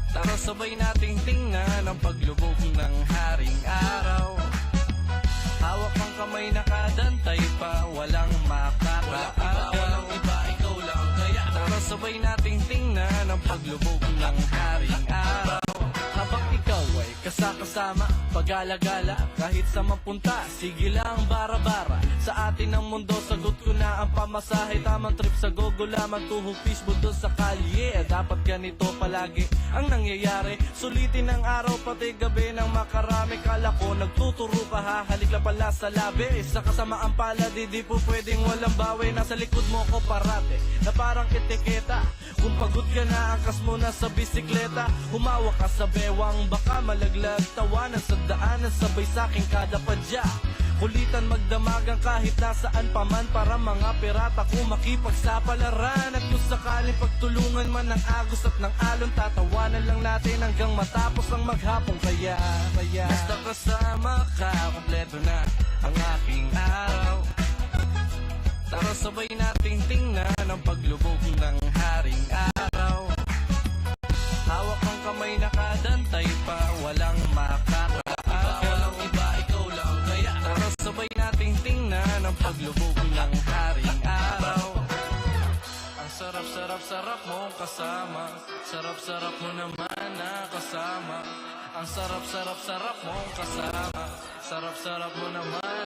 Tara sabay nating tingnan ang paglubog ng haring araw. Hawak ang kamay nakadantay pa, walang makakaaga. Walang iba, ikaw lang kaya. Tara sabay nating tingnan ang paglubog ng haring araw. Habang ikaw ay kasakasama, pag-alagala, kahit sa mapunta, sige lang bara-bara. Sa atin ang mundo, sagot ko na ang pamasahe. Tamang trip sa gogo lamang, tuhong fishbowl doon sa kalye. Dapat ganito palagi ang nangyayari. Sulitin ang araw pati gabi ng makarami. Kala ko nagtuturo ka, hahalik lang pala sa labi. Sa kasamaan pala, di po pwedeng walang bawi. Nasa likod mo ko parate, na parang etiketa. Kung pagod ka na, angkas mo na sa bisikleta. Humawa ka sa bewang, baka malaglag. Tawanan sa daanan, sabay sa'king kada padya. Kulitan magdamagan kahit nasaan paman, para mga pirata kung makipagsapalaran. At kung sakaling pagtulungan man ng agos at ng alon, tatawanan lang natin hanggang matapos ang maghapong. Kaya basta kasama ka, kompleto na ang aking araw. Tara sabay nating tingnan ang paglubog ng haring araw. Hawak ang kamay nakadantay pa, walang makakaaga. Walang iba, ikaw lang kaya. Tara sabay nating tingnan ang paglubog ng haring araw. Ang sarap-sarap-sarap mong kasama, sarap-sarap mo naman na kasama. Ang sarap-sarap-sarap mong kasama, sarap-sarap mo naman.